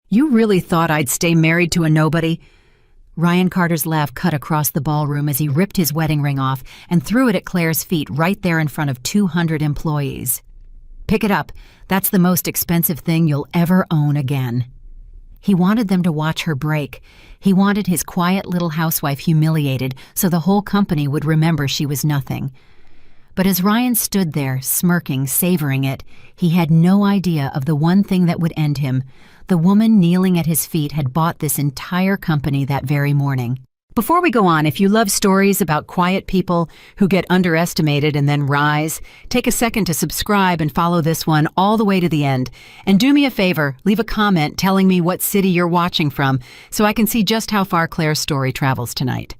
You really thought I'd stay married to a nobody? Ryan Carter's laugh cut across the ballroom as he ripped his wedding ring off and threw it at Claire's feet right there in front of 200 employees. Pick it up. That's the most expensive thing you'll ever own again. He wanted them to watch her break. He wanted his quiet little housewife humiliated so the whole company would remember she was nothing. But as Ryan stood there, smirking, savoring it, he had no idea of the one thing that would end him. The woman kneeling at his feet had bought this entire company that very morning. Before we go on, if you love stories about quiet people who get underestimated and then rise, take a second to subscribe and follow this one all the way to the end. And do me a favor, leave a comment telling me what city you're watching from so I can see just how far Claire's story travels tonight.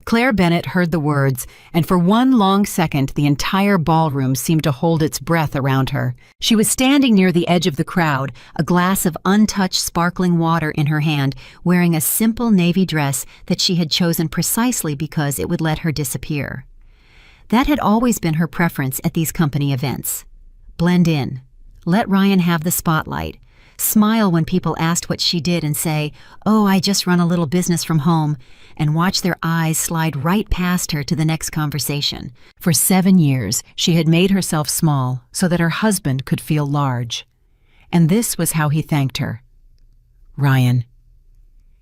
Claire Bennett heard the words, and for one long second, the entire ballroom seemed to hold its breath around her. She was standing near the edge of the crowd, a glass of untouched sparkling water in her hand, wearing a simple navy dress that she had chosen precisely because it would let her disappear. That had always been her preference at these company events. Blend in. Let Ryan have the spotlight. Smile when people asked what she did and say, "Oh, I just run a little business from home," and watch their eyes slide right past her to the next conversation. For 7 years, she had made herself small so that her husband could feel large. And this was how he thanked her. Ryan.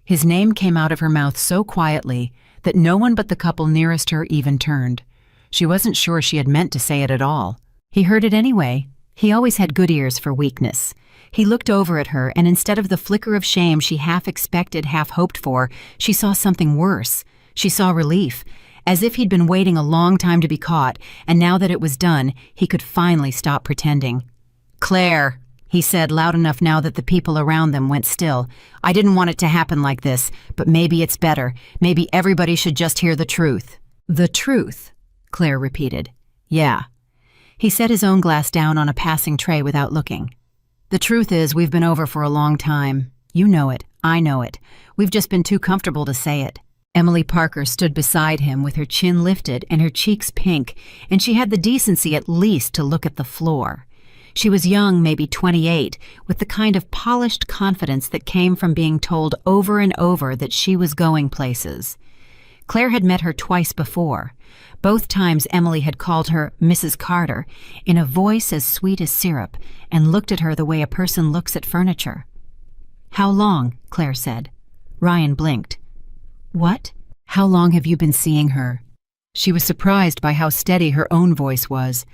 His name came out of her mouth so quietly that no one but the couple nearest her even turned. She wasn't sure she had meant to say it at all. He heard it anyway. He always had good ears for weakness. He looked over at her, and instead of the flicker of shame she half expected, half hoped for, she saw something worse. She saw relief, as if he'd been waiting a long time to be caught, and now that it was done, he could finally stop pretending. "Claire," he said loud enough now that the people around them went still. "I didn't want it to happen like this, but maybe it's better. Maybe everybody should just hear the truth." "The truth," Claire repeated. "Yeah." He set his own glass down on a passing tray without looking. "The truth is, we've been over for a long time. You know it. I know it. We've just been too comfortable to say it." Emily Parker stood beside him with her chin lifted and her cheeks pink, and she had the decency at least to look at the floor. She was young, maybe 28, with the kind of polished confidence that came from being told over and over that she was going places. Claire had met her twice before. Both times Emily had called her Mrs. Carter in a voice as sweet as syrup and looked at her the way a person looks at furniture. "How long?" Claire said. Ryan blinked. "What? How long have you been seeing her?" She was surprised by how steady her own voice was.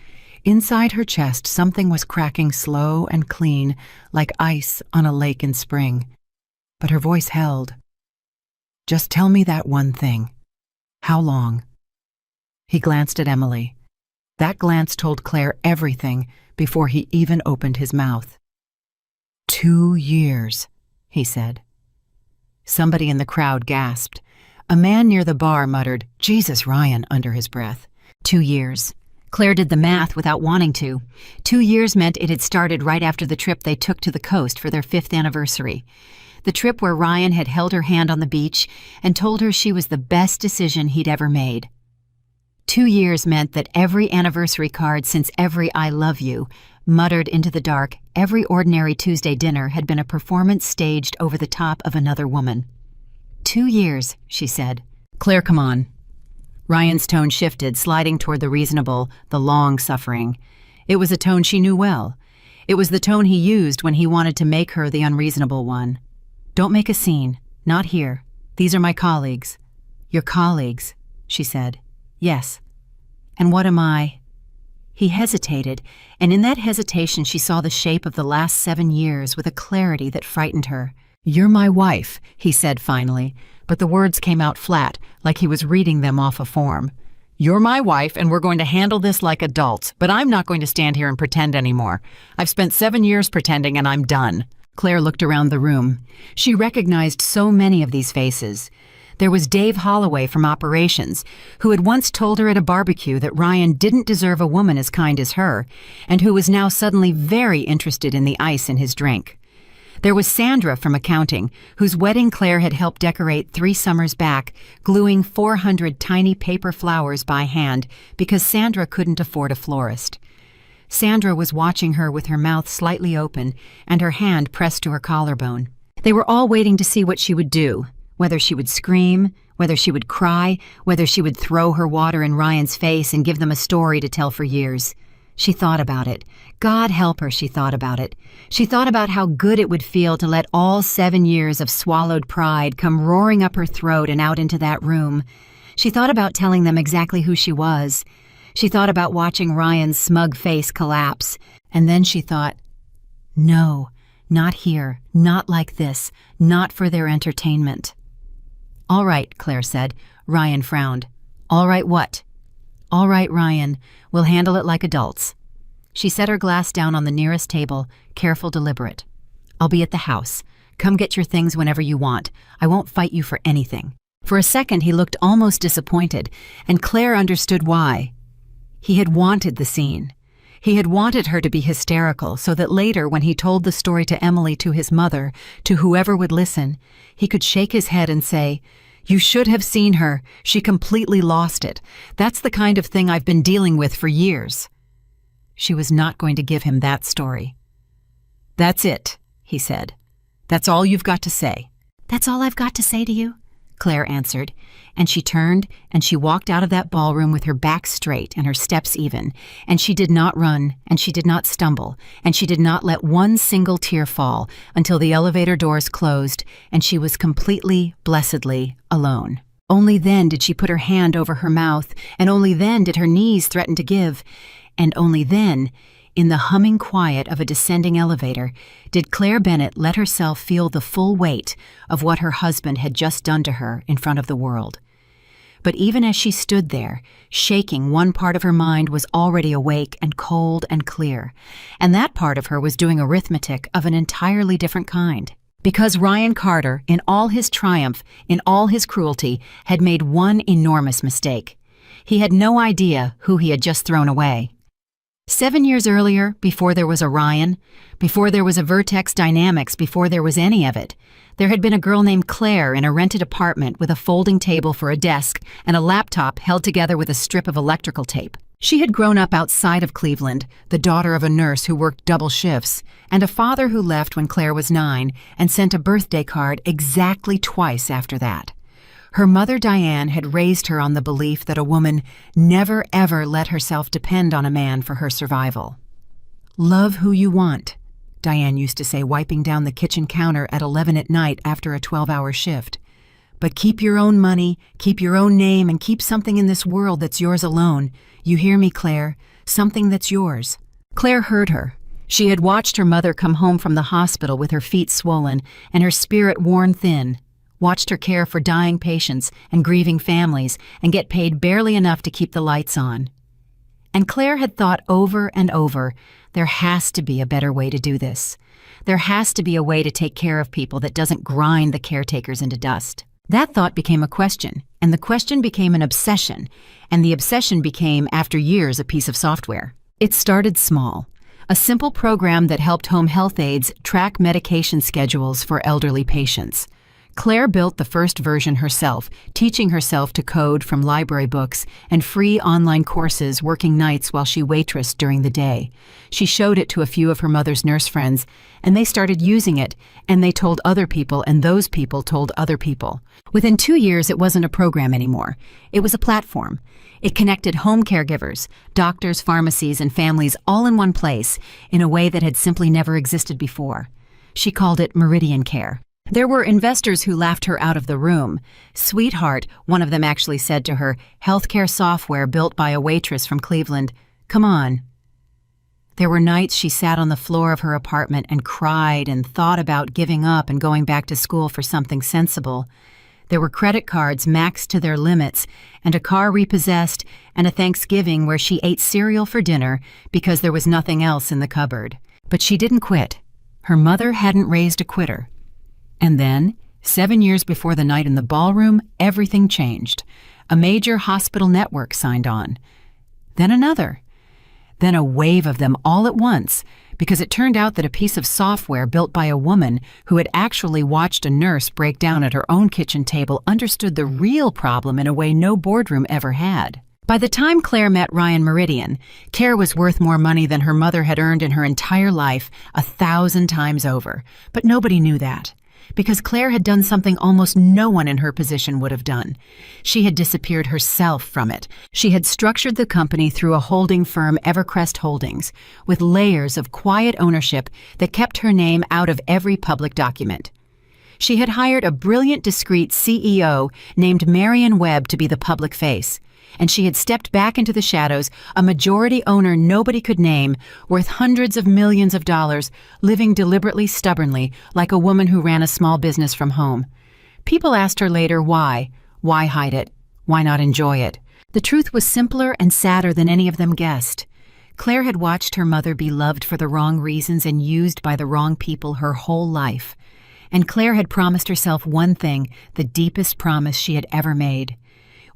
Inside her chest, something was cracking slow and clean, like ice on a lake in spring. But her voice held. "Just tell me that one thing. How long?" He glanced at Emily. That glance told Claire everything before he even opened his mouth. 2 years, he said. Somebody in the crowd gasped. A man near the bar muttered, "Jesus, Ryan," under his breath. 2 years. Claire did the math without wanting to. 2 years meant it had started right after the trip they took to the coast for their 5th anniversary. The trip where Ryan had held her hand on the beach and told her she was the best decision he'd ever made. 2 years meant that every anniversary card since every "I love you," muttered into the dark, every ordinary Tuesday dinner had been a performance staged over the top of another woman. 2 years, she said. "Claire, come on." Ryan's tone shifted, sliding toward the reasonable, the long-suffering. It was a tone she knew well. It was the tone he used when he wanted to make her the unreasonable one. "Don't make a scene. Not here. These are my colleagues." "Your colleagues," she said. "Yes." "And what am I?" He hesitated, and in that hesitation she saw the shape of the last 7 years with a clarity that frightened her. "You're my wife," he said finally, but the words came out flat, like he was reading them off a form. "You're my wife, and we're going to handle this like adults, but I'm not going to stand here and pretend anymore. I've spent 7 years pretending, and I'm done." Claire looked around the room. She recognized so many of these faces. There was Dave Holloway from operations, who had once told her at a barbecue that Ryan didn't deserve a woman as kind as her, and who was now suddenly very interested in the ice in his drink. There was Sandra from accounting, whose wedding Claire had helped decorate 3 summers back, gluing 400 tiny paper flowers by hand because Sandra couldn't afford a florist. Sandra was watching her with her mouth slightly open and her hand pressed to her collarbone. They were all waiting to see what she would do, whether she would scream, whether she would cry, whether she would throw her water in Ryan's face and give them a story to tell for years. She thought about it. God help her, she thought about it. She thought about how good it would feel to let all 7 years of swallowed pride come roaring up her throat and out into that room. She thought about telling them exactly who she was. She thought about watching Ryan's smug face collapse. And then she thought, no, not here, not like this, not for their entertainment. All right, Claire said. Ryan frowned. All right what? All right, Ryan, we'll handle it like adults. She set her glass down on the nearest table, careful, deliberate. I'll be at the house. Come get your things whenever you want. I won't fight you for anything. For a second he looked almost disappointed, and Claire understood why. He had wanted the scene. He had wanted her to be hysterical so that later, when he told the story to Emily, to his mother, to whoever would listen, he could shake his head and say, "You should have seen her. She completely lost it. That's the kind of thing I've been dealing with for years." She was not going to give him that story. "That's it," he said. "That's all you've got to say." "That's all I've got to say to you," Claire answered, and she turned and she walked out of that ballroom with her back straight and her steps even, and she did not run, and she did not stumble, and she did not let one single tear fall until the elevator doors closed and she was completely, blessedly alone. Only then did she put her hand over her mouth, and only then did her knees threaten to give, and only then, in the humming quiet of a descending elevator, did Claire Bennett let herself feel the full weight of what her husband had just done to her in front of the world. But even as she stood there, shaking, one part of her mind was already awake and cold and clear, and that part of her was doing arithmetic of an entirely different kind. Because Ryan Carter, in all his triumph, in all his cruelty, had made one enormous mistake. He had no idea who he had just thrown away. 7 years earlier, before there was a Ryan, before there was a Vertex Dynamics, before there was any of it, there had been a girl named Claire in a rented apartment with a folding table for a desk and a laptop held together with a strip of electrical tape. She had grown up outside of Cleveland, the daughter of a nurse who worked double shifts, and a father who left when Claire was 9 and sent a birthday card exactly twice after that. Her mother, Diane, had raised her on the belief that a woman never ever let herself depend on a man for her survival. "Love who you want," Diane used to say, wiping down the kitchen counter at 11 at night after a 12-hour shift. "But keep your own money, keep your own name, and keep something in this world that's yours alone. You hear me, Claire? Something that's yours." Claire heard her. She had watched her mother come home from the hospital with her feet swollen and her spirit worn thin, watched her care for dying patients and grieving families and get paid barely enough to keep the lights on. And Claire had thought over and over, there has to be a better way to do this. There has to be a way to take care of people that doesn't grind the caretakers into dust. That thought became a question, and the question became an obsession, and the obsession became, after years, a piece of software. It started small, a simple program that helped home health aides track medication schedules for elderly patients. Claire built the first version herself, teaching herself to code from library books and free online courses, working nights while she waitressed during the day. She showed it to a few of her mother's nurse friends, and they started using it, and they told other people, and those people told other people. Within 2 years, it wasn't a program anymore. It was a platform. It connected home caregivers, doctors, pharmacies, and families all in one place in a way that had simply never existed before. She called it Meridian Care. There were investors who laughed her out of the room. "Sweetheart," one of them actually said to her, "healthcare software built by a waitress from Cleveland. Come on." There were nights she sat on the floor of her apartment and cried and thought about giving up and going back to school for something sensible. There were credit cards maxed to their limits, and a car repossessed, and a Thanksgiving where she ate cereal for dinner because there was nothing else in the cupboard. But she didn't quit. Her mother hadn't raised a quitter. And then, 7 years before the night in the ballroom, everything changed. A major hospital network signed on. Then another. Then a wave of them all at once, because it turned out that a piece of software built by a woman who had actually watched a nurse break down at her own kitchen table understood the real problem in a way no boardroom ever had. By the time Claire met Ryan Meridian, Claire was worth more money than her mother had earned in her entire life 1,000 times over. But nobody knew that, because Claire had done something almost no one in her position would have done. She had disappeared herself from it. She had structured the company through a holding firm, Evercrest Holdings, with layers of quiet ownership that kept her name out of every public document. She had hired a brilliant, discreet CEO named Marion Webb to be the public face, and she had stepped back into the shadows, a majority owner nobody could name, worth hundreds of millions of dollars, living deliberately stubbornly like a woman who ran a small business from home. People asked her later why. Why hide it? Why not enjoy it? The truth was simpler and sadder than any of them guessed. Claire had watched her mother be loved for the wrong reasons and used by the wrong people her whole life. And Claire had promised herself one thing, the deepest promise she had ever made.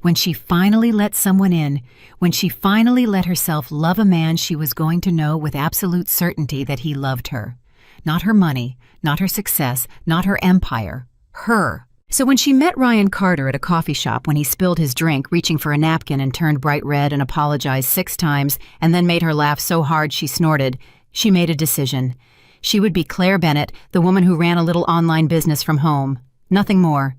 When she finally let someone in, when she finally let herself love a man, she was going to know with absolute certainty that he loved her. Not her money, not her success, not her empire. Her. So when she met Ryan Carter at a coffee shop when he spilled his drink, reaching for a napkin and turned bright red and apologized 6 times and then made her laugh so hard she snorted, she made a decision. She would be Claire Bennett, the woman who ran a little online business from home. Nothing more.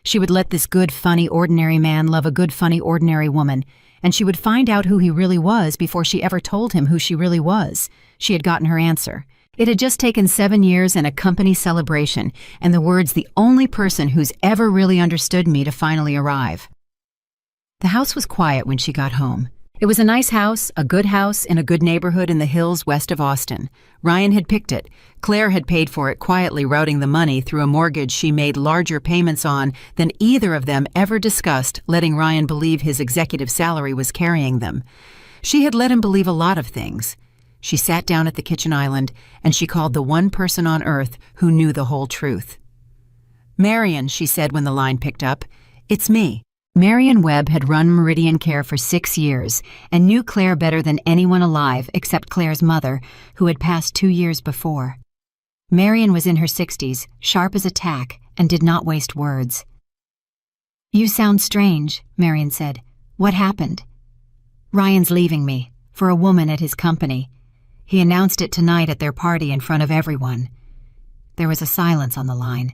She would let this good, funny, ordinary man love a good, funny, ordinary woman, and she would find out who he really was before she ever told him who she really was. She had gotten her answer. It had just taken 7 years and a company celebration, and the words, "the only person who's ever really understood me," to finally arrive. The house was quiet when she got home. It was a nice house, a good house in a good neighborhood in the hills west of Austin. Ryan had picked it. Claire had paid for it, quietly routing the money through a mortgage she made larger payments on than either of them ever discussed, letting Ryan believe his executive salary was carrying them. She had let him believe a lot of things. She sat down at the kitchen island, and she called the one person on earth who knew the whole truth. "Marion," she said when the line picked up, "it's me." Marion Webb had run Meridian Care for 6 years and knew Claire better than anyone alive except Claire's mother, who had passed 2 years before. Marion was in her 60s, sharp as a tack, and did not waste words. "You sound strange," Marion said. "What happened?" "Ryan's leaving me, for a woman at his company. He announced it tonight at their party in front of everyone." There was a silence on the line.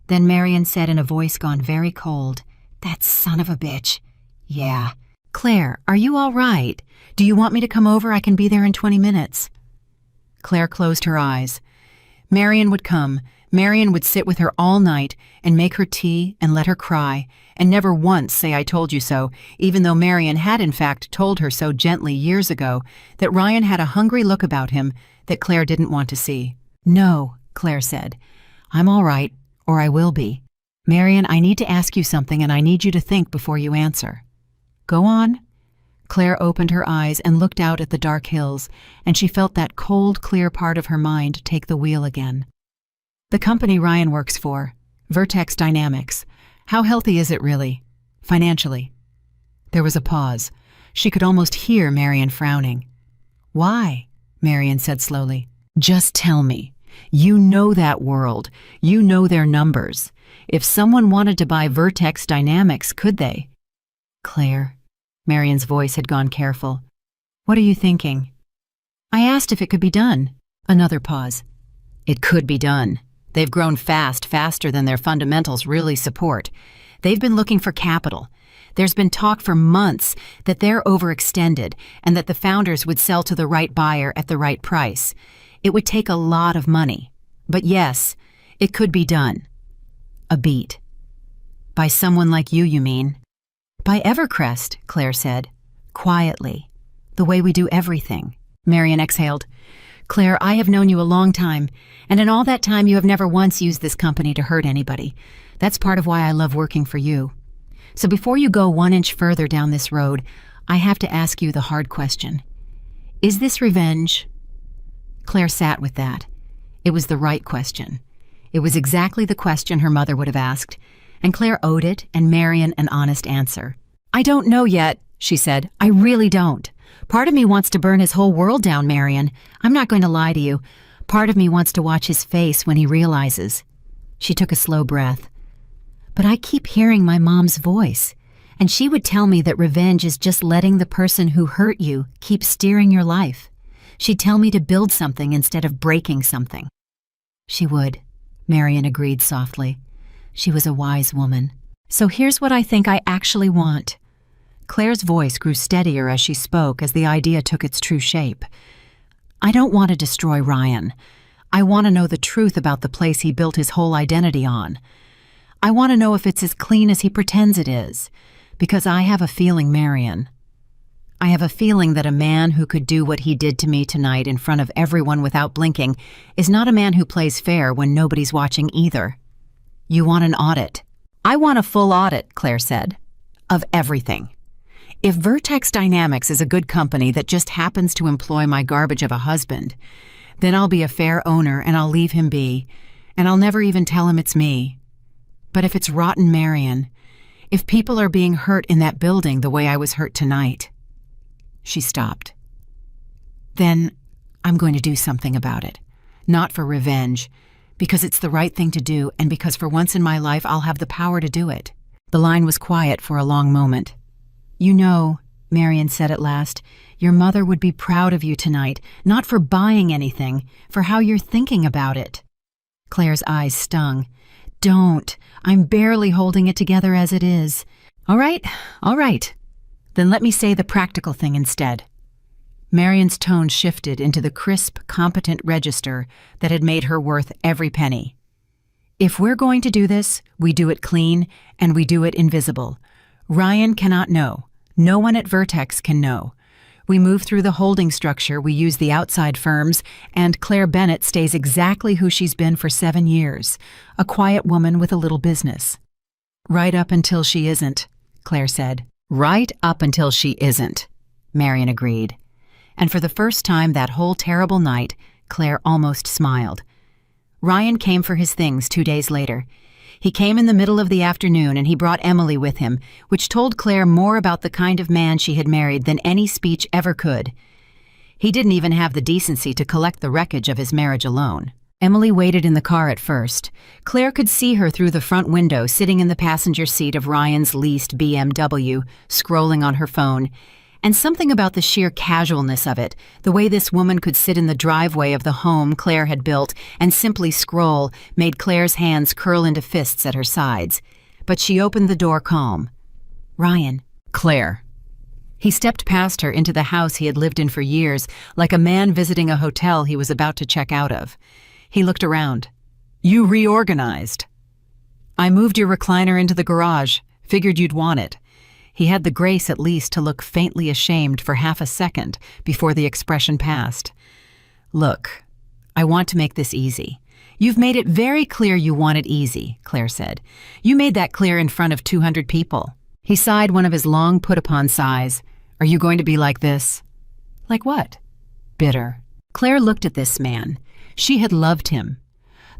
Then Marion said in a voice gone very cold, "That son of a bitch." "Yeah." "Claire, are you all right? Do you want me to come over? I can be there in 20 minutes. Claire closed her eyes. Marion would come. Marion would sit with her all night and make her tea and let her cry, and never once say "I told you so," even though Marion had in fact told her so gently years ago that Ryan had a hungry look about him that Claire didn't want to see. "No," Claire said. "I'm all right, or I will be. Marion, I need to ask you something, and I need you to think before you answer." "Go on." Claire opened her eyes and looked out at the dark hills, and she felt that cold, clear part of her mind take the wheel again. "The company Ryan works for, Vertex Dynamics, how healthy is it really, financially?" There was a pause. She could almost hear Marion frowning. "Why?" Marion said slowly. "Just tell me. You know that world. You know their numbers. If someone wanted to buy Vertex Dynamics, could they?" "Claire," Marion's voice had gone careful. "What are you thinking?" "I asked if it could be done." Another pause. "It could be done. They've grown fast, faster than their fundamentals really support. They've been looking for capital. There's been talk for months that they're overextended and that the founders would sell to the right buyer at the right price. It would take a lot of money. But yes, it could be done." A beat. "By someone like you mean?" "By Evercrest," Claire said, quietly. "The way we do everything." Marion exhaled. "Claire, I have known you a long time, and in all that time you have never once used this company to hurt anybody. That's part of why I love working for you. So before you go 1 inch further down this road, I have to ask you the hard question. Is this revenge?" Claire sat with that. It was the right question. It was exactly the question her mother would have asked, and Claire owed it and Marion an honest answer. "I don't know yet," she said. "I really don't. Part of me wants to burn his whole world down, Marion. I'm not going to lie to you. Part of me wants to watch his face when he realizes." She took a slow breath. "But I keep hearing my mom's voice, And she would tell me that revenge is just letting the person who hurt you keep steering your life. She'd tell me to build something instead of breaking something. She would, Marion agreed softly. She was a wise woman. So here's what I think I actually want. Claire's voice grew steadier as she spoke as the idea took its true shape. I don't want to destroy Ryan. I want to know the truth about the place he built his whole identity on. I want to know if it's as clean as he pretends it is. Because I have a feeling, Marion. I have a feeling that a man who could do what he did to me tonight in front of everyone without blinking is not a man who plays fair when nobody's watching either. You want an audit? I want a full audit, Claire said. Of everything. If Vertex Dynamics is a good company that just happens to employ my garbage of a husband, then I'll be a fair owner and I'll leave him be, and I'll never even tell him it's me. But if it's rotten Marion, if people are being hurt in that building the way I was hurt tonight. She stopped. Then I'm going to do something about it. Not for revenge, because it's the right thing to do and because for once in my life I'll have the power to do it. The line was quiet for a long moment. You know, Marion said at last, your mother would be proud of you tonight, not for buying anything, for how you're thinking about it. Claire's eyes stung. Don't. I'm barely holding it together as it is. All right. Then let me say the practical thing instead. Marion's tone shifted into the crisp, competent register that had made her worth every penny. If we're going to do this, we do it clean, and we do it invisible. Ryan cannot know. No one at Vertex can know. We move through the holding structure, we use the outside firms, and Claire Bennett stays exactly who she's been for 7 years, a quiet woman with a little business. Right up until she isn't, Claire said. Right up until she isn't, Marion agreed. And for the first time that whole terrible night, Claire almost smiled. Ryan came for his things 2 days later. He came in the middle of the afternoon and he brought Emily with him, which told Claire more about the kind of man she had married than any speech ever could. He didn't even have the decency to collect the wreckage of his marriage alone. Emily waited in the car at first. Claire could see her through the front window, sitting in the passenger seat of Ryan's leased BMW, scrolling on her phone. And something about the sheer casualness of it, the way this woman could sit in the driveway of the home Claire had built and simply scroll, made Claire's hands curl into fists at her sides. But she opened the door calm. Ryan. Claire. He stepped past her into the house he had lived in for years, like a man visiting a hotel he was about to check out of. He looked around. You reorganized. I moved your recliner into the garage. Figured you'd want it. He had the grace at least to look faintly ashamed for half a second before the expression passed. Look, I want to make this easy. You've made it very clear you want it easy, Claire said. You made that clear in front of 200 people. He sighed one of his long put-upon sighs. Are you going to be like this? Like what? Bitter. Claire looked at this man. She had loved him.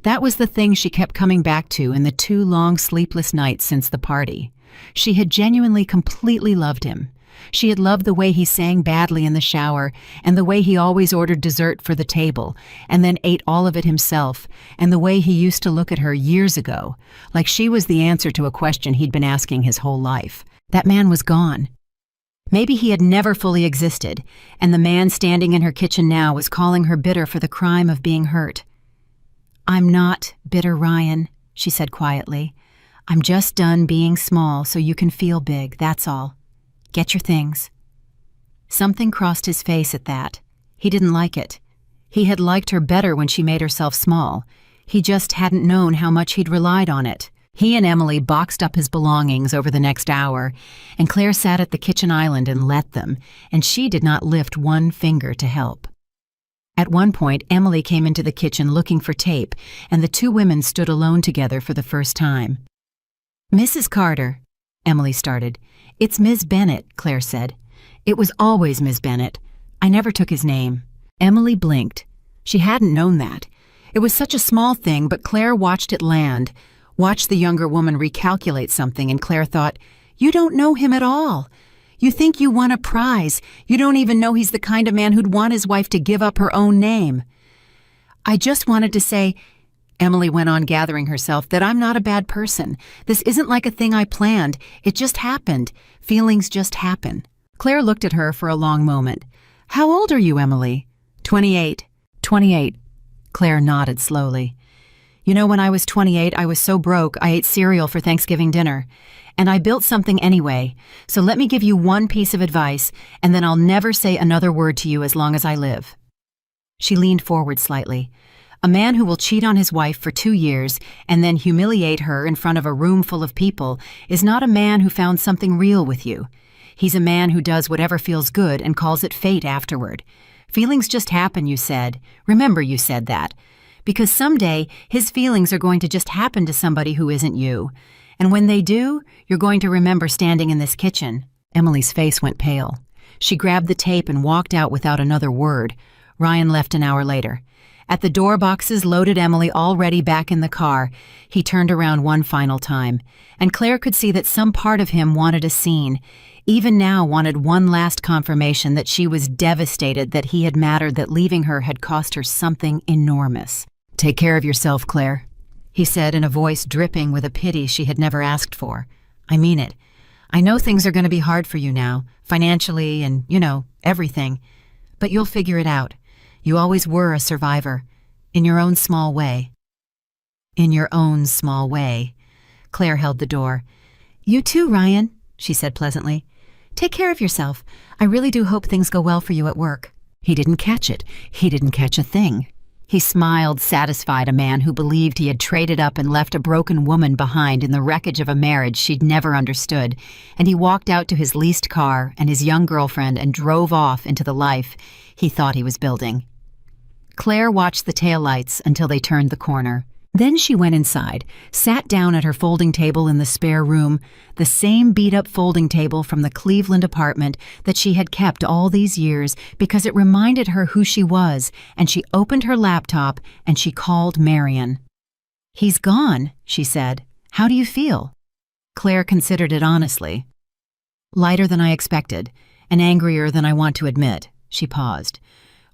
That was the thing she kept coming back to in the 2 long sleepless nights since the party. She had genuinely, completely loved him. She had loved the way he sang badly in the shower, and the way he always ordered dessert for the table, and then ate all of it himself, and the way he used to look at her years ago, like she was the answer to a question he'd been asking his whole life. That man was gone. Maybe he had never fully existed, and the man standing in her kitchen now was calling her bitter for the crime of being hurt. I'm not bitter, Ryan, she said quietly. I'm just done being small so you can feel big, that's all. Get your things. Something crossed his face at that. He didn't like it. He had liked her better when she made herself small. He just hadn't known how much he'd relied on it. He and Emily boxed up his belongings over the next hour, and Claire sat at the kitchen island and let them, and she did not lift one finger to help. At one point, Emily came into the kitchen looking for tape, and the 2 women stood alone together for the first time. Mrs. Carter, Emily started. It's Ms. Bennett, Claire said. It was always Ms. Bennett. I never took his name. Emily blinked. She hadn't known that. It was such a small thing, but Claire watched it land, watched the younger woman recalculate something, and Claire thought, you don't know him at all. You think you won a prize. You don't even know he's the kind of man who'd want his wife to give up her own name. I just wanted to say, Emily went on, gathering herself, that I'm not a bad person. This isn't like a thing I planned. It just happened. Feelings just happen. Claire looked at her for a long moment. How old are you, Emily? 28. 28. Claire nodded slowly. You know, when I was 28, I was so broke, I ate cereal for Thanksgiving dinner. And I built something anyway. So let me give you one piece of advice, and then I'll never say another word to you as long as I live. She leaned forward slightly. A man who will cheat on his wife for 2 years and then humiliate her in front of a room full of people is not a man who found something real with you. He's a man who does whatever feels good and calls it fate afterward. Feelings just happen, you said. Remember you said that. Because someday his feelings are going to just happen to somebody who isn't you. And when they do, you're going to remember standing in this kitchen. Emily's face went pale. She grabbed the tape and walked out without another word. Ryan left an hour later. At the door boxes loaded Emily already back in the car. He turned around one final time, and Claire could see that some part of him wanted a scene, even now wanted one last confirmation that she was devastated that he had mattered, that leaving her had cost her something enormous. Take care of yourself, Claire, he said in a voice dripping with a pity she had never asked for. I mean it. I know things are going to be hard for you now, financially and, everything. But you'll figure it out. You always were a survivor, in your own small way. In your own small way. Claire held the door. You too, Ryan, she said pleasantly. Take care of yourself. I really do hope things go well for you at work. He didn't catch it. He didn't catch a thing. He smiled, satisfied, a man who believed he had traded up and left a broken woman behind in the wreckage of a marriage she'd never understood, and he walked out to his leased car and his young girlfriend and drove off into the life he thought he was building. Claire watched the taillights until they turned the corner. Then she went inside, sat down at her folding table in the spare room, the same beat-up folding table from the Cleveland apartment that she had kept all these years because it reminded her who she was, and she opened her laptop and she called Marion. He's gone, she said. How do you feel? Claire considered it honestly. Lighter than I expected, and angrier than I want to admit. She paused.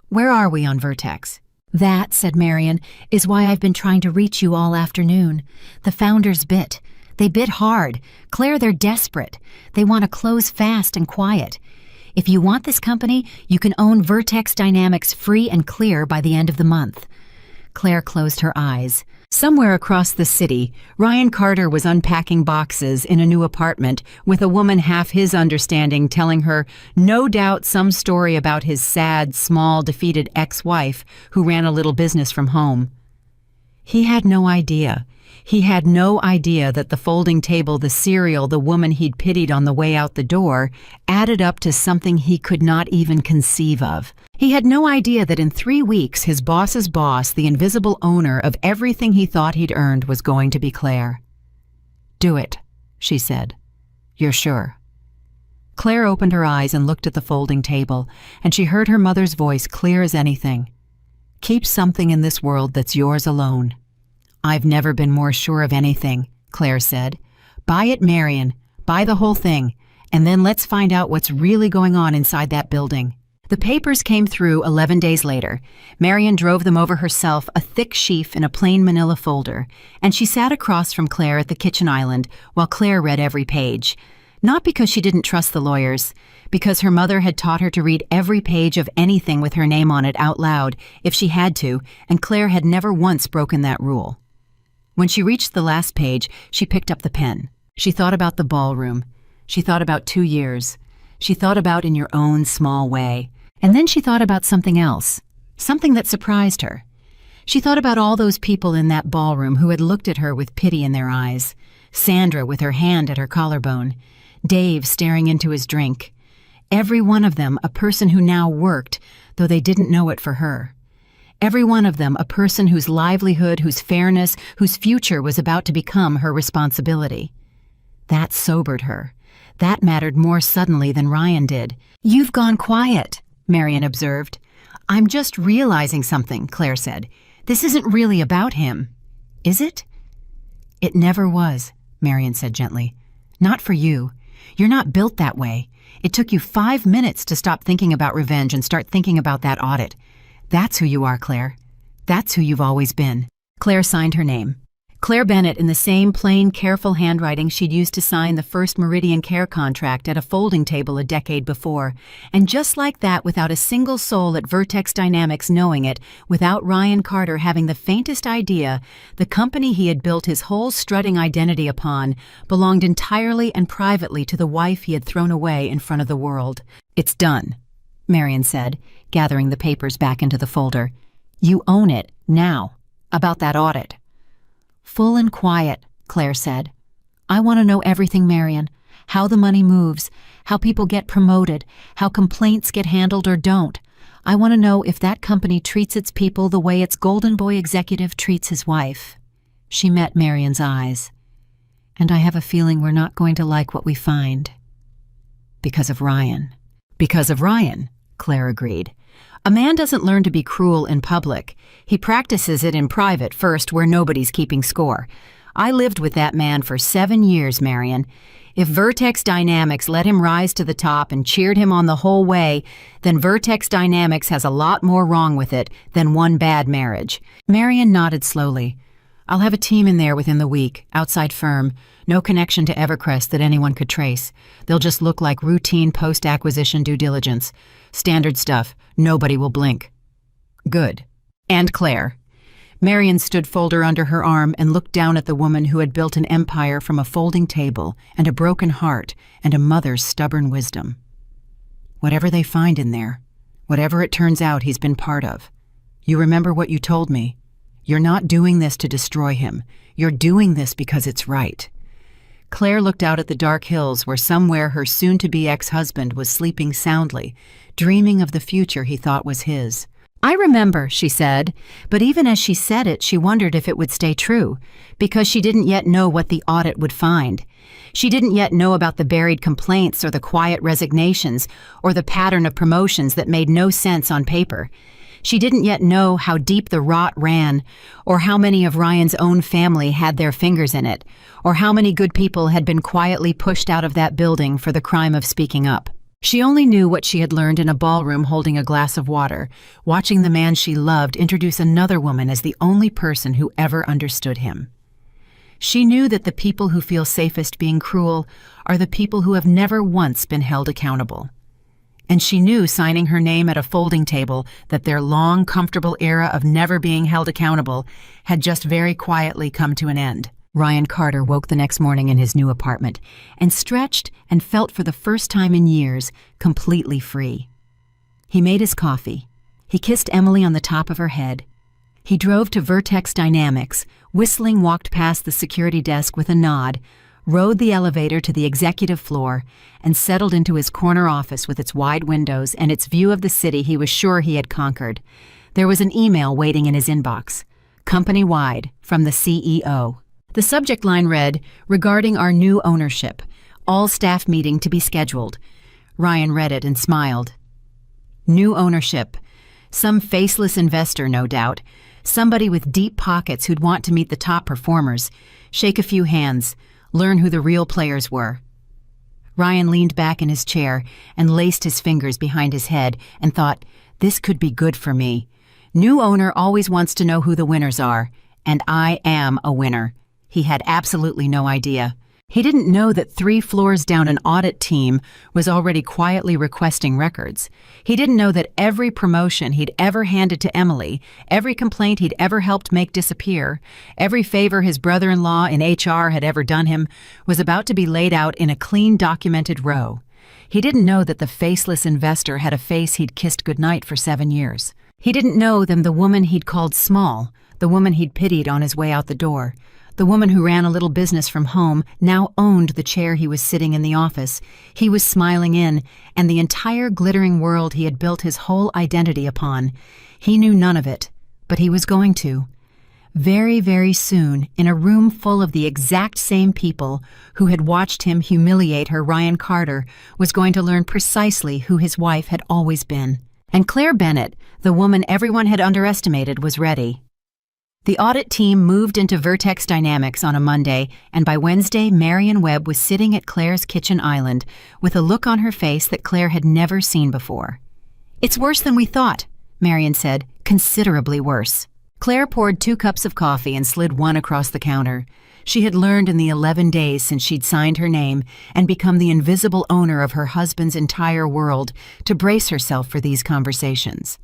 Where are we on Vertex? That, said Marion, is why I've been trying to reach you all afternoon. The founders bit. They bit hard. Claire, they're desperate. They want to close fast and quiet. If you want this company, you can own Vertex Dynamics free and clear by the end of the month. Claire closed her eyes. Somewhere across the city, Ryan Carter was unpacking boxes in a new apartment with a woman half his understanding telling her no doubt some story about his sad, small, defeated ex-wife who ran a little business from home. He had no idea. He had no idea that the folding table, the cereal, the woman he'd pitied on the way out the door, added up to something he could not even conceive of. He had no idea that in 3 weeks his boss's boss, the invisible owner of everything he thought he'd earned, was going to be Claire. Do it, she said. You're sure? Claire opened her eyes and looked at the folding table, and she heard her mother's voice clear as anything. Keep something in this world that's yours alone. I've never been more sure of anything, Claire said. Buy it, Marion. Buy the whole thing. And then let's find out what's really going on inside that building. The papers came through 11 days later. Marion drove them over herself, a thick sheaf in a plain manila folder, and she sat across from Claire at the kitchen island while Claire read every page. Not because she didn't trust the lawyers, because her mother had taught her to read every page of anything with her name on it out loud if she had to, and Claire had never once broken that rule. When she reached the last page, she picked up the pen. She thought about the ballroom. She thought about 2 years. She thought about in your own small way. And then she thought about something else, something that surprised her. She thought about all those people in that ballroom who had looked at her with pity in their eyes. Sandra with her hand at her collarbone. Dave staring into his drink. Every one of them a person who now worked, though they didn't know it for her. Every one of them a person whose livelihood, whose fairness, whose future was about to become her responsibility. That sobered her. That mattered more suddenly than Ryan did. You've gone quiet, Marion observed. I'm just realizing something, Claire said. This isn't really about him. Is it? It never was, Marion said gently. Not for you. You're not built that way. It took you 5 minutes to stop thinking about revenge and start thinking about that audit. That's who you are, Claire. That's who you've always been. Claire signed her name. Claire Bennett, in the same plain, careful handwriting she'd used to sign the first Meridian Care contract at a folding table a decade before. And just like that, without a single soul at Vertex Dynamics knowing it, without Ryan Carter having the faintest idea, the company he had built his whole strutting identity upon belonged entirely and privately to the wife he had thrown away in front of the world. "It's done," Marion said, gathering the papers back into the folder. "You own it, now. About that audit." "Full and quiet," Claire said. "I want to know everything, Marion. How the money moves, how people get promoted, how complaints get handled or don't. I want to know if that company treats its people the way its golden boy executive treats his wife." She met Marion's eyes. "And I have a feeling we're not going to like what we find." "Because of Ryan." "Because of Ryan," Claire agreed. "A man doesn't learn to be cruel in public. He practices it in private first, where nobody's keeping score. I lived with that man for 7 years, Marion. If Vertex Dynamics let him rise to the top and cheered him on the whole way, then Vertex Dynamics has a lot more wrong with it than one bad marriage." Marion nodded slowly. "I'll have a team in there within the week, outside firm, no connection to Evercrest that anyone could trace. They'll just look like routine post-acquisition due diligence. Standard stuff. Nobody will blink." "Good. And Claire." Marion stood folder under her arm and looked down at the woman who had built an empire from a folding table and a broken heart and a mother's stubborn wisdom. "Whatever they find in there, whatever it turns out he's been part of, you remember what you told me? You're not doing this to destroy him. You're doing this because it's right." Claire looked out at the dark hills where somewhere her soon-to-be ex-husband was sleeping soundly, dreaming of the future he thought was his. "I remember," she said, but even as she said it, she wondered if it would stay true, because she didn't yet know what the audit would find. She didn't yet know about the buried complaints or the quiet resignations or the pattern of promotions that made no sense on paper. She didn't yet know how deep the rot ran, or how many of Ryan's own family had their fingers in it, or how many good people had been quietly pushed out of that building for the crime of speaking up. She only knew what she had learned in a ballroom holding a glass of water, watching the man she loved introduce another woman as the only person who ever understood him. She knew that the people who feel safest being cruel are the people who have never once been held accountable. And she knew, signing her name at a folding table, that their long, comfortable era of never being held accountable had just very quietly come to an end. Ryan Carter woke the next morning in his new apartment and stretched and felt for the first time in years completely free. He made his coffee. He kissed Emily on the top of her head. He drove to Vertex Dynamics, whistling, walked past the security desk with a nod, rode the elevator to the executive floor, and settled into his corner office with its wide windows and its view of the city he was sure he had conquered. There was an email waiting in his inbox, company-wide, from the CEO. The subject line read, "Regarding our new ownership, all staff meeting to be scheduled." Ryan read it and smiled. New ownership. Some faceless investor, no doubt. Somebody with deep pockets who'd want to meet the top performers, shake a few hands, learn who the real players were. Ryan leaned back in his chair and laced his fingers behind his head and thought, this could be good for me. New owner always wants to know who the winners are, and I am a winner. He had absolutely no idea. He didn't know that 3 floors down an audit team was already quietly requesting records. He didn't know that every promotion he'd ever handed to Emily, every complaint he'd ever helped make disappear, every favor his brother-in-law in HR had ever done him was about to be laid out in a clean, documented row. He didn't know that the faceless investor had a face he'd kissed goodnight for 7 years. He didn't know that the woman he'd called small, the woman he'd pitied on his way out the door, the woman who ran a little business from home now owned the chair he was sitting in the office. He was smiling in, and the entire glittering world he had built his whole identity upon. He knew none of it, but he was going to. Very, very soon, in a room full of the exact same people who had watched him humiliate her, Ryan Carter was going to learn precisely who his wife had always been. And Claire Bennett, the woman everyone had underestimated, was ready. The audit team moved into Vertex Dynamics on a Monday, and by Wednesday, Marion Webb was sitting at Claire's kitchen island with a look on her face that Claire had never seen before. "It's worse than we thought," Marion said, "considerably worse." Claire poured 2 cups of coffee and slid one across the counter. She had learned in the 11 days since she'd signed her name and become the invisible owner of her husband's entire world to brace herself for these conversations.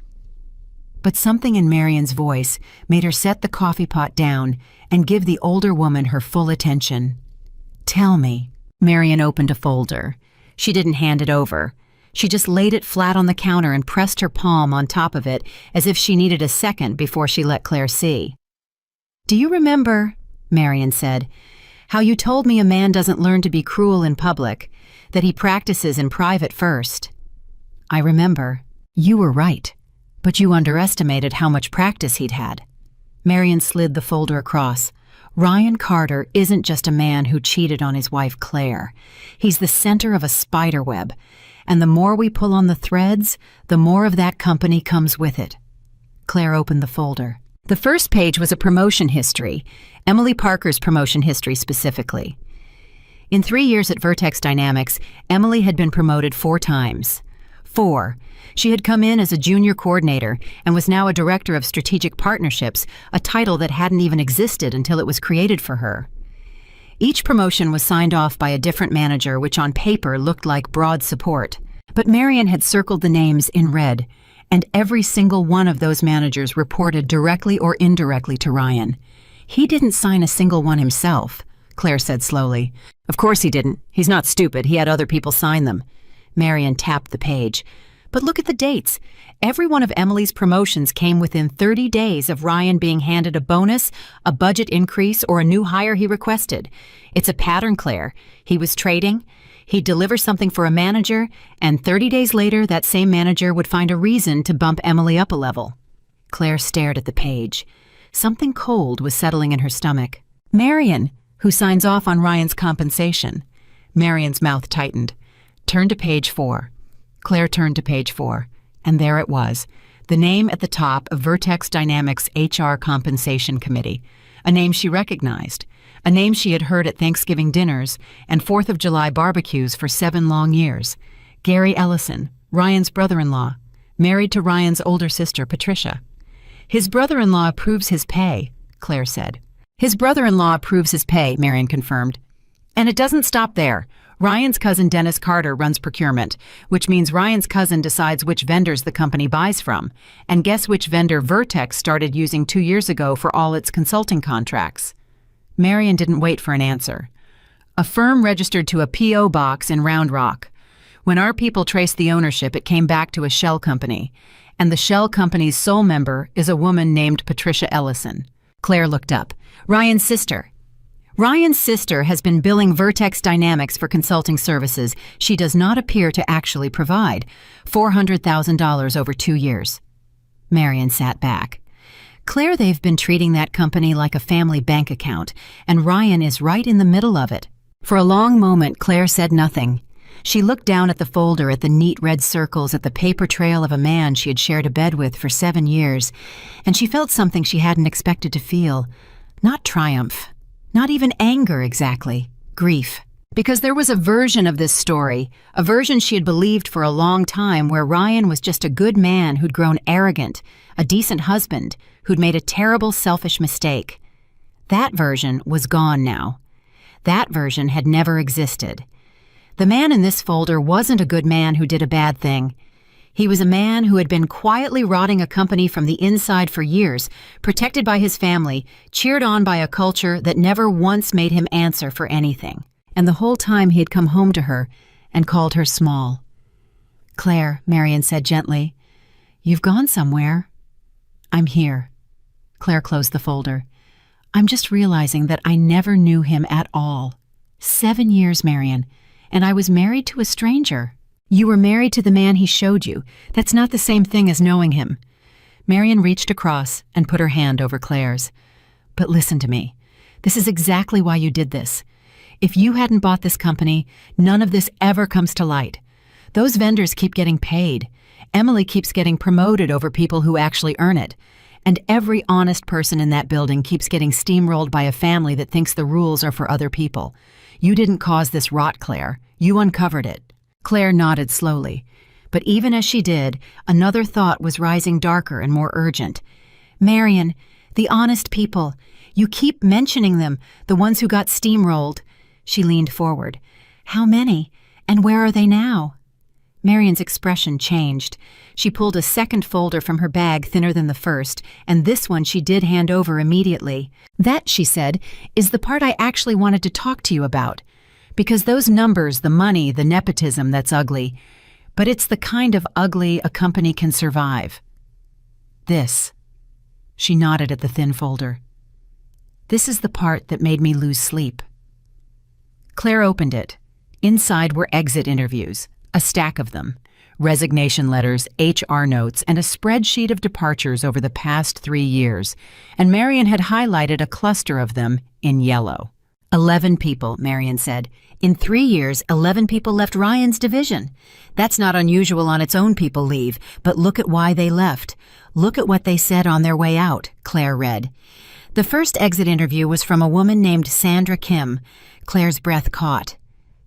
But something in Marion's voice made her set the coffee pot down and give the older woman her full attention. "Tell me." Marion opened a folder. She didn't hand it over. She just laid it flat on the counter and pressed her palm on top of it as if she needed a second before she let Claire see. "Do you remember," Marion said, "how you told me a man doesn't learn to be cruel in public, that he practices in private first?" "I remember. You were right, but you underestimated how much practice he'd had." Marion slid the folder across. "Ryan Carter isn't just a man who cheated on his wife Claire. He's the center of a spider web, and the more we pull on the threads, the more of that company comes with it." Claire opened the folder. The first page was a promotion history, Emily Parker's promotion history specifically. In 3 years at Vertex Dynamics, Emily had been promoted 4 times. 4. She had come in as a junior coordinator and was now a director of strategic partnerships, a title that hadn't even existed until it was created for her. Each promotion was signed off by a different manager, which on paper looked like broad support. But Marion had circled the names in red, and every single one of those managers reported directly or indirectly to Ryan. "He didn't sign a single one himself," Claire said slowly. "Of course he didn't. He's not stupid. He had other people sign them." Marion tapped the page. "But look at the dates. Every one of Emily's promotions came within 30 days of Ryan being handed a bonus, a budget increase, or a new hire he requested. It's a pattern, Claire. He was trading. He'd deliver something for a manager, and 30 days later, that same manager would find a reason to bump Emily up a level." Claire stared at the page. Something cold was settling in her stomach. "Marion, who signs off on Ryan's compensation?" Marion's mouth tightened. "Turn to page 4. Claire turned to page 4, and there it was, the name at the top of Vertex Dynamics' HR Compensation Committee, a name she recognized, a name she had heard at Thanksgiving dinners and 4th of July barbecues for 7 long years. Gary Ellison, Ryan's brother-in-law, married to Ryan's older sister, Patricia. "His brother-in-law approves his pay," Claire said. "His brother-in-law approves his pay," Marion confirmed. "And it doesn't stop there. Ryan's cousin Dennis Carter runs procurement, which means Ryan's cousin decides which vendors the company buys from. And guess which vendor Vertex started using 2 years ago for all its consulting contracts?" Marion didn't wait for an answer. "A firm registered to a P.O. box in Round Rock. When our people traced the ownership, it came back to a shell company. And the shell company's sole member is a woman named Patricia Ellison." Claire looked up. "Ryan's sister." "Ryan's sister has been billing Vertex Dynamics for consulting services she does not appear to actually provide, $400,000 over 2 years. Marion sat back. "Claire, they've been treating that company like a family bank account, and Ryan is right in the middle of it." For a long moment, Claire said nothing. She looked down at the folder, at the neat red circles, at the paper trail of a man she had shared a bed with for 7 years, and she felt something she hadn't expected to feel. Not triumph. Not even anger exactly, grief. Because there was a version of this story, a version she had believed for a long time, where Ryan was just a good man who'd grown arrogant, a decent husband, who'd made a terrible, selfish mistake. That version was gone now. That version had never existed. The man in this folder wasn't a good man who did a bad thing. He was a man who had been quietly rotting a company from the inside for years, protected by his family, cheered on by a culture that never once made him answer for anything. And the whole time he had come home to her and called her small. "Claire," Marion said gently, "you've gone somewhere." "I'm here." Claire closed the folder. "I'm just realizing that I never knew him at all. 7 years, Marion, and I was married to a stranger." "You were married to the man he showed you. That's not the same thing as knowing him." Marion reached across and put her hand over Claire's. "But listen to me. This is exactly why you did this. If you hadn't bought this company, none of this ever comes to light. Those vendors keep getting paid. Emily keeps getting promoted over people who actually earn it. And every honest person in that building keeps getting steamrolled by a family that thinks the rules are for other people. You didn't cause this rot, Claire. You uncovered it." Claire nodded slowly, but even as she did, another thought was rising darker and more urgent. "Marion, The honest people. You keep mentioning them, the ones who got steamrolled. She leaned forward. How many? And where are they now? Marion's expression changed. She pulled a second folder from her bag thinner than the first, and this one she did hand over immediately. That, she said, is the part I actually wanted to talk to you about. Because those numbers, the money, the nepotism, that's ugly. But it's the kind of ugly a company can survive. This. She nodded at the thin folder. This is the part that made me lose sleep. Claire opened it. Inside were exit interviews, a stack of them, resignation letters, HR notes, and a spreadsheet of departures over the past 3 years, and Marion had highlighted a cluster of them in yellow. 11 people, Marion said. In 3 years, 11 people left Ryan's division. That's not unusual on its own people leave, but look at why they left. Look at what they said on their way out, Claire read. The first exit interview was from a woman named Sandra Kim. Claire's breath caught.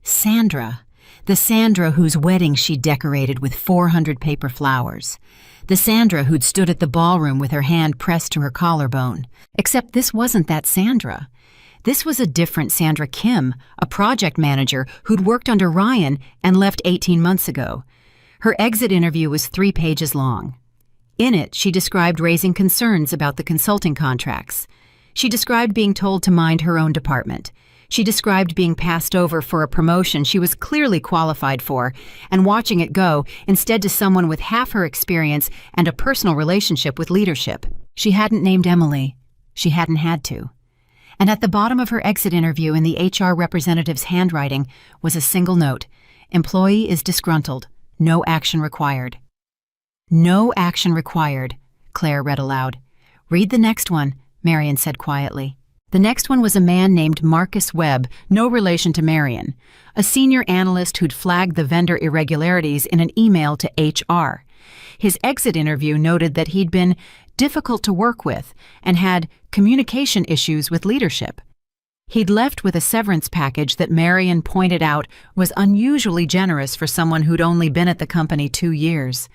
Sandra. The Sandra whose wedding she decorated with 400 paper flowers. The Sandra who'd stood at the ballroom with her hand pressed to her collarbone. Except this wasn't that Sandra. This was a different Sandra Kim, a project manager who'd worked under Ryan and left 18 months ago. Her exit interview was 3 pages long. In it, she described raising concerns about the consulting contracts. She described being told to mind her own department. She described being passed over for a promotion she was clearly qualified for and watching it go instead to someone with half her experience and a personal relationship with leadership. She hadn't named Emily. She hadn't had to. And at the bottom of her exit interview in the HR representative's handwriting was a single note. Employee is disgruntled. No action required. No action required, Claire read aloud. Read the next one, Marion said quietly. The next one was a man named Marcus Webb, no relation to Marion, a senior analyst who'd flagged the vendor irregularities in an email to HR. His exit interview noted that he'd been difficult to work with and had communication issues with leadership. He'd left with a severance package that Marion pointed out was unusually generous for someone who'd only been at the company 2 years.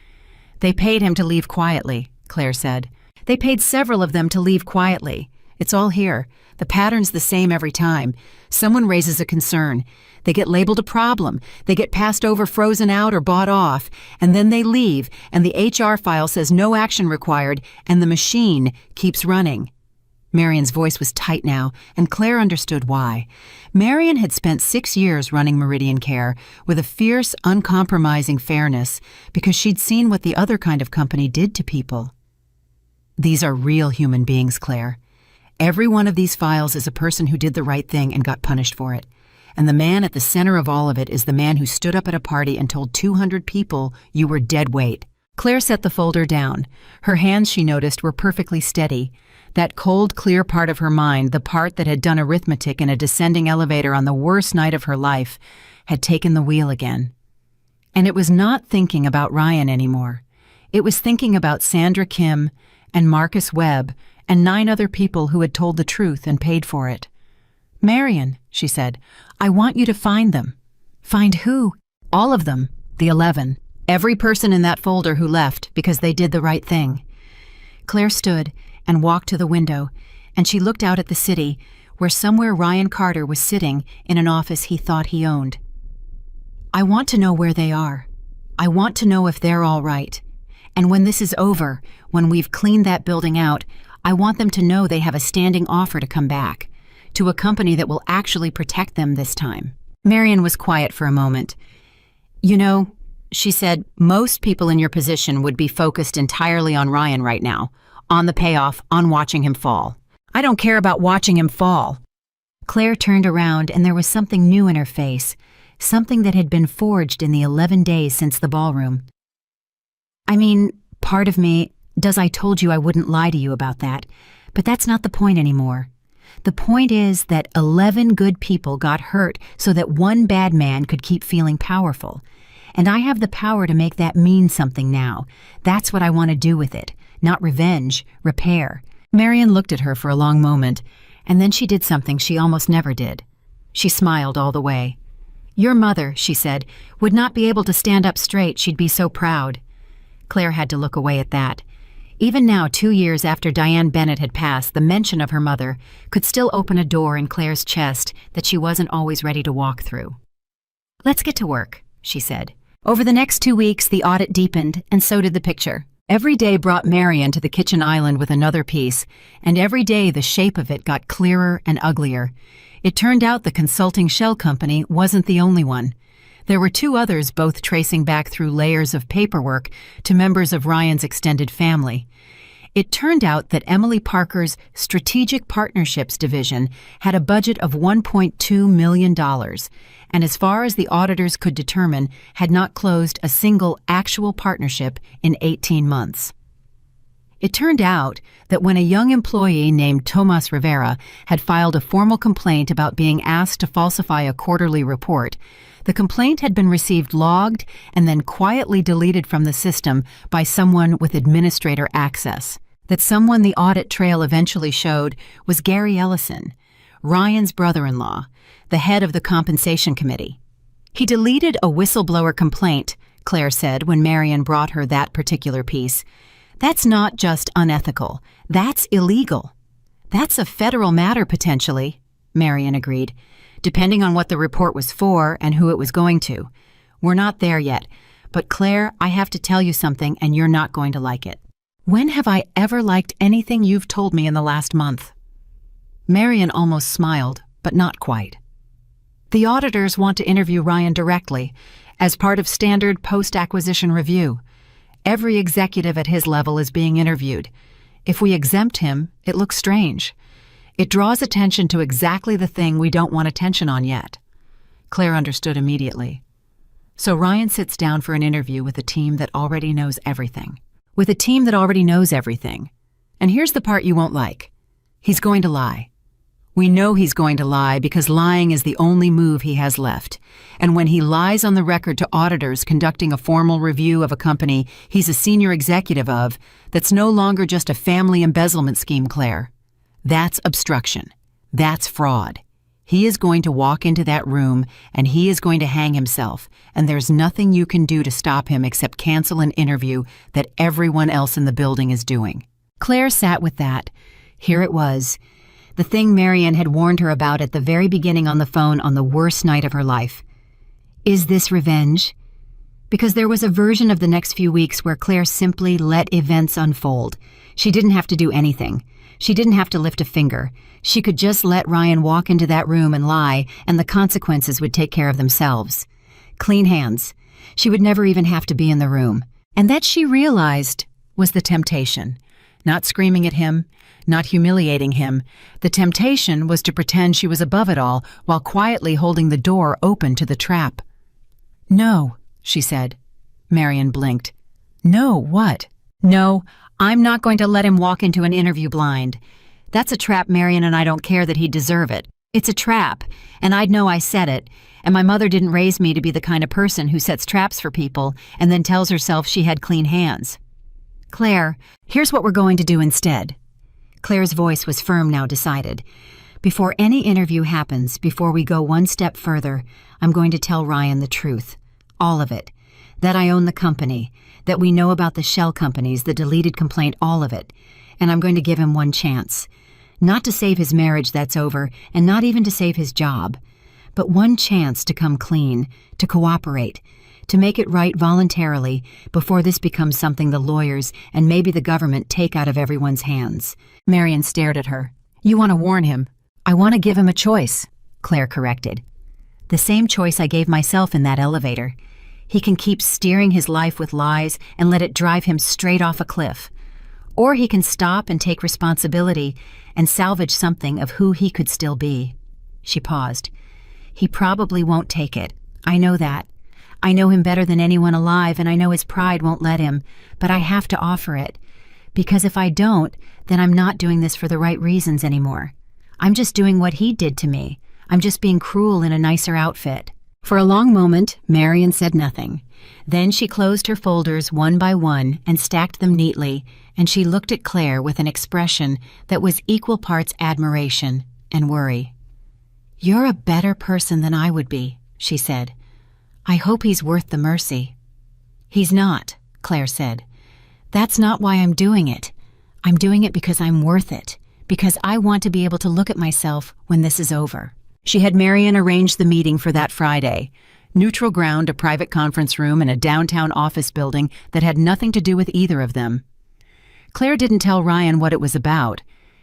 They paid him to leave quietly, Claire said. They paid several of them to leave quietly. It's all here. The pattern's the same every time. Someone raises a concern. They get labeled a problem. They get passed over, frozen out, or bought off. And then they leave, and the HR file says no action required, and the machine keeps running. Marion's voice was tight now, and Claire understood why. Marion had spent 6 years running Meridian Care with a fierce, uncompromising fairness because she'd seen what the other kind of company did to people. These are real human beings, Claire. Every one of these files is a person who did the right thing and got punished for it. And the man at the center of all of it is the man who stood up at a party and told 200 people you were dead weight. Claire set the folder down. Her hands, she noticed, were perfectly steady. That cold, clear part of her mind, the part that had done arithmetic in a descending elevator on the worst night of her life, had taken the wheel again. And it was not thinking about Ryan anymore. It was thinking about Sandra Kim and Marcus Webb and 9 other people who had told the truth and paid for it. Marion, she said, I want you to find them. Find who? All of them, the 11. Every person in that folder who left because they did the right thing. Claire stood and walked to the window, and she looked out at the city, where somewhere Ryan Carter was sitting in an office he thought he owned. I want to know where they are. I want to know if they're all right. And when this is over, when we've cleaned that building out, I want them to know they have a standing offer to come back, to a company that will actually protect them this time. Marion was quiet for a moment. You know, she said, most people in your position would be focused entirely on Ryan right now, on the payoff, on watching him fall. I don't care about watching him fall. Claire turned around and there was something new in her face, something that had been forged in the 11 days since the ballroom. I mean, part of me does. I told you I wouldn't lie to you about that, but that's not the point anymore. The point is that 11 good people got hurt so that one bad man could keep feeling powerful. And I have the power to make that mean something now. That's what I want to do with it. Not revenge, repair. Marion looked at her for a long moment, and then she did something she almost never did. She smiled all the way. Your mother, she said, would not be able to stand up straight. She'd be so proud. Claire had to look away at that. Even now, 2 years after Diane Bennett had passed, the mention of her mother could still open a door in Claire's chest that she wasn't always ready to walk through. "Let's get to work," she said. Over the next 2 weeks, the audit deepened, and so did the picture. Every day brought Marion to the kitchen island with another piece, and every day the shape of it got clearer and uglier. It turned out the consulting shell company wasn't the only one. There were 2 others, both tracing back through layers of paperwork to members of Ryan's extended family. It turned out that Emily Parker's Strategic Partnerships division had a budget of $1.2 million, and as far as the auditors could determine, had not closed a single actual partnership in 18 months. It turned out that when a young employee named Tomas Rivera had filed a formal complaint about being asked to falsify a quarterly report, the complaint had been received logged and then quietly deleted from the system by someone with administrator access. That someone the audit trail eventually showed was Gary Ellison, Ryan's brother-in-law, the head of the compensation committee. He deleted a whistleblower complaint, Claire said when Marion brought her that particular piece. That's not just unethical, that's illegal. That's a federal matter potentially, Marion agreed, depending on what the report was for and who it was going to. We're not there yet, but Claire, I have to tell you something and you're not going to like it. When have I ever liked anything you've told me in the last month? Marion almost smiled, but not quite. The auditors want to interview Ryan directly, as part of standard post-acquisition review. Every executive at his level is being interviewed. If we exempt him, it looks strange. It draws attention to exactly the thing we don't want attention on yet. Claire understood immediately. So Ryan sits down for an interview with a team that already knows everything. With a team that already knows everything. And here's the part you won't like. He's going to lie. We know he's going to lie because lying is the only move he has left. And when he lies on the record to auditors conducting a formal review of a company he's a senior executive of, that's no longer just a family embezzlement scheme, Claire. That's obstruction. That's fraud. He is going to walk into that room and he is going to hang himself, and there's nothing you can do to stop him except cancel an interview that everyone else in the building is doing. Claire sat with that. Here it was. The thing Marion had warned her about at the very beginning on the phone on the worst night of her life. Is this revenge? Because there was a version of the next few weeks where Claire simply let events unfold. She didn't have to do anything. She didn't have to lift a finger. She could just let Ryan walk into that room and lie, and the consequences would take care of themselves. Clean hands. She would never even have to be in the room. And that, she realized, was the temptation. Not screaming at him, not humiliating him. The temptation was to pretend she was above it all while quietly holding the door open to the trap. "No," she said. Marion blinked. "No, what?" "No, I'm not going to let him walk into an interview blind. That's a trap, Marion, and I don't care that he'd deserve it. It's a trap, and I'd know I set it, and my mother didn't raise me to be the kind of person who sets traps for people and then tells herself she had clean hands. Claire, here's what we're going to do instead." Claire's voice was firm now, decided. "Before any interview happens, before we go one step further, I'm going to tell Ryan the truth. All of it. That I own the company, that we know about the shell companies, the deleted complaint, all of it. And I'm going to give him one chance. Not to save his marriage that's over, and not even to save his job. But one chance to come clean, to cooperate, to make it right voluntarily before this becomes something the lawyers and maybe the government take out of everyone's hands." Marion stared at her. "You want to warn him." "I want to give him a choice," Claire corrected. "The same choice I gave myself in that elevator. He can keep steering his life with lies and let it drive him straight off a cliff. Or he can stop and take responsibility and salvage something of who he could still be." She paused. "He probably won't take it. I know that. I know him better than anyone alive, and I know his pride won't let him, but I have to offer it. Because if I don't, then I'm not doing this for the right reasons anymore. I'm just doing what he did to me. I'm just being cruel in a nicer outfit." For a long moment, Marion said nothing. Then she closed her folders one by one and stacked them neatly, and she looked at Claire with an expression that was equal parts admiration and worry. "You're a better person than I would be," she said. "I hope he's worth the mercy." "He's not," Claire said. That's not why I'm doing it. I'm doing it because I'm worth it, because I want to be able to look at myself when this is over. She had Marion arrange the meeting for that Friday. Neutral ground, a private conference room, and a downtown office building that had nothing to do with either of them. Claire didn't tell Ryan what it was about.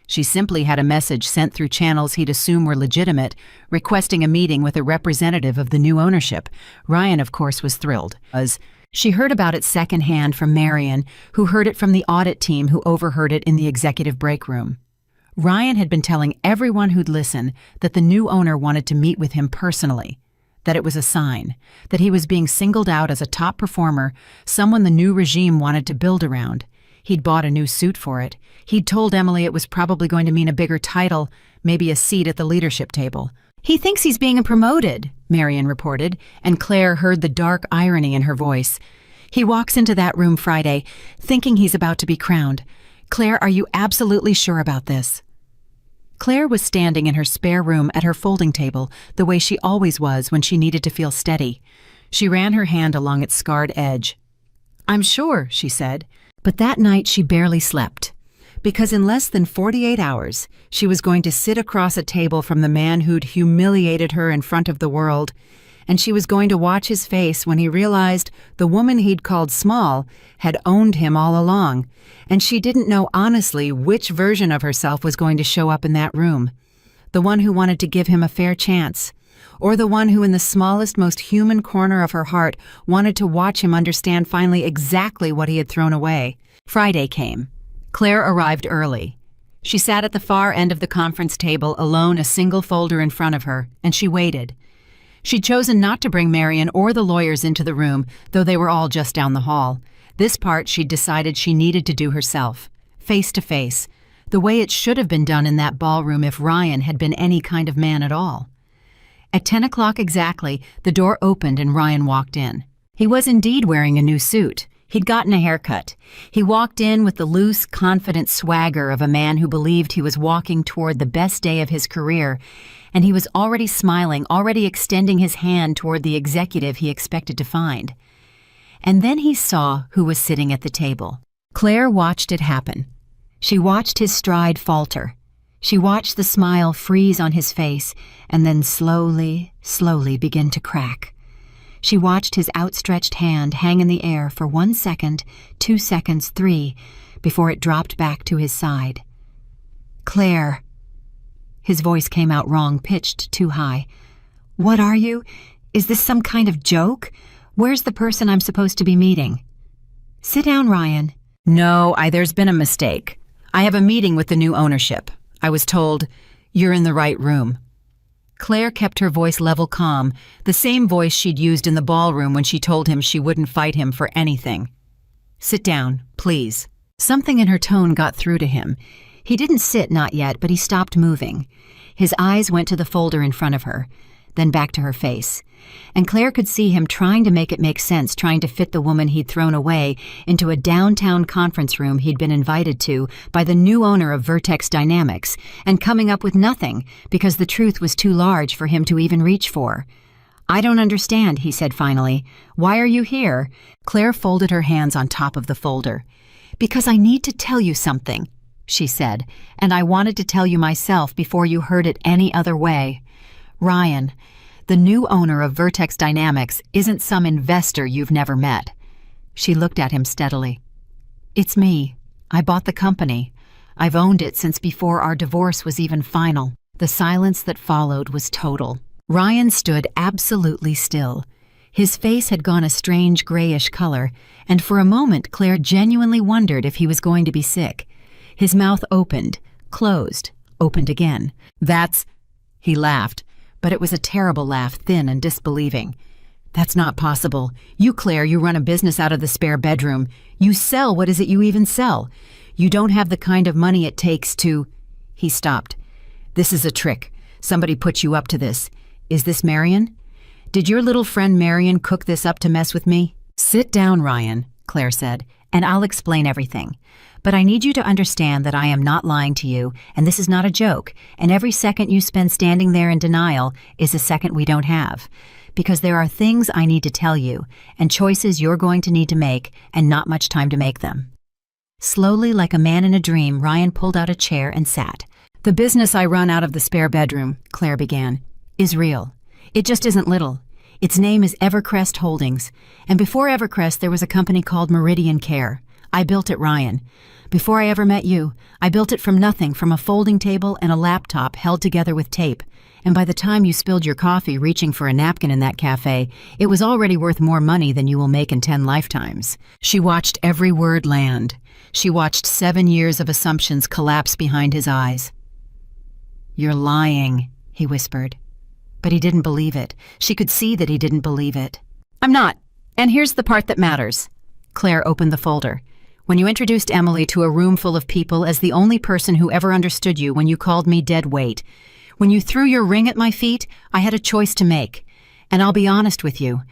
She simply had a message sent through channels he'd assume were legitimate, requesting a meeting with a representative of the new ownership. Ryan, of course, was thrilled. She heard about it secondhand from Marion, who heard it from the audit team who overheard it in the executive break room. Ryan had been telling everyone who'd listen that the new owner wanted to meet with him personally, that it was a sign, that he was being singled out as a top performer, someone the new regime wanted to build around. He'd bought a new suit for it. He'd told Emily it was probably going to mean a bigger title, maybe a seat at the leadership table. "He thinks he's being promoted," Marion reported, and Claire heard the dark irony in her voice. "He walks into that room Friday, thinking he's about to be crowned. Claire, are you absolutely sure about this?" Claire was standing in her spare room at her folding table, the way she always was when she needed to feel steady. She ran her hand along its scarred edge. "I'm sure," she said. But that night she barely slept, because in less than 48 hours, she was going to sit across a table from the man who'd humiliated her in front of the world, and she was going to watch his face when he realized the woman he'd called small had owned him all along, and she didn't know honestly which version of herself was going to show up in that room. The one who wanted to give him a fair chance, or the one who in the smallest, most human corner of her heart wanted to watch him understand finally exactly what he had thrown away. Friday came. Claire arrived early. She sat at the far end of the conference table alone, a single folder in front of her, and she waited. She'd chosen not to bring Marion or the lawyers into the room, though they were all just down the hall. This part she'd decided she needed to do herself, face to face, the way it should have been done in that ballroom if Ryan had been any kind of man at all. At 10 o'clock exactly, the door opened and Ryan walked in. He was indeed wearing a new suit. He'd gotten a haircut. He walked in with the loose, confident swagger of a man who believed he was walking toward the best day of his career, and he was already smiling, already extending his hand toward the executive he expected to find. And then he saw who was sitting at the table. Claire watched it happen. She watched his stride falter. She watched the smile freeze on his face and then slowly, slowly begin to crack. She watched his outstretched hand hang in the air for 1 second, 2 seconds, 3, before it dropped back to his side. "Claire." His voice came out wrong, pitched too high. "What are you? Is this some kind of joke? Where's the person I'm supposed to be meeting?" "Sit down, Ryan." "No, there's been a mistake. I have a meeting with the new ownership. I was told, you're in the right room." Claire kept her voice level calm, the same voice she'd used in the ballroom when she told him she wouldn't fight him for anything. "Sit down, please." Something in her tone got through to him. He didn't sit, not yet, but he stopped moving. His eyes went to the folder in front of her, then back to her face. And Claire could see him trying to make it make sense, trying to fit the woman he'd thrown away into a downtown conference room he'd been invited to by the new owner of Vertex Dynamics, and coming up with nothing because the truth was too large for him to even reach for. "I don't understand," he said finally. "Why are you here?" Claire folded her hands on top of the folder. "Because I need to tell you something," she said, "and I wanted to tell you myself before you heard it any other way. Ryan, the new owner of Vertex Dynamics isn't some investor you've never met." She looked at him steadily. "It's me. I bought the company. I've owned it since before our divorce was even final." The silence that followed was total. Ryan stood absolutely still. His face had gone a strange grayish color, and for a moment Claire genuinely wondered if he was going to be sick. His mouth opened, closed, opened again. He laughed. But it was a terrible laugh, thin and disbelieving. "That's not possible. You, Claire, you run a business out of the spare bedroom. You sell what is it you even sell? You don't have the kind of money it takes to—" He stopped. "This is a trick. Somebody put you up to this. Is this Marion? Did your little friend Marion cook this up to mess with me?" "Sit down, Ryan," Claire said, "and I'll explain everything. But I need you to understand that I am not lying to you, and this is not a joke, and every second you spend standing there in denial is a second we don't have. Because there are things I need to tell you, and choices you're going to need to make, and not much time to make them." Slowly, like a man in a dream, Ryan pulled out a chair and sat. "The business I run out of the spare bedroom," Claire began, "is real. It just isn't little. Its name is Evercrest Holdings. And before Evercrest, there was a company called Meridian Care. I built it, Ryan. Before I ever met you, I built it from nothing, from a folding table and a laptop held together with tape. And by the time you spilled your coffee reaching for a napkin in that cafe, it was already worth more money than you will make in 10 lifetimes." She watched every word land. She watched 7 years of assumptions collapse behind his eyes. "You're lying," he whispered. But he didn't believe it. She could see that he didn't believe it. "I'm not. And here's the part that matters." Claire opened the folder. "When you introduced Emily to a room full of people as the only person who ever understood you, when you called me dead weight, when you threw your ring at my feet, I had a choice to make. And I'll be honest with you.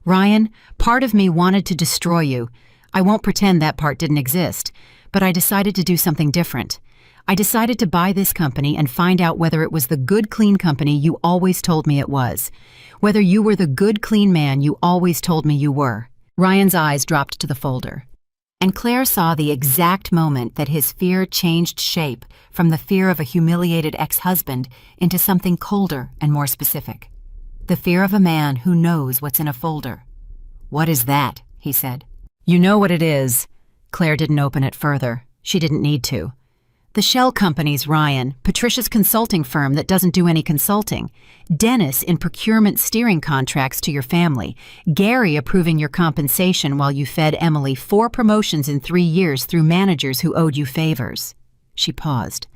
Ryan, part of me wanted to destroy you. I won't pretend that part didn't exist, but I decided to do something different. I decided to buy this company and find out whether it was the good, clean company you always told me it was. Whether you were the good, clean man you always told me you were." Ryan's eyes dropped to the folder. And Claire saw the exact moment that his fear changed shape from the fear of a humiliated ex-husband into something colder and more specific. The fear of a man who knows what's in a folder. "What is that?" he said. "You know what it is." Claire didn't open it further. She didn't need to. "The shell companies, Ryan, Patricia's consulting firm that doesn't do any consulting, Dennis in procurement steering contracts to your family, Gary approving your compensation while you fed Emily 4 promotions in 3 years through managers who owed you favors." She paused.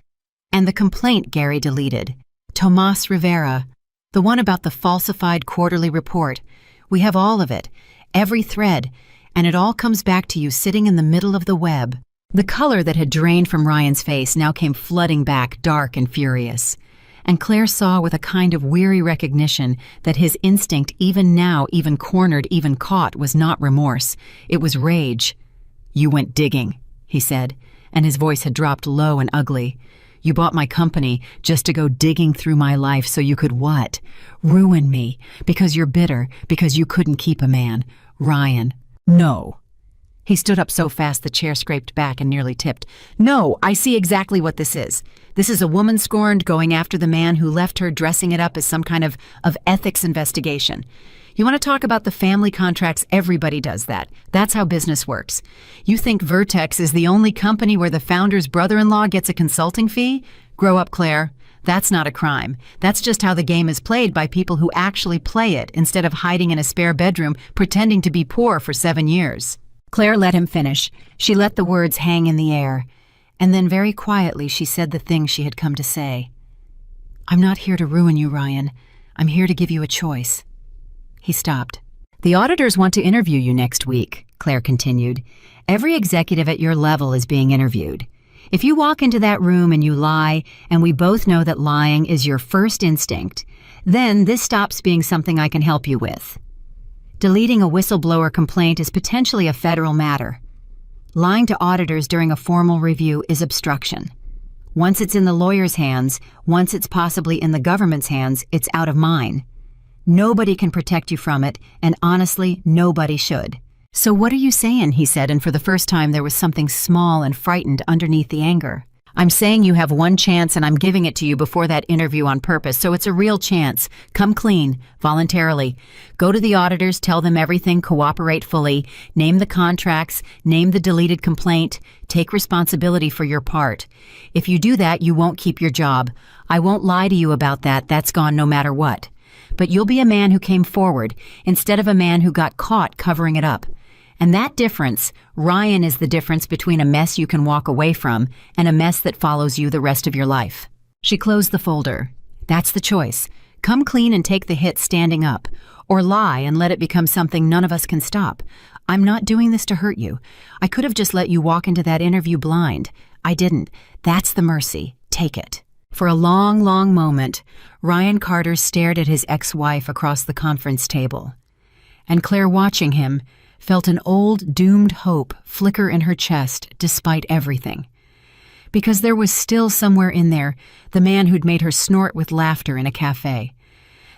"And the complaint Gary deleted. Tomas Rivera, the one about the falsified quarterly report. We have all of it, every thread, and it all comes back to you sitting in the middle of the web." The color that had drained from Ryan's face now came flooding back, dark and furious. And Claire saw with a kind of weary recognition that his instinct, even now, even cornered, even caught, was not remorse. It was rage. "You went digging," he said, and his voice had dropped low and ugly. "You bought my company just to go digging through my life so you could what? Ruin me, because you're bitter, because you couldn't keep a man. Ryan, no." He stood up so fast the chair scraped back and nearly tipped. "No, I see exactly what this is. This is a woman scorned going after the man who left her, dressing it up as some kind of ethics investigation. You want to talk about the family contracts? Everybody does that. That's how business works. You think Vertex is the only company where the founder's brother-in-law gets a consulting fee? Grow up, Claire. That's not a crime. That's just how the game is played by people who actually play it instead of hiding in a spare bedroom pretending to be poor for 7 years. Claire let him finish. She let the words hang in the air. And then very quietly she said the thing she had come to say. "I'm not here to ruin you, Ryan. I'm here to give you a choice." He stopped. "The auditors want to interview you next week," Claire continued. "Every executive at your level is being interviewed. If you walk into that room and you lie, and we both know that lying is your first instinct, then this stops being something I can help you with. Deleting a whistleblower complaint is potentially a federal matter. Lying to auditors during a formal review is obstruction. Once it's in the lawyer's hands, once it's possibly in the government's hands, it's out of mine. Nobody can protect you from it, and honestly, nobody should." "So what are you saying?" he said, and for the first time there was something small and frightened underneath the anger. "I'm saying you have one chance, and I'm giving it to you before that interview on purpose, so it's a real chance. Come clean, voluntarily. Go to the auditors, tell them everything, cooperate fully, name the contracts, name the deleted complaint, take responsibility for your part. If you do that, you won't keep your job. I won't lie to you about that. That's gone no matter what. But you'll be a man who came forward, instead of a man who got caught covering it up. And that difference, Ryan, is the difference between a mess you can walk away from and a mess that follows you the rest of your life." She closed the folder. "That's the choice. Come clean and take the hit standing up, or lie and let it become something none of us can stop. I'm not doing this to hurt you. I could have just let you walk into that interview blind. I didn't. That's the mercy. Take it." For a long, long moment, Ryan Carter stared at his ex-wife across the conference table. And Claire, watching him, felt an old, doomed hope flicker in her chest despite everything. Because there was still somewhere in there the man who'd made her snort with laughter in a cafe.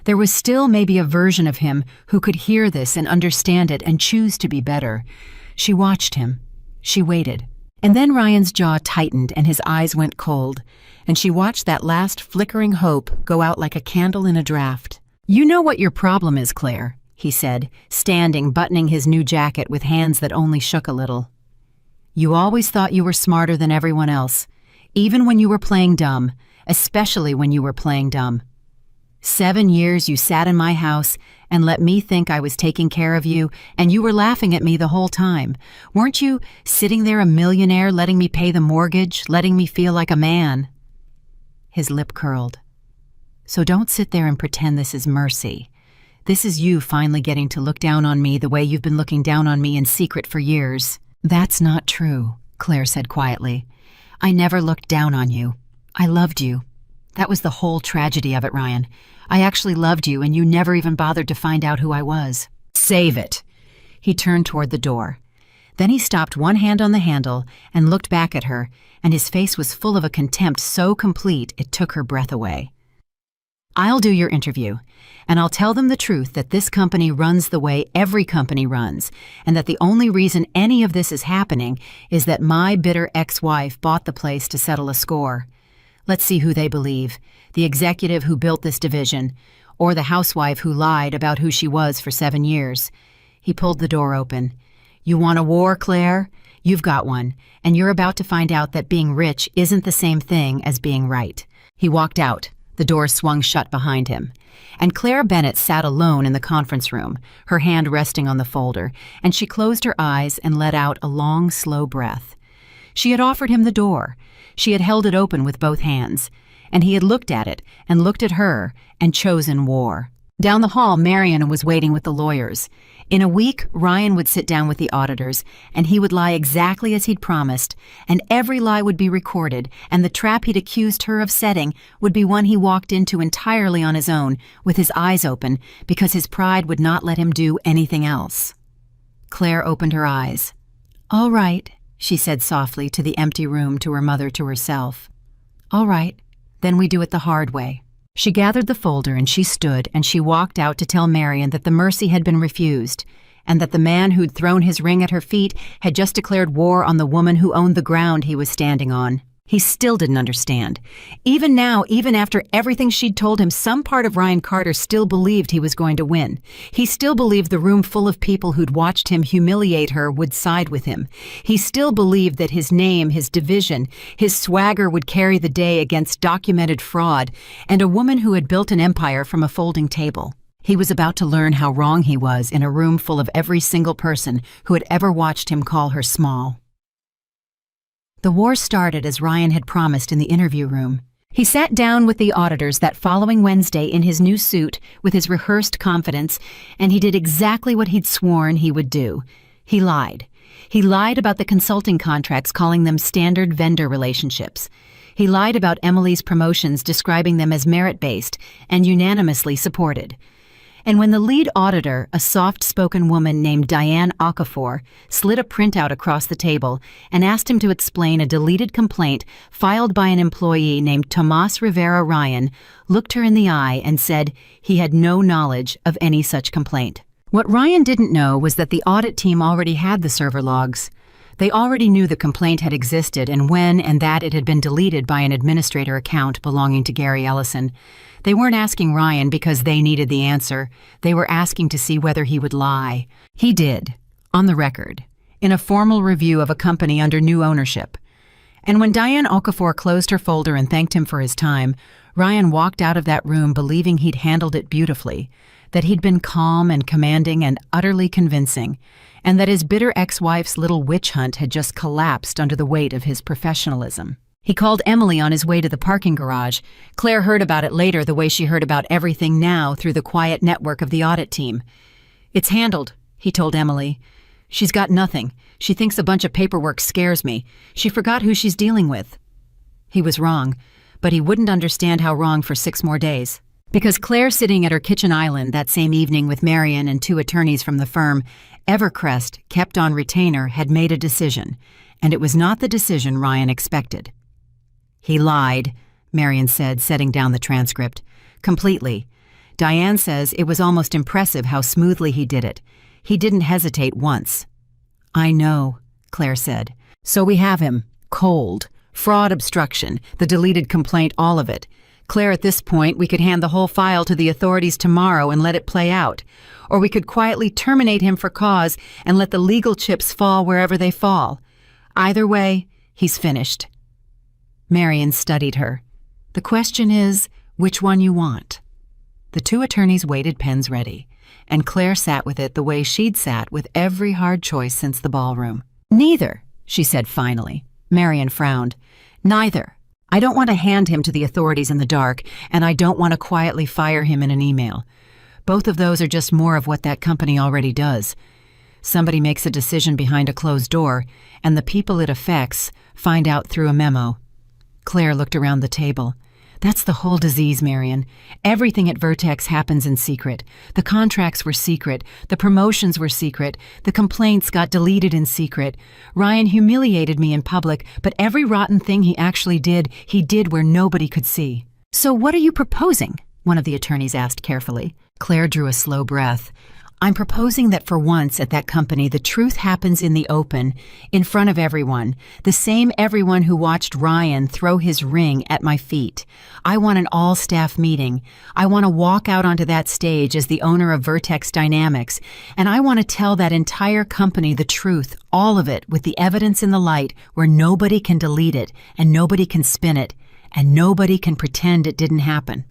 There was still maybe a version of him who could hear this and understand it and choose to be better. She watched him. She waited. And then Ryan's jaw tightened and his eyes went cold, and she watched that last flickering hope go out like a candle in a draft. "You know what your problem is, Claire," he said, standing, buttoning his new jacket with hands that only shook a little. "You always thought you were smarter than everyone else, even when you were playing dumb, especially when you were playing dumb. 7 years you sat in my house and let me think I was taking care of you, and you were laughing at me the whole time. Weren't you sitting there a millionaire, letting me pay the mortgage, letting me feel like a man?" His lip curled. "So don't sit there and pretend this is mercy. This is you finally getting to look down on me the way you've been looking down on me in secret for years." "That's not true," Claire said quietly. "I never looked down on you. I loved you. That was the whole tragedy of it, Ryan. I actually loved you, and you never even bothered to find out who I was." "Save it." He turned toward the door. Then he stopped, one hand on the handle, and looked back at her, and his face was full of a contempt so complete it took her breath away. "I'll do your interview, and I'll tell them the truth that this company runs the way every company runs, and that the only reason any of this is happening is that my bitter ex-wife bought the place to settle a score. Let's see who they believe, the executive who built this division, or the housewife who lied about who she was for 7 years. He pulled the door open. "You want a war, Claire? You've got one, and you're about to find out that being rich isn't the same thing as being right." He walked out. The door swung shut behind him. And Claire Bennett sat alone in the conference room, her hand resting on the folder, and she closed her eyes and let out a long, slow breath. She had offered him the door. She had held it open with both hands, and he had looked at it and looked at her and chosen war. Down the hall, Marion was waiting with the lawyers. In a week, Ryan would sit down with the auditors, and he would lie exactly as he'd promised, and every lie would be recorded, and the trap he'd accused her of setting would be one he walked into entirely on his own, with his eyes open, because his pride would not let him do anything else. Claire opened her eyes. "All right," she said softly to the empty room, to her mother, to herself. "All right, then we do it the hard way." She gathered the folder and she stood and she walked out to tell Marion that the mercy had been refused, and that the man who'd thrown his ring at her feet had just declared war on the woman who owned the ground he was standing on. He still didn't understand. Even now, even after everything she'd told him, some part of Ryan Carter still believed he was going to win. He still believed the room full of people who'd watched him humiliate her would side with him. He still believed that his name, his division, his swagger would carry the day against documented fraud and a woman who had built an empire from a folding table. He was about to learn how wrong he was in a room full of every single person who had ever watched him call her small. The war started as Ryan had promised in the interview room. He sat down with the auditors that following Wednesday in his new suit with his rehearsed confidence, and he did exactly what he'd sworn he would do. He lied. He lied about the consulting contracts, calling them standard vendor relationships. He lied about Emily's promotions, describing them as merit-based and unanimously supported. And when the lead auditor, a soft-spoken woman named Diane Okafor, slid a printout across the table and asked him to explain a deleted complaint filed by an employee named Tomas Rivera Ryan, looked her in the eye and said he had no knowledge of any such complaint. What Ryan didn't know was that the audit team already had the server logs. They already knew the complaint had existed and when, and that it had been deleted by an administrator account belonging to Gary Ellison. They weren't asking Ryan because they needed the answer. They were asking to see whether he would lie. He did, on the record, in a formal review of a company under new ownership. And when Diane Okafor closed her folder and thanked him for his time, Ryan walked out of that room believing he'd handled it beautifully, that he'd been calm and commanding and utterly convincing, and that his bitter ex-wife's little witch hunt had just collapsed under the weight of his professionalism. He called Emily on his way to the parking garage. Claire heard about it later the way she heard about everything now through the quiet network of the audit team. "It's handled," he told Emily. "She's got nothing. She thinks a bunch of paperwork scares me. She forgot who she's dealing with." He was wrong, but he wouldn't understand how wrong for 6 more days. Because Claire, sitting at her kitchen island that same evening with Marion and 2 attorneys from the firm, Evercrest, kept on retainer, had made a decision, and it was not the decision Ryan expected. "He lied," Marion said, setting down the transcript. "Completely. Diane says it was almost impressive how smoothly he did it. He didn't hesitate once." "I know," Claire said. So we have him. Cold. Fraud, obstruction, the deleted complaint, all of it. Claire, at this point, we could hand the whole file to the authorities tomorrow and let it play out. Or we could quietly terminate him for cause and let the legal chips fall wherever they fall. Either way, he's finished. Marion studied her. The question is, which one you want? The two attorneys waited, pens ready, and Claire sat with it the way she'd sat with every hard choice since the ballroom. Neither, she said finally. Marion frowned. Neither. I don't want to hand him to the authorities in the dark, and I don't want to quietly fire him in an email. Both of those are just more of what that company already does. Somebody makes a decision behind a closed door, and the people it affects find out through a memo. Claire looked around the table. That's the whole disease, Marion. Everything at Vertex happens in secret. The contracts were secret. The promotions were secret. The complaints got deleted in secret. Ryan humiliated me in public, but every rotten thing he actually did, he did where nobody could see. So what are you proposing? One of the attorneys asked carefully. Claire drew a slow breath. I'm proposing that for once at that company, the truth happens in the open, in front of everyone, the same everyone who watched Ryan throw his ring at my feet. I want an all-staff meeting. I want to walk out onto that stage as the owner of Vertex Dynamics, and I want to tell that entire company the truth, all of it, with the evidence in the light where nobody can delete it, and nobody can spin it, and nobody can pretend it didn't happen.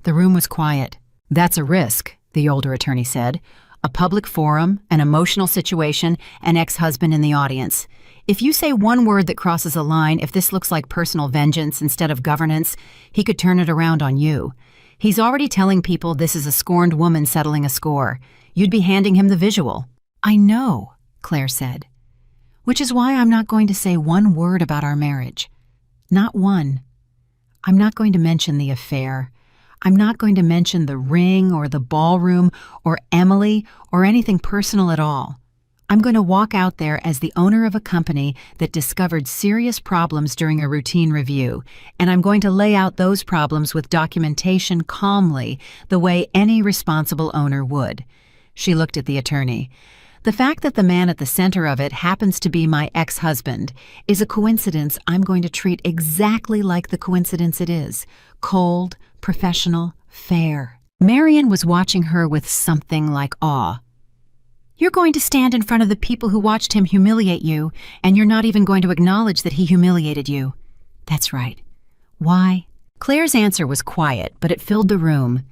The room was quiet. That's a risk, the older attorney said. A public forum, an emotional situation, an ex-husband in the audience. If you say one word that crosses a line, if this looks like personal vengeance instead of governance, he could turn it around on you. He's already telling people this is a scorned woman settling a score. You'd be handing him the visual. I know, Claire said. Which is why I'm not going to say one word about our marriage. Not one. I'm not going to mention the affair. I'm not going to mention the ring or the ballroom or Emily or anything personal at all. I'm going to walk out there as the owner of a company that discovered serious problems during a routine review, and I'm going to lay out those problems with documentation calmly, the way any responsible owner would. She looked at the attorney. The fact that the man at the center of it happens to be my ex-husband is a coincidence I'm going to treat exactly like the coincidence it is. Cold, professional, fair. Marion was watching her with something like awe. You're going to stand in front of the people who watched him humiliate you, and you're not even going to acknowledge that he humiliated you. That's right. Why? Claire's answer was quiet, but it filled the room.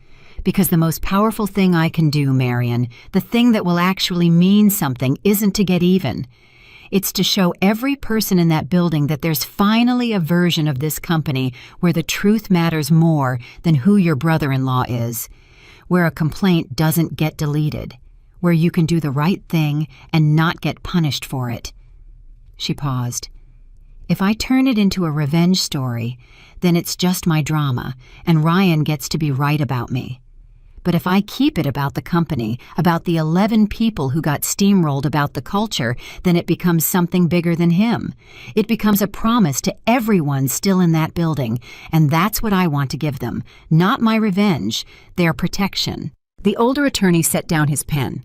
Because the most powerful thing I can do, Marion, the thing that will actually mean something, isn't to get even. It's to show every person in that building that there's finally a version of this company where the truth matters more than who your brother-in-law is, where a complaint doesn't get deleted, where you can do the right thing and not get punished for it. She paused. If I turn it into a revenge story, then it's just my drama, and Ryan gets to be right about me. But if I keep it about the company, about the 11 people who got steamrolled about the culture, then it becomes something bigger than him. It becomes a promise to everyone still in that building, and that's what I want to give them. Not my revenge, their protection. The older attorney set down his pen.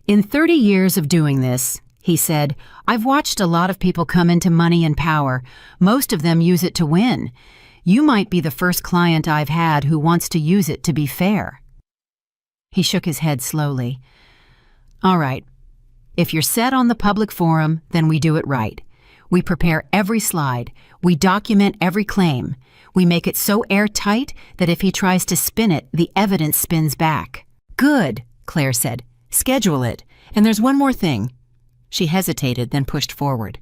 In 30 years of doing this, he said, I've watched a lot of people come into money and power. Most of them use it to win. You might be the first client I've had who wants to use it to be fair. He shook his head slowly. All right. If you're set on the public forum, then we do it right. We prepare every slide. We document every claim. We make it so airtight that if he tries to spin it, the evidence spins back. Good, Claire said. Schedule it. And there's one more thing. She hesitated, then pushed forward.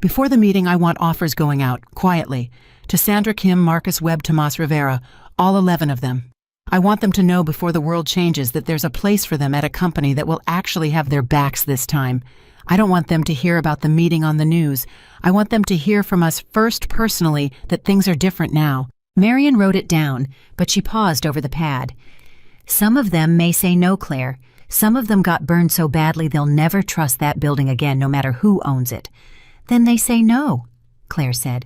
Before the meeting, I want offers going out, quietly, to Sandra Kim, Marcus Webb, Tomas Rivera, all 11 of them. I want them to know before the world changes that there's a place for them at a company that will actually have their backs this time. I don't want them to hear about the meeting on the news. I want them to hear from us first personally that things are different now. Marion wrote it down, but she paused over the pad. Some of them may say no, Claire. Some of them got burned so badly they'll never trust that building again, no matter who owns it. Then they say no, Claire said.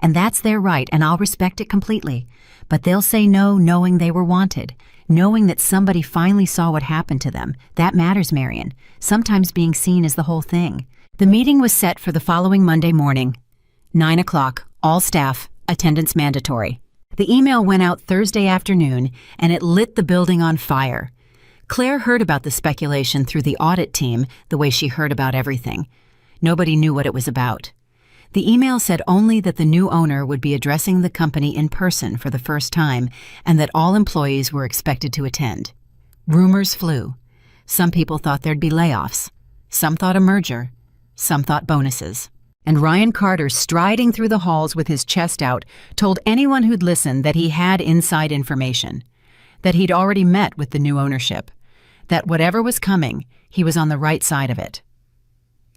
And that's their right, and I'll respect it completely. But they'll say no knowing they were wanted, knowing that somebody finally saw what happened to them. That matters, Marion. Sometimes being seen is the whole thing. The meeting was set for the following Monday morning. 9 o'clock, all staff, attendance mandatory. The email went out Thursday afternoon, and it lit the building on fire. Claire heard about the speculation through the audit team the way she heard about everything. Nobody knew what it was about. The email said only that the new owner would be addressing the company in person for the first time and that all employees were expected to attend. Rumors flew. Some people thought there'd be layoffs. Some thought a merger. Some thought bonuses. And Ryan Carter, striding through the halls with his chest out, told anyone who'd listen that he had inside information, that he'd already met with the new ownership, that whatever was coming, he was on the right side of it.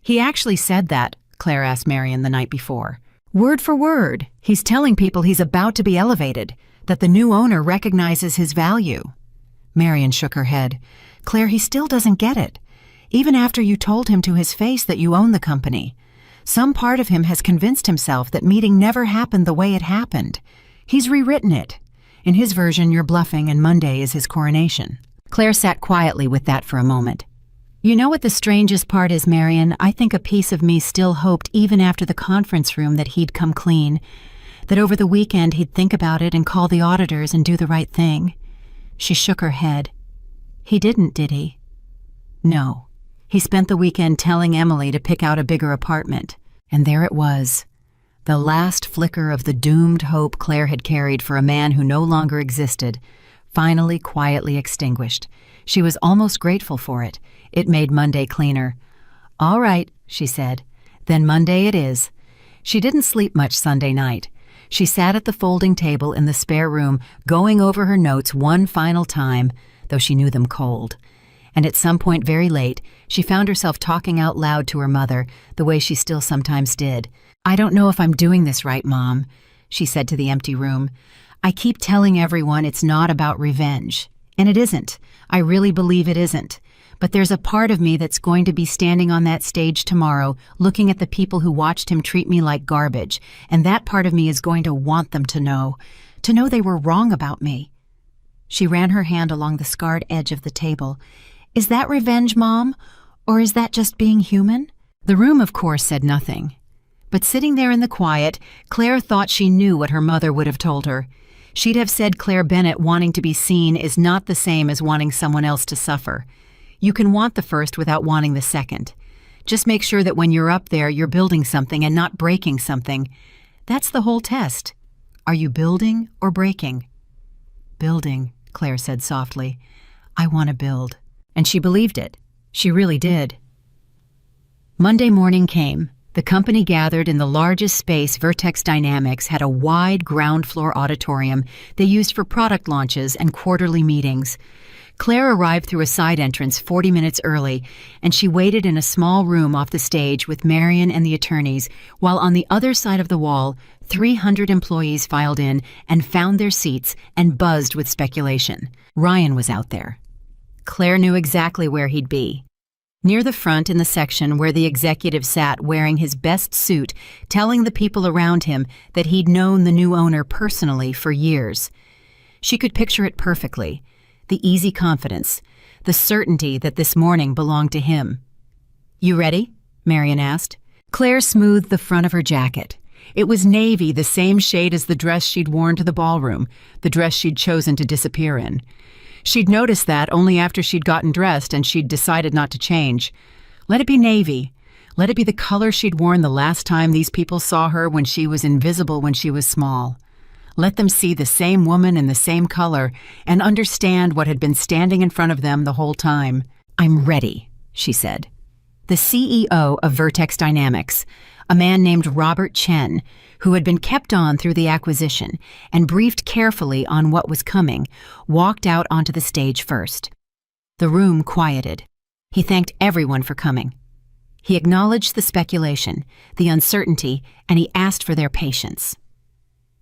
He actually said that, Claire asked Marion the night before. Word for word, he's telling people he's about to be elevated, that the new owner recognizes his value. Marion shook her head. Claire, he still doesn't get it. Even after you told him to his face that you own the company. Some part of him has convinced himself that meeting never happened the way it happened. He's rewritten it. In his version, you're bluffing and Monday is his coronation. Claire sat quietly with that for a moment. You know what the strangest part is, Marion? I think a piece of me still hoped even after the conference room that he'd come clean, that over the weekend he'd think about it and call the auditors and do the right thing. She shook her head. He didn't, did he? No. He spent the weekend telling Emily to pick out a bigger apartment. And there it was. The last flicker of the doomed hope Claire had carried for a man who no longer existed, finally quietly extinguished. She was almost grateful for it. It made Monday cleaner. All right, she said. Then Monday it is. She didn't sleep much Sunday night. She sat at the folding table in the spare room, going over her notes one final time, though she knew them cold. And at some point very late, she found herself talking out loud to her mother, the way she still sometimes did. I don't know if I'm doing this right, Mom, she said to the empty room. I keep telling everyone it's not about revenge. And it isn't. I really believe it isn't. But there's a part of me that's going to be standing on that stage tomorrow, looking at the people who watched him treat me like garbage, and that part of me is going to want them to know they were wrong about me. She ran her hand along the scarred edge of the table. Is that revenge, Mom? Or is that just being human? The room, of course, said nothing. But sitting there in the quiet, Claire thought she knew what her mother would have told her. She'd have said Claire Bennett wanting to be seen is not the same as wanting someone else to suffer. You can want the first without wanting the second. Just make sure that when you're up there, you're building something and not breaking something. That's the whole test. Are you building or breaking? Building, Claire said softly. I want to build. And she believed it. She really did. Monday morning came. The company gathered in the largest space Vertex Dynamics had a wide ground floor auditorium they used for product launches and quarterly meetings. Claire arrived through a side entrance 40 minutes early, and she waited in a small room off the stage with Marion and the attorneys, while on the other side of the wall, 300 employees filed in and found their seats and buzzed with speculation. Ryan was out there. Claire knew exactly where he'd be. Near the front in the section where the executive sat wearing his best suit, telling the people around him that he'd known the new owner personally for years. She could picture it perfectly. The easy confidence, the certainty that this morning belonged to him. You ready? Marion asked. Claire smoothed the front of her jacket. It was navy, the same shade as the dress she'd worn to the ballroom, the dress she'd chosen to disappear in. She'd noticed that only after she'd gotten dressed and she'd decided not to change. Let it be navy. Let it be the color she'd worn the last time these people saw her when she was invisible when she was small. Let them see the same woman in the same color and understand what had been standing in front of them the whole time. I'm ready, she said. The CEO of Vertex Dynamics, a man named Robert Chen, who had been kept on through the acquisition and briefed carefully on what was coming, walked out onto the stage first. The room quieted. He thanked everyone for coming. He acknowledged the speculation, the uncertainty, and he asked for their patience.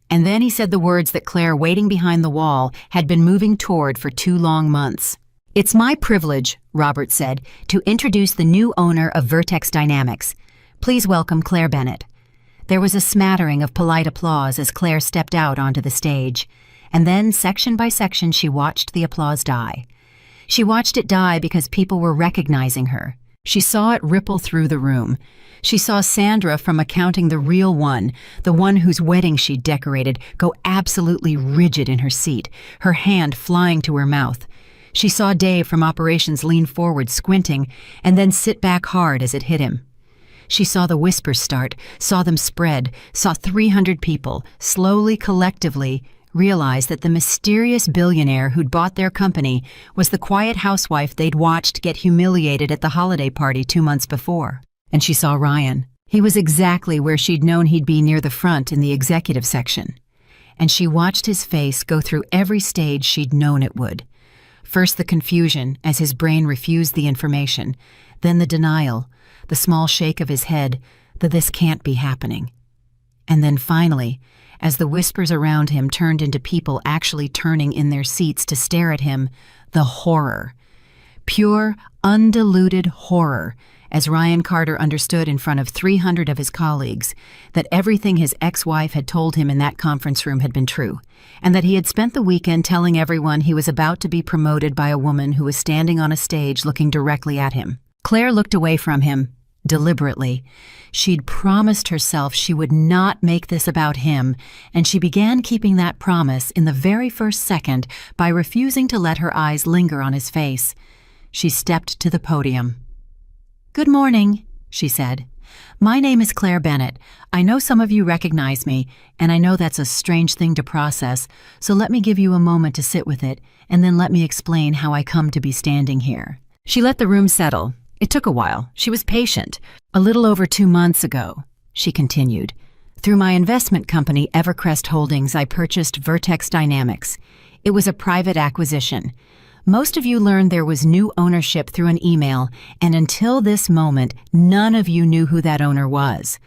And then he said the words that Claire, waiting behind the wall, had been moving toward for 2 long months. It's my privilege, Robert said, to introduce the new owner of Vertex Dynamics. Please welcome Claire Bennett. There was a smattering of polite applause as Claire stepped out onto the stage, and then section by section she watched the applause die. She watched it die because people were recognizing her. She saw it ripple through the room. She saw Sandra from Accounting the Real One, the one whose wedding she'd decorated, go absolutely rigid in her seat, her hand flying to her mouth. She saw Dave from Operations lean forward, squinting, and then sit back hard as it hit him. She saw the whispers start, saw them spread, saw 300 people, slowly, collectively, realize that the mysterious billionaire who'd bought their company was the quiet housewife they'd watched get humiliated at the holiday party 2 months before. And she saw Ryan. He was exactly where she'd known he'd be, near the front in the executive section. And she watched his face go through every stage she'd known it would. First the confusion as his brain refused the information, then the denial, the small shake of his head, the "this can't be happening." And then finally, as the whispers around him turned into people actually turning in their seats to stare at him, the horror. Pure, undiluted horror, as Ryan Carter understood in front of 300 of his colleagues that everything his ex-wife had told him in that conference room had been true, and that he had spent the weekend telling everyone he was about to be promoted by a woman who was standing on a stage looking directly at him. Claire looked away from him, deliberately. She'd promised herself she would not make this about him, and she began keeping that promise in the very first second by refusing to let her eyes linger on his face. She stepped to the podium. "Good morning," she said. "My name is Claire Bennett. I know some of you recognize me, and I know that's a strange thing to process, so let me give you a moment to sit with it, and then let me explain how I come to be standing here." She let the room settle. It took a while. She was patient. "A little over 2 months ago," she continued, "through my investment company, Evercrest Holdings, I purchased Vertex Dynamics. It was a private acquisition. Most of you learned there was new ownership through an email, and until this moment, none of you knew who that owner was.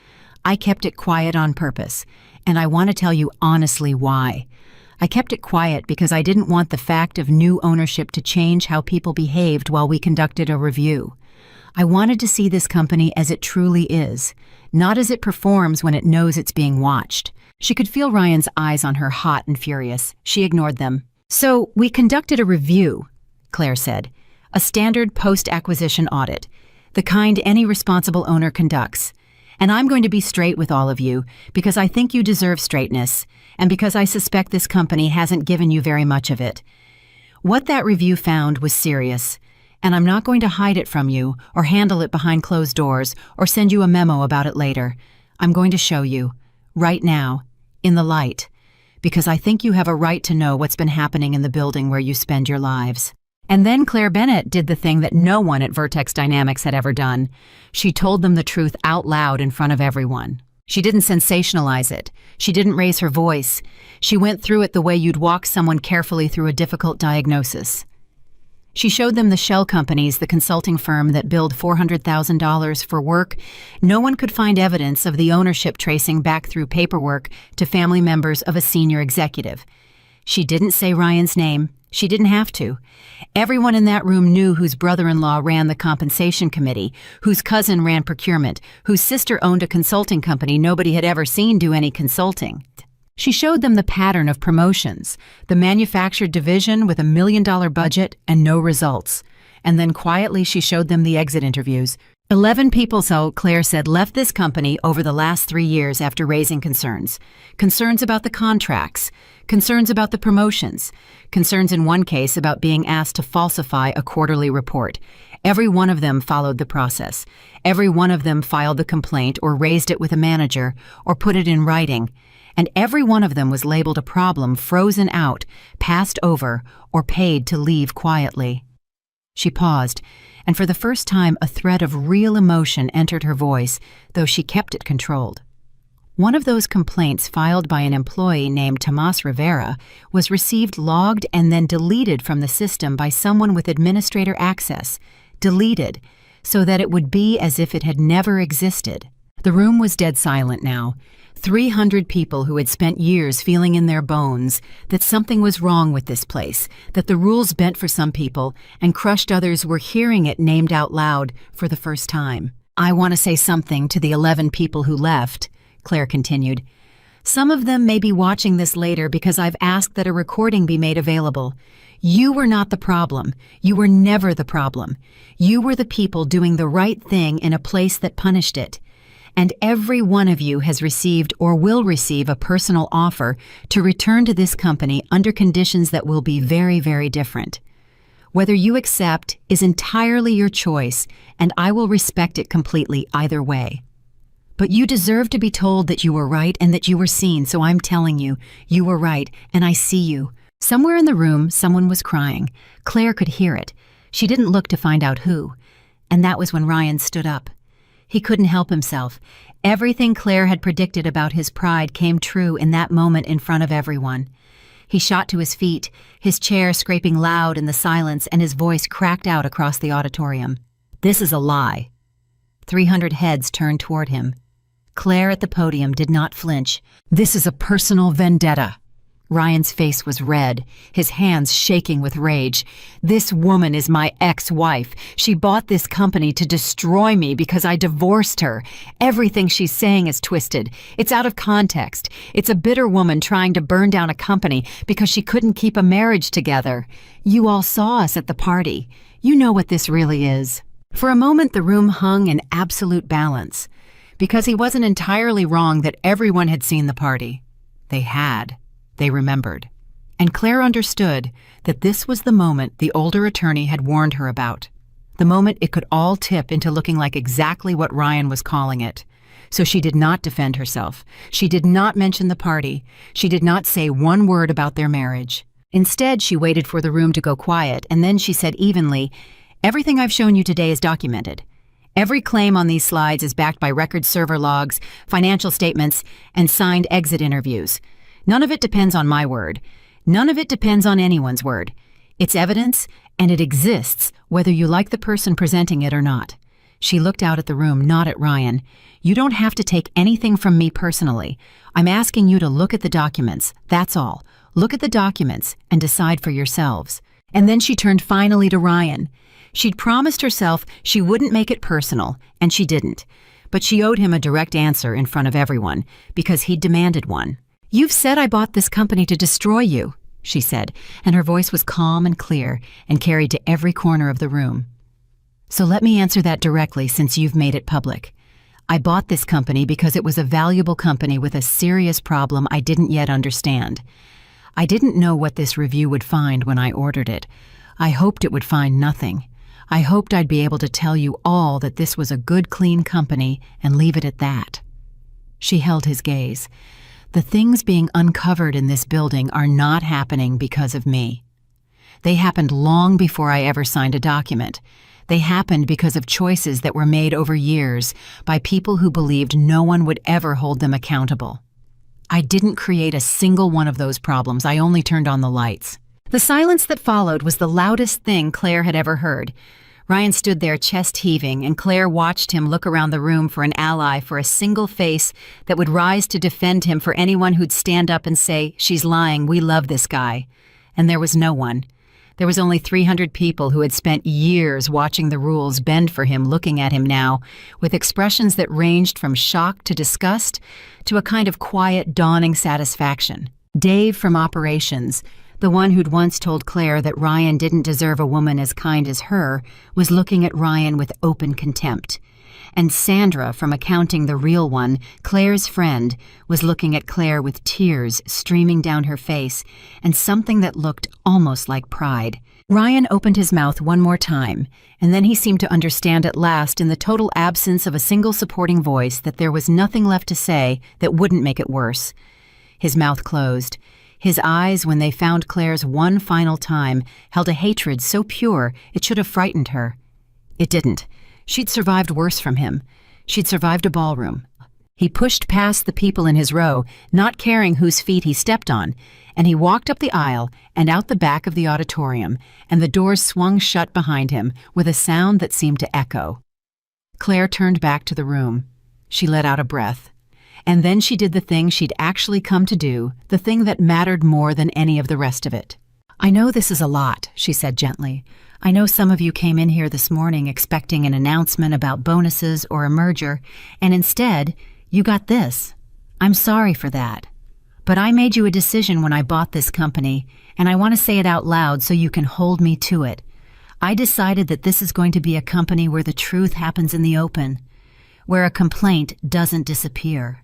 I kept it quiet on purpose, and I want to tell you honestly why. I kept it quiet because I didn't want the fact of new ownership to change how people behaved while we conducted a review. I wanted to see this company as it truly is, not as it performs when it knows it's being watched." She could feel Ryan's eyes on her, hot and furious. She ignored them. "So we conducted a review," Claire said, "a standard post-acquisition audit, the kind any responsible owner conducts. And I'm going to be straight with all of you because I think you deserve straightness, and because I suspect this company hasn't given you very much of it. What that review found was serious, and I'm not going to hide it from you or handle it behind closed doors or send you a memo about it later. I'm going to show you, right now, in the light, because I think you have a right to know what's been happening in the building where you spend your lives." And then Claire Bennett did the thing that no one at Vertex Dynamics had ever done. She told them the truth out loud in front of everyone. She didn't sensationalize it. She didn't raise her voice. She went through it the way you'd walk someone carefully through a difficult diagnosis. She showed them the shell companies, the consulting firm that billed $400,000 for work no one could find evidence of the ownership tracing back through paperwork to family members of a senior executive. She didn't say Ryan's name. She didn't have to. Everyone in that room knew whose brother-in-law ran the compensation committee, whose cousin ran procurement, whose sister owned a consulting company nobody had ever seen do any consulting. She showed them the pattern of promotions, the manufactured division with $1 million budget and no results. And then quietly she showed them the exit interviews. 11 people, so Claire said, left this company over the last 3 years after raising concerns. Concerns about the contracts, concerns about the promotions, concerns in one case about being asked to falsify a quarterly report. Every one of them followed the process. Every one of them filed the complaint or raised it with a manager or put it in writing. And every one of them was labeled a problem, frozen out, passed over, or paid to leave quietly. She paused, and for the first time a thread of real emotion entered her voice, though she kept it controlled. One of those complaints filed by an employee named Tomas Rivera was received logged and then deleted from the system by someone with administrator access. Deleted, so that it would be as if it had never existed. The room was dead silent now. 300 people who had spent years feeling in their bones that something was wrong with this place, that the rules bent for some people and crushed others were hearing it named out loud for the first time. "I want to say something to the 11 people who left," Claire continued. Some of them may be watching this later because I've asked that a recording be made available. You were not the problem. You were never the problem. You were the people doing the right thing in a place that punished it. And every one of you has received or will receive a personal offer to return to this company under conditions that will be very, very different. Whether you accept is entirely your choice, and I will respect it completely either way. But you deserve to be told that you were right and that you were seen, so I'm telling you, you were right, and I see you. Somewhere in the room, someone was crying. Claire could hear it. She didn't look to find out who. And that was when Ryan stood up. He couldn't help himself. Everything Claire had predicted about his pride came true in that moment in front of everyone. He shot to his feet, his chair scraping loud in the silence, and his voice cracked out across the auditorium. This is a lie. 300 heads turned toward him. Claire at the podium did not flinch. This is a personal vendetta. Ryan's face was red, his hands shaking with rage. This woman is my ex-wife. She bought this company to destroy me because I divorced her. Everything she's saying is twisted. It's out of context. It's a bitter woman trying to burn down a company because she couldn't keep a marriage together. You all saw us at the party. You know what this really is. For a moment, the room hung in absolute balance, because he wasn't entirely wrong that everyone had seen the party. They had. They remembered. And Claire understood that this was the moment the older attorney had warned her about. The moment it could all tip into looking like exactly what Ryan was calling it. So she did not defend herself. She did not mention the party. She did not say one word about their marriage. Instead, she waited for the room to go quiet, and then she said evenly, "Everything I've shown you today is documented. Every claim on these slides is backed by record server logs, financial statements, and signed exit interviews. None of it depends on my word. None of it depends on anyone's word. It's evidence, and it exists, whether you like the person presenting it or not." She looked out at the room, not at Ryan. "You don't have to take anything from me personally. I'm asking you to look at the documents. That's all. Look at the documents and decide for yourselves." And then she turned finally to Ryan. She'd promised herself she wouldn't make it personal, and she didn't. But she owed him a direct answer in front of everyone, because he'd demanded one. "You've said I bought this company to destroy you," she said, and her voice was calm and clear and carried to every corner of the room. "So let me answer that directly since you've made it public. I bought this company because it was a valuable company with a serious problem I didn't yet understand. I didn't know what this review would find when I ordered it. I hoped it would find nothing. I hoped I'd be able to tell you all that this was a good, clean company and leave it at that." She held his gaze. "The things being uncovered in this building are not happening because of me. They happened long before I ever signed a document. They happened because of choices that were made over years by people who believed no one would ever hold them accountable. I didn't create a single one of those problems. I only turned on the lights." The silence that followed was the loudest thing Claire had ever heard. Ryan stood there chest heaving, and Claire watched him look around the room for an ally, for a single face that would rise to defend him, for anyone who'd stand up and say, "She's lying, we love this guy." And there was no one. There was only 300 people who had spent years watching the rules bend for him, looking at him now, with expressions that ranged from shock to disgust to a kind of quiet, dawning satisfaction. Dave from operations, the one who'd once told Claire that Ryan didn't deserve a woman as kind as her, was looking at Ryan with open contempt. And Sandra from accounting, the real one, Claire's friend, was looking at Claire with tears streaming down her face and something that looked almost like pride. Ryan opened his mouth one more time, and then he seemed to understand at last, in the total absence of a single supporting voice, that there was nothing left to say that wouldn't make it worse. His mouth closed. His eyes, when they found Claire's one final time, held a hatred so pure it should have frightened her. It didn't. She'd survived worse from him. She'd survived a ballroom. He pushed past the people in his row, not caring whose feet he stepped on, and he walked up the aisle and out the back of the auditorium, and the doors swung shut behind him with a sound that seemed to echo. Claire turned back to the room. She let out a breath. And then she did the thing she'd actually come to do, the thing that mattered more than any of the rest of it. "I know this is a lot," she said gently. "I know some of you came in here this morning expecting an announcement about bonuses or a merger, and instead, you got this. I'm sorry for that. But I made you a decision when I bought this company, and I want to say it out loud so you can hold me to it. I decided that this is going to be a company where the truth happens in the open, where a complaint doesn't disappear,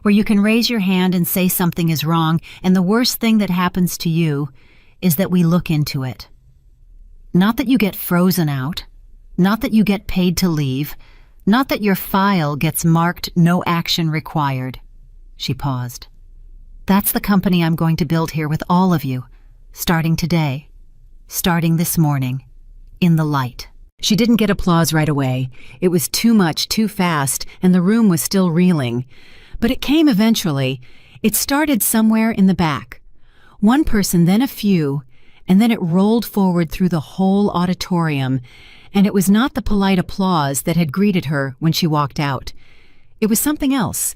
where you can raise your hand and say something is wrong, and the worst thing that happens to you is that we look into it. Not that you get frozen out, not that you get paid to leave, not that your file gets marked no action required. She paused. That's the company I'm going to build here with all of you, starting today, starting this morning, in the light. She didn't get applause right away. It was too much, too fast, and the room was still reeling. But it came eventually. It started somewhere in the back. One person, then a few, and then it rolled forward through the whole auditorium, and it was not the polite applause that had greeted her when she walked out. It was something else.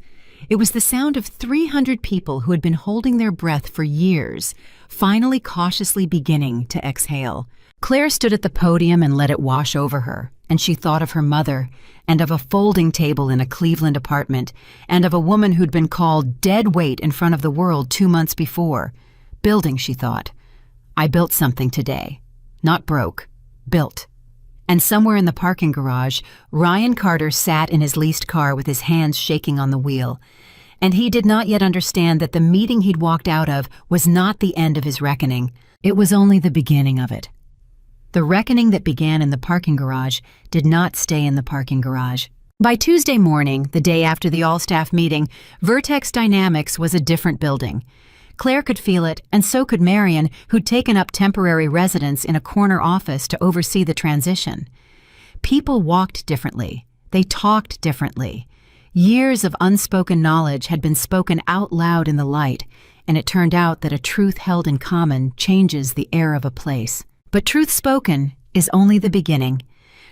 It was the sound of 300 people who had been holding their breath for years, finally cautiously beginning to exhale. Claire stood at the podium and let it wash over her, and she thought of her mother, and of a folding table in a Cleveland apartment, and of a woman who'd been called dead weight in front of the world 2 months before. Building, she thought. I built something today. Not broke. Built. And somewhere in the parking garage, Ryan Carter sat in his leased car with his hands shaking on the wheel. And he did not yet understand that the meeting he'd walked out of was not the end of his reckoning. It was only the beginning of it. The reckoning that began in the parking garage did not stay in the parking garage. By Tuesday morning, the day after the all-staff meeting, Vertex Dynamics was a different building. Claire could feel it, and so could Marion, who'd taken up temporary residence in a corner office to oversee the transition. People walked differently. They talked differently. Years of unspoken knowledge had been spoken out loud in the light, and it turned out that a truth held in common changes the air of a place. But truth spoken is only the beginning.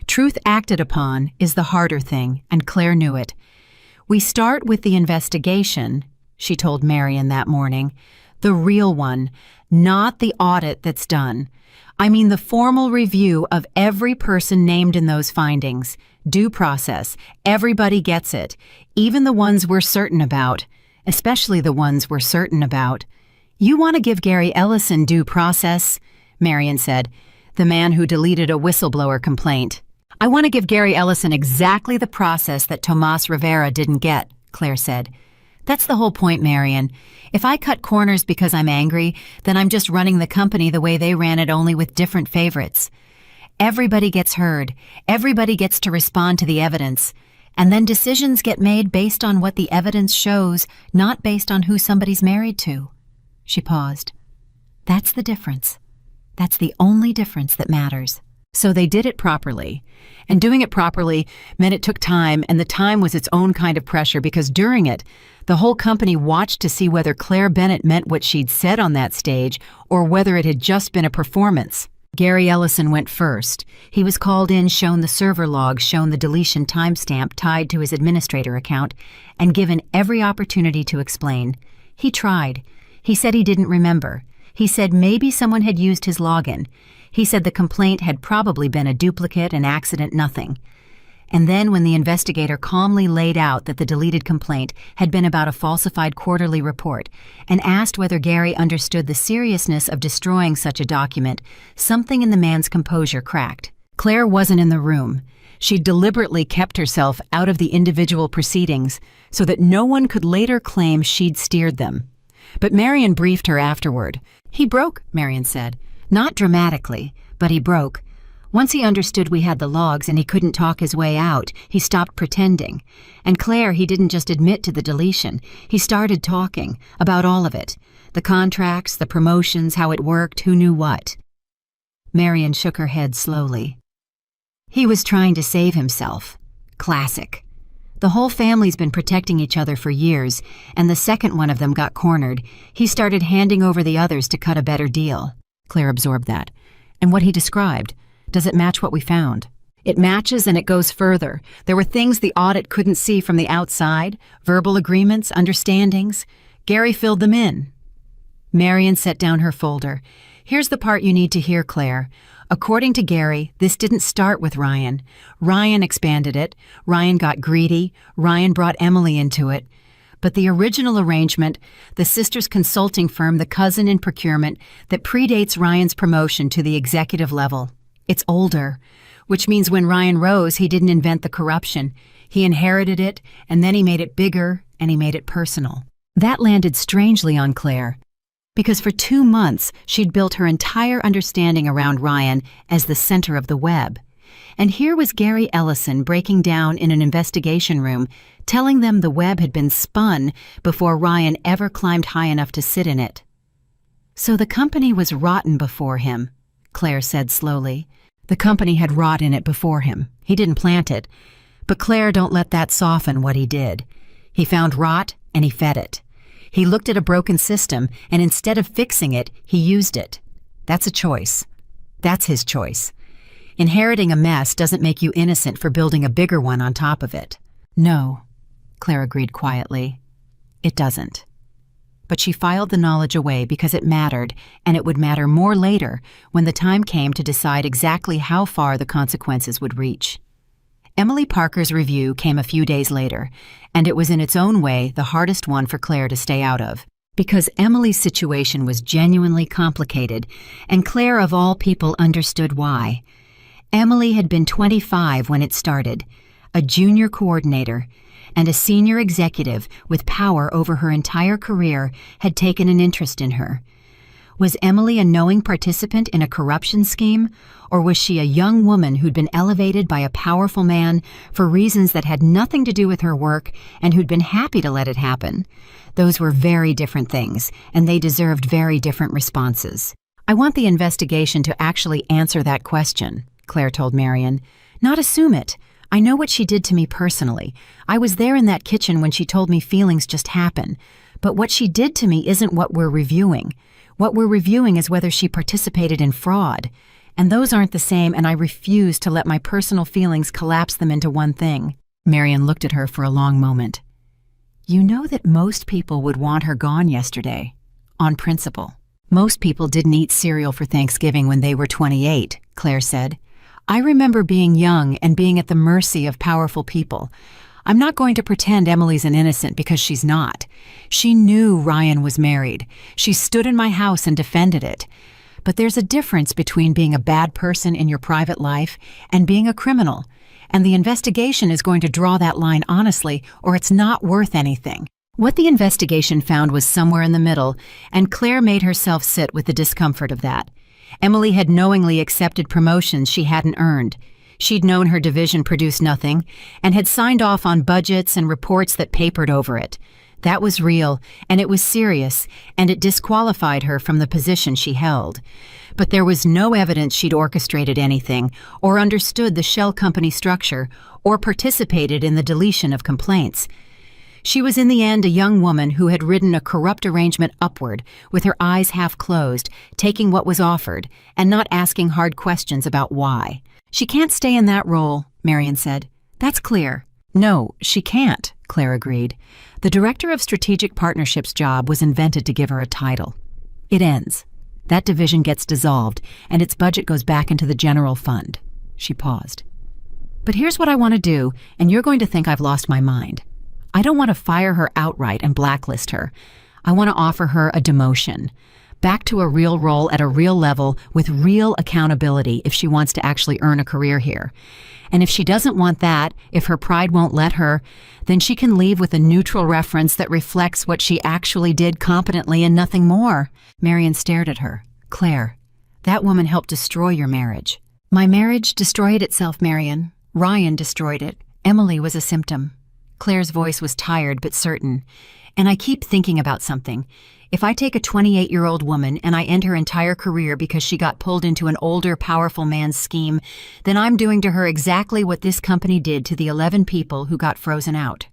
Truth acted upon is the harder thing, and Claire knew it. We start with the investigation, she told Marion that morning, the real one, not the audit that's done. I mean the formal review of every person named in those findings. Due process. Everybody gets it, even the ones we're certain about, especially the ones we're certain about. You want to give Gary Ellison due process? Marion said, the man who deleted a whistleblower complaint. I want to give Gary Ellison exactly the process that Tomas Rivera didn't get, Claire said. That's the whole point, Marion. If I cut corners because I'm angry, then I'm just running the company the way they ran it, only with different favorites. Everybody gets heard. Everybody gets to respond to the evidence. And then decisions get made based on what the evidence shows, not based on who somebody's married to. She paused. That's the difference. That's the only difference that matters. So they did it properly. And doing it properly meant it took time, and the time was its own kind of pressure because during it, the whole company watched to see whether Claire Bennett meant what she'd said on that stage or whether it had just been a performance. Gary Ellison went first. He was called in, shown the server log, shown the deletion timestamp tied to his administrator account, and given every opportunity to explain. He tried. He said he didn't remember. He said maybe someone had used his login. He said the complaint had probably been a duplicate, an accident, nothing. And then when the investigator calmly laid out that the deleted complaint had been about a falsified quarterly report and asked whether Gary understood the seriousness of destroying such a document, something in the man's composure cracked. Claire wasn't in the room. She deliberately kept herself out of the individual proceedings so that no one could later claim she'd steered them. But Marion briefed her afterward. He broke, Marion said. Not dramatically, but he broke. Once he understood we had the logs and he couldn't talk his way out, he stopped pretending. And Claire, he didn't just admit to the deletion. He started talking about all of it. The contracts, the promotions, how it worked, who knew what. Marion shook her head slowly. He was trying to save himself. Classic. The whole family's been protecting each other for years, and the second one of them got cornered. He started handing over the others to cut a better deal. Claire absorbed that. And what he described, does it match what we found? It matches, and it goes further. There were things the audit couldn't see from the outside, verbal agreements, understandings. Gary filled them in. Marion set down her folder. Here's the part you need to hear, Claire. According to Gary, this didn't start with Ryan. Ryan expanded it. Ryan got greedy. Ryan brought Emily into it. But the original arrangement, the sister's consulting firm, the cousin in procurement that predates Ryan's promotion to the executive level, it's older, which means when Ryan rose, he didn't invent the corruption. He inherited it, and then he made it bigger, and he made it personal. That landed strangely on Claire, because for 2 months she'd built her entire understanding around Ryan as the center of the web. And here was Gary Ellison breaking down in an investigation room, telling them the web had been spun before Ryan ever climbed high enough to sit in it. So the company was rotten before him, Claire said slowly. The company had rot in it before him. He didn't plant it. But Claire, don't let that soften what he did. He found rot and he fed it. He looked at a broken system and instead of fixing it, he used it. That's a choice. That's his choice. Inheriting a mess doesn't make you innocent for building a bigger one on top of it. No, Claire agreed quietly. It doesn't. But she filed the knowledge away because it mattered, and it would matter more later when the time came to decide exactly how far the consequences would reach. Emily Parker's review came a few days later, and it was in its own way the hardest one for Claire to stay out of, because Emily's situation was genuinely complicated, and Claire of all people understood why. Emily had been 25 when it started, a junior coordinator, and a senior executive with power over her entire career had taken an interest in her. Was Emily a knowing participant in a corruption scheme, or was she a young woman who'd been elevated by a powerful man for reasons that had nothing to do with her work and who'd been happy to let it happen? Those were very different things, and they deserved very different responses. I want the investigation to actually answer that question, Claire told Marion. Not assume it. I know what she did to me personally. I was there in that kitchen when she told me feelings just happen. But what she did to me isn't what we're reviewing. What we're reviewing is whether she participated in fraud. And those aren't the same, and I refuse to let my personal feelings collapse them into one thing. Marion looked at her for a long moment. You know that most people would want her gone yesterday, on principle. Most people didn't eat cereal for Thanksgiving when they were 28, Claire said. I remember being young and being at the mercy of powerful people. I'm not going to pretend Emily's an innocent because she's not. She knew Ryan was married. She stood in my house and defended it. But there's a difference between being a bad person in your private life and being a criminal. And the investigation is going to draw that line honestly, or it's not worth anything. What the investigation found was somewhere in the middle, and Claire made herself sit with the discomfort of that. Emily had knowingly accepted promotions she hadn't earned. She'd known her division produced nothing, and had signed off on budgets and reports that papered over it. That was real, and it was serious, and it disqualified her from the position she held. But there was no evidence she'd orchestrated anything, or understood the shell company structure, or participated in the deletion of complaints. She was in the end a young woman who had ridden a corrupt arrangement upward, with her eyes half closed, taking what was offered, and not asking hard questions about why. She can't stay in that role, Marion said. That's clear. No, she can't, Claire agreed. The Director of Strategic Partnerships job was invented to give her a title. It ends. That division gets dissolved, and its budget goes back into the general fund. She paused. But here's what I want to do, and you're going to think I've lost my mind. I don't want to fire her outright and blacklist her. I want to offer her a demotion. Back to a real role at a real level with real accountability if she wants to actually earn a career here. And if she doesn't want that, if her pride won't let her, then she can leave with a neutral reference that reflects what she actually did competently and nothing more. Marion stared at her. Claire, that woman helped destroy your marriage. My marriage destroyed itself, Marion. Ryan destroyed it. Emily was a symptom. Claire's voice was tired but certain. And I keep thinking about something. If I take a 28-year-old woman and I end her entire career because she got pulled into an older, powerful man's scheme, then I'm doing to her exactly what this company did to the 11 people who got frozen out.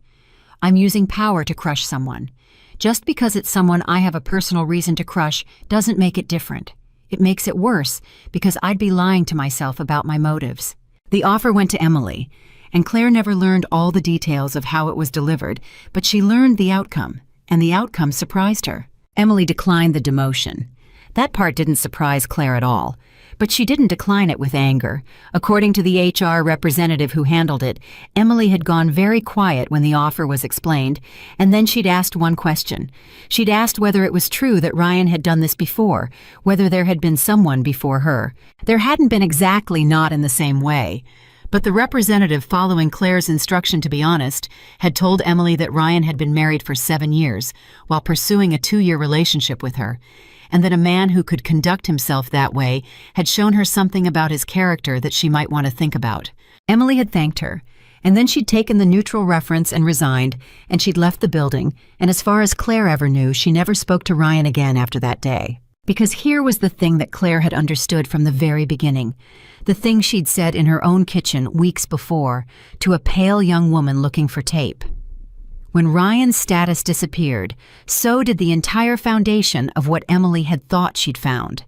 I'm using power to crush someone. Just because it's someone I have a personal reason to crush doesn't make it different. It makes it worse because I'd be lying to myself about my motives. The offer went to Emily, and Claire never learned all the details of how it was delivered, but she learned the outcome, and the outcome surprised her. Emily declined the demotion. That part didn't surprise Claire at all, but she didn't decline it with anger. According to the HR representative who handled it, Emily had gone very quiet when the offer was explained, and then she'd asked one question. She'd asked whether it was true that Ryan had done this before, whether there had been someone before her. There hadn't been exactly, not in the same way. But the representative, following Claire's instruction to be honest, had told Emily that Ryan had been married for 7 years while pursuing a 2-year relationship with her, and that a man who could conduct himself that way had shown her something about his character that she might want to think about. Emily had thanked her, and then she'd taken the neutral reference and resigned, and she'd left the building, and as far as Claire ever knew, she never spoke to Ryan again after that day. Because here was the thing that Claire had understood from the very beginning, the thing she'd said in her own kitchen weeks before to a pale young woman looking for tape. When Ryan's status disappeared, so did the entire foundation of what Emily had thought she'd found.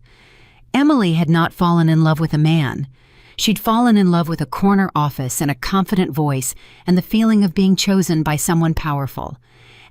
Emily had not fallen in love with a man. She'd fallen in love with a corner office and a confident voice and the feeling of being chosen by someone powerful.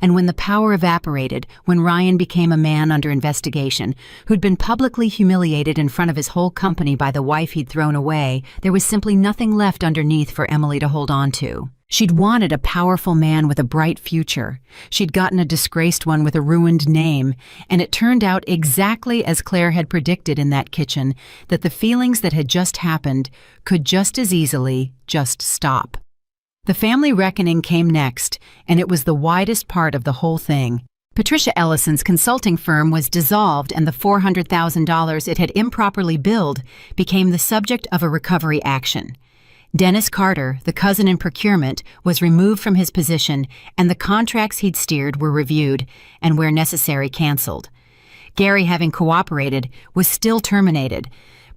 And when the power evaporated, when Ryan became a man under investigation, who'd been publicly humiliated in front of his whole company by the wife he'd thrown away, there was simply nothing left underneath for Emily to hold on to. She'd wanted a powerful man with a bright future. She'd gotten a disgraced one with a ruined name, and it turned out exactly as Claire had predicted in that kitchen, that the feelings that had just happened could just as easily just stop. The family reckoning came next, and it was the widest part of the whole thing. Patricia Ellison's consulting firm was dissolved, and the $400,000 it had improperly billed became the subject of a recovery action. Dennis Carter, the cousin in procurement, was removed from his position, and the contracts he'd steered were reviewed and, where necessary, canceled. Gary, having cooperated, was still terminated,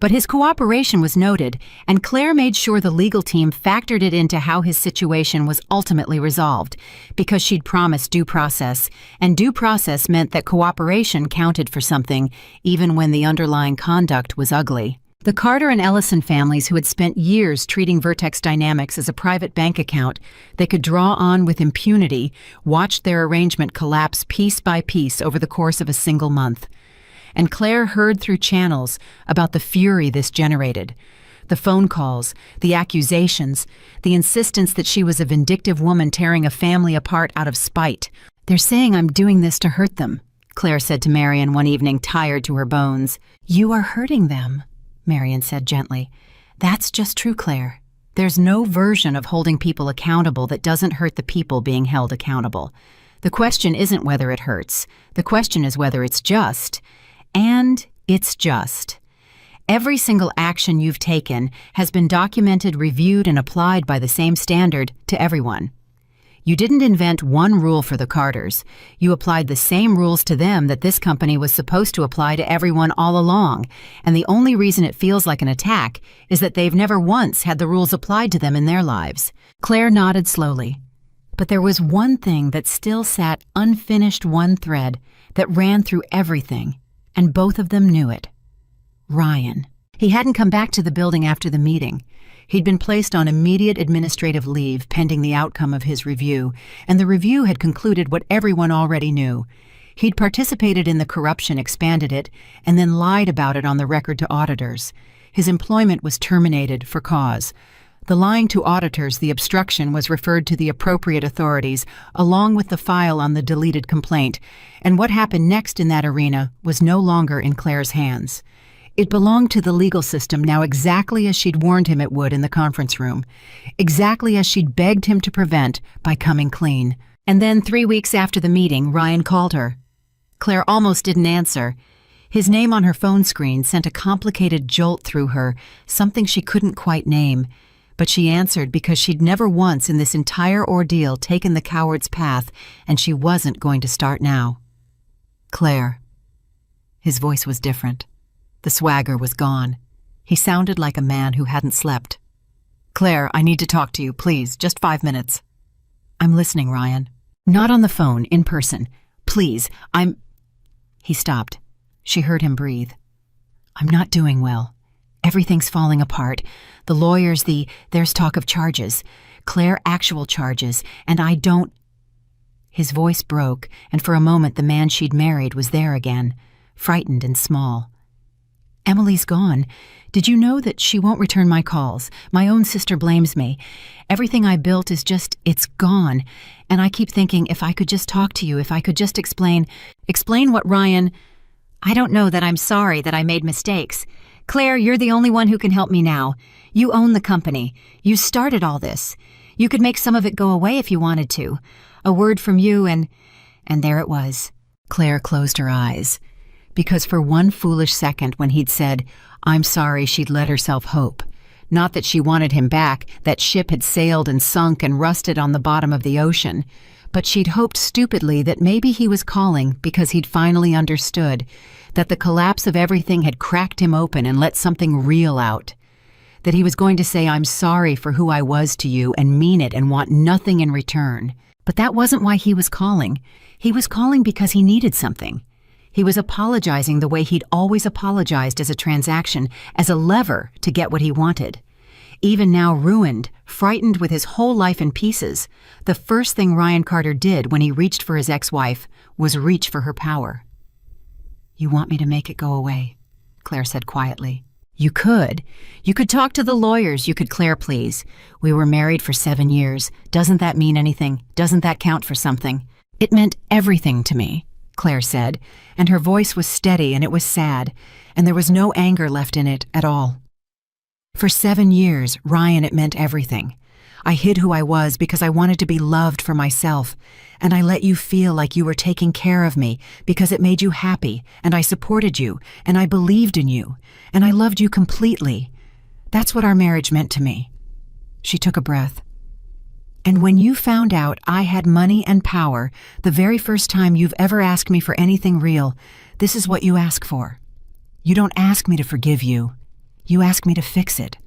but his cooperation was noted, and Claire made sure the legal team factored it into how his situation was ultimately resolved, because she'd promised due process, and due process meant that cooperation counted for something, even when the underlying conduct was ugly. The Carter and Ellison families, who had spent years treating Vertex Dynamics as a private bank account they could draw on with impunity, watched their arrangement collapse piece by piece over the course of a single month. And Claire heard through channels about the fury this generated. The phone calls, the accusations, the insistence that she was a vindictive woman tearing a family apart out of spite. "They're saying I'm doing this to hurt them," Claire said to Marion one evening, tired to her bones. "You are hurting them," Marion said gently. "That's just true, Claire. There's no version of holding people accountable that doesn't hurt the people being held accountable. The question isn't whether it hurts. The question is whether it's just. And it's just. Every single action you've taken has been documented, reviewed, and applied by the same standard to everyone. You didn't invent one rule for the Carters. You applied the same rules to them that this company was supposed to apply to everyone all along, and the only reason it feels like an attack is that they've never once had the rules applied to them in their lives." Claire nodded slowly. But there was one thing that still sat unfinished, one thread that ran through everything, and both of them knew it. Ryan. He hadn't come back to the building after the meeting. He'd been placed on immediate administrative leave pending the outcome of his review, and the review had concluded what everyone already knew. He'd participated in the corruption, expanded it, and then lied about it on the record to auditors. His employment was terminated for cause. The lying to auditors, the obstruction, was referred to the appropriate authorities, along with the file on the deleted complaint, and what happened next in that arena was no longer in Claire's hands. It belonged to the legal system now, exactly as she'd warned him it would in the conference room, exactly as she'd begged him to prevent by coming clean. And then 3 weeks after the meeting, Ryan called her. Claire almost didn't answer. His name on her phone screen sent a complicated jolt through her, something she couldn't quite name. But she answered because she'd never once in this entire ordeal taken the coward's path, and she wasn't going to start now. "Claire." His voice was different. The swagger was gone. He sounded like a man who hadn't slept. "Claire, I need to talk to you, please, just 5 minutes." "I'm listening, Ryan." "Not on the phone, in person. Please, He stopped. She heard him breathe. "I'm not doing well. Everything's falling apart. The lawyers, there's talk of charges. Claire, actual charges, and I don't—" His voice broke, and for a moment the man she'd married was there again. frightened and small. "Emily's gone. Did you know that she won't return my calls? My own sister blames me. Everything I built is it's gone. And I keep thinking if I could just talk to you, if I could just explain what Ryan... I don't know that I'm sorry that I made mistakes. Claire, you're the only one who can help me now. You own the company. You started all this. You could make some of it go away if you wanted to. A word from you and there it was." Claire closed her eyes, because for one foolish second when he'd said, "I'm sorry," she'd let herself hope. Not that she wanted him back, that ship had sailed and sunk and rusted on the bottom of the ocean, but she'd hoped stupidly that maybe he was calling because he'd finally understood that the collapse of everything had cracked him open and let something real out. That he was going to say, "I'm sorry for who I was to you," and mean it and want nothing in return. But that wasn't why he was calling. He was calling because he needed something. He was apologizing the way he'd always apologized as a transaction, as a lever to get what he wanted. Even now ruined, frightened with his whole life in pieces, the first thing Ryan Carter did when he reached for his ex-wife was reach for her power. "You want me to make it go away," Claire said quietly. You could talk to the lawyers. You could, Claire, please. We were married for 7 years. Doesn't that mean anything? Doesn't that count for something?" "It meant everything to me," Claire said, and her voice was steady and it was sad, and there was no anger left in it at all. "For 7 years, Ryan, it meant everything. I hid who I was because I wanted to be loved for myself, and I let you feel like you were taking care of me because it made you happy, and I supported you, and I believed in you, and I loved you completely. That's what our marriage meant to me." She took a breath. "And when you found out I had money and power, the very first time you've ever asked me for anything real, this is what you ask for. You don't ask me to forgive you. You ask me to fix it.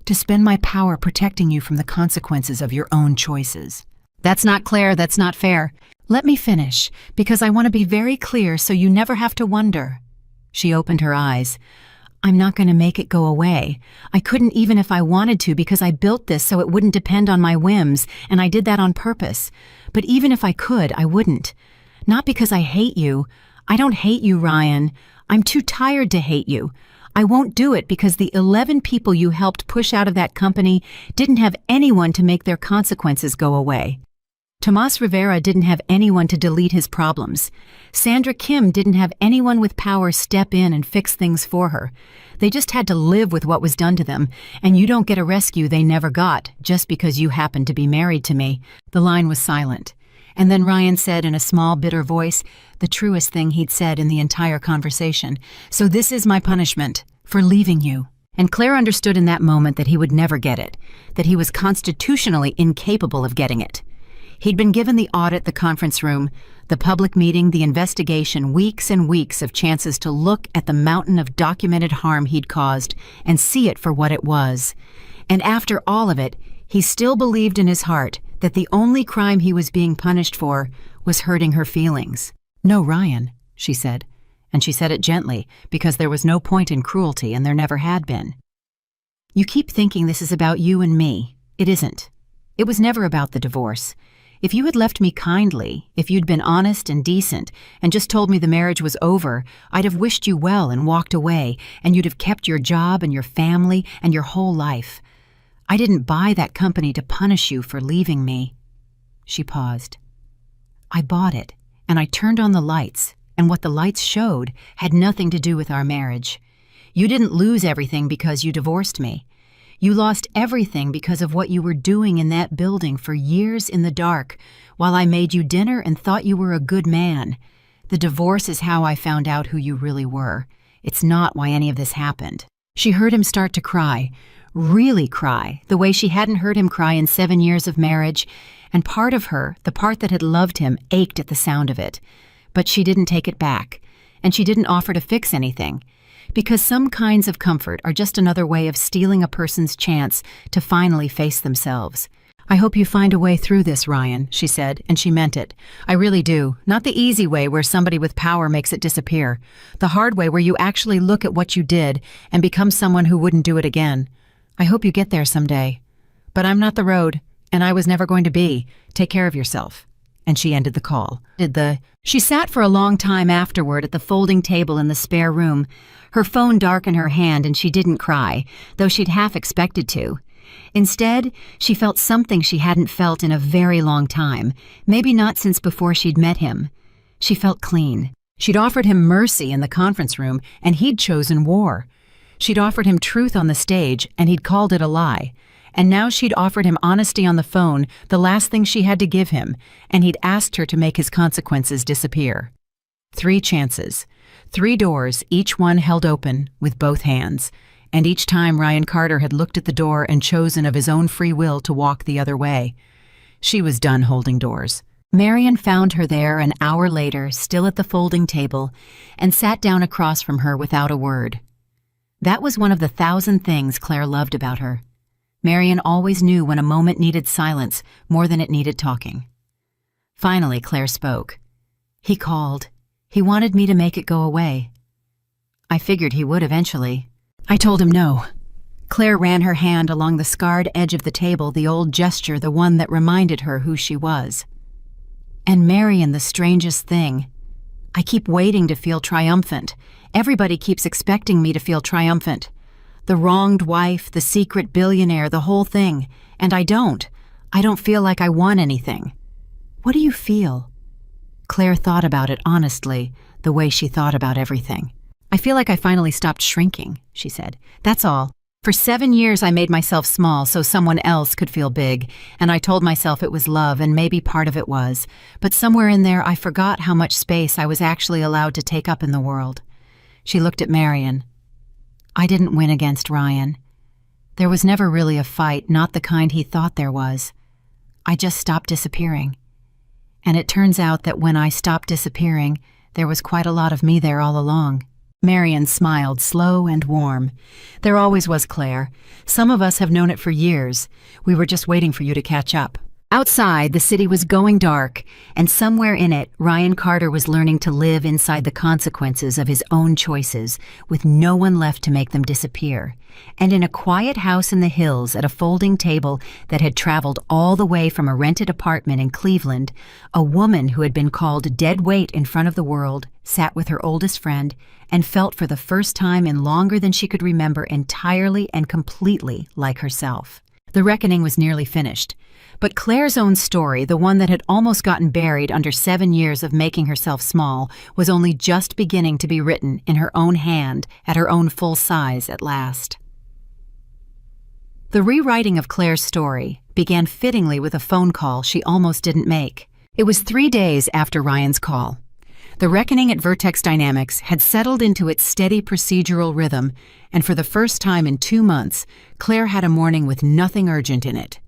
To spend my power protecting you from the consequences of your own choices." "That's not Claire, that's not fair. Let me finish, because I want to be very clear so you never have to wonder." She opened her eyes. "I'm not going to make it go away. I couldn't even if I wanted to because I built this so it wouldn't depend on my whims, and I did that on purpose. But even if I could, I wouldn't. Not because I hate you. I don't hate you, Ryan. I'm too tired to hate you. I won't do it because the 11 people you helped push out of that company didn't have anyone to make their consequences go away. Tomas Rivera didn't have anyone to delete his problems. Sandra Kim didn't have anyone with power step in and fix things for her. They just had to live with what was done to them, and you don't get a rescue they never got just because you happened to be married to me." The line was silent. And then Ryan said in a small, bitter voice, the truest thing he'd said in the entire conversation, "So this is my punishment for leaving you." And Claire understood in that moment that he would never get it, that he was constitutionally incapable of getting it. He'd been given the audit, the conference room, the public meeting, the investigation, weeks and weeks of chances to look at the mountain of documented harm he'd caused and see it for what it was. And after all of it, he still believed in his heart that the only crime he was being punished for was hurting her feelings. "No, Ryan," she said, and she said it gently because there was no point in cruelty and there never had been. "You keep thinking this is about you and me. It isn't. It was never about the divorce. If you had left me kindly, if you'd been honest and decent and just told me the marriage was over, I'd have wished you well and walked away, and you'd have kept your job and your family and your whole life. I didn't buy that company to punish you for leaving me." She paused. "I bought it, and I turned on the lights, and what the lights showed had nothing to do with our marriage. You didn't lose everything because you divorced me. You lost everything because of what you were doing in that building for years in the dark, while I made you dinner and thought you were a good man. The divorce is how I found out who you really were. It's not why any of this happened." She heard him start to cry, really cry, the way she hadn't heard him cry in 7 years of marriage, and part of her, the part that had loved him, ached at the sound of it. But she didn't take it back, and she didn't offer to fix anything. Because some kinds of comfort are just another way of stealing a person's chance to finally face themselves. "I hope you find a way through this, Ryan," she said, and she meant it. "I really do. Not the easy way where somebody with power makes it disappear. The hard way where you actually look at what you did and become someone who wouldn't do it again. I hope you get there someday. But I'm not the road, and I was never going to be. Take care of yourself. and she ended the call. She sat for a long time afterward at the folding table in the spare room, her phone dark in her hand, and she didn't cry, though she'd half expected to. Instead, she felt something she hadn't felt in a very long time, maybe not since before she'd met him. She felt clean. She'd offered him mercy in the conference room, and he'd chosen war. She'd offered him truth on the stage, and he'd called it a lie. And now she'd offered him honesty on the phone, the last thing she had to give him, and he'd asked her to make his consequences disappear. 3 chances, 3 doors, each one held open with both hands. And each time Ryan Carter had looked at the door and chosen of his own free will to walk the other way. She was done holding doors. Marion found her there an hour later, still at the folding table, and sat down across from her without a word. That was one of the 1,000 things Claire loved about her. Marion always knew when a moment needed silence more than it needed talking. Finally, Claire spoke. He called. He wanted me to make it go away. I figured he would eventually. I told him no. Claire ran her hand along the scarred edge of the table, the old gesture, the one that reminded her who she was. And Marion, the strangest thing. I keep waiting to feel triumphant. Everybody keeps expecting me to feel triumphant. The wronged wife, the secret billionaire, the whole thing. And I don't. I don't feel like I won anything. What do you feel? Claire thought about it honestly, the way she thought about everything. I feel like I finally stopped shrinking, she said. That's all. For 7 years I made myself small so someone else could feel big, and I told myself it was love, and maybe part of it was. But somewhere in there I forgot how much space I was actually allowed to take up in the world. She looked at Marion. I didn't win against Ryan. There was never really a fight, not the kind he thought there was. I just stopped disappearing. And it turns out that when I stopped disappearing, there was quite a lot of me there all along. Marion smiled, slow and warm. There always was, Claire. Some of us have known it for years. We were just waiting for you to catch up. Outside, the city was going dark, and somewhere in it, Ryan Carter was learning to live inside the consequences of his own choices, with no one left to make them disappear. And in a quiet house in the hills, at a folding table that had traveled all the way from a rented apartment in Cleveland, a woman who had been called dead weight in front of the world sat with her oldest friend and felt for the first time in longer than she could remember entirely and completely like herself. The reckoning was nearly finished. But Claire's own story, the one that had almost gotten buried under 7 years of making herself small, was only just beginning to be written in her own hand at her own full size at last. The rewriting of Claire's story began fittingly with a phone call she almost didn't make. It was 3 days after Ryan's call. The reckoning at Vertex Dynamics had settled into its steady procedural rhythm, and for the first time in 2 months, Claire had a morning with nothing urgent in it.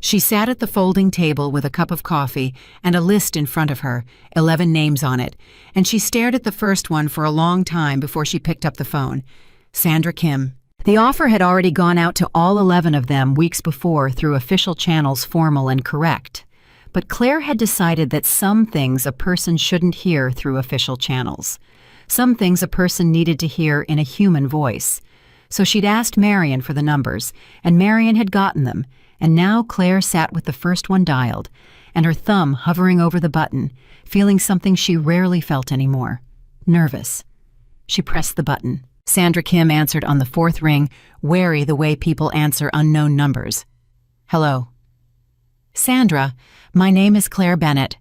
She sat at the folding table with a cup of coffee and a list in front of her, 11 names on it, and she stared at the first one for a long time before she picked up the phone. Sandra Kim. The offer had already gone out to all 11 of them weeks before through official channels, formal and correct. But Claire had decided that some things a person shouldn't hear through official channels. Some things a person needed to hear in a human voice. So she'd asked Marion for the numbers, and Marion had gotten them, and now Claire sat with the first one dialed, and her thumb hovering over the button, feeling something she rarely felt anymore. Nervous. She pressed the button. Sandra Kim answered on the 4th ring, wary the way people answer unknown numbers. Hello. Sandra, my name is Claire Bennett.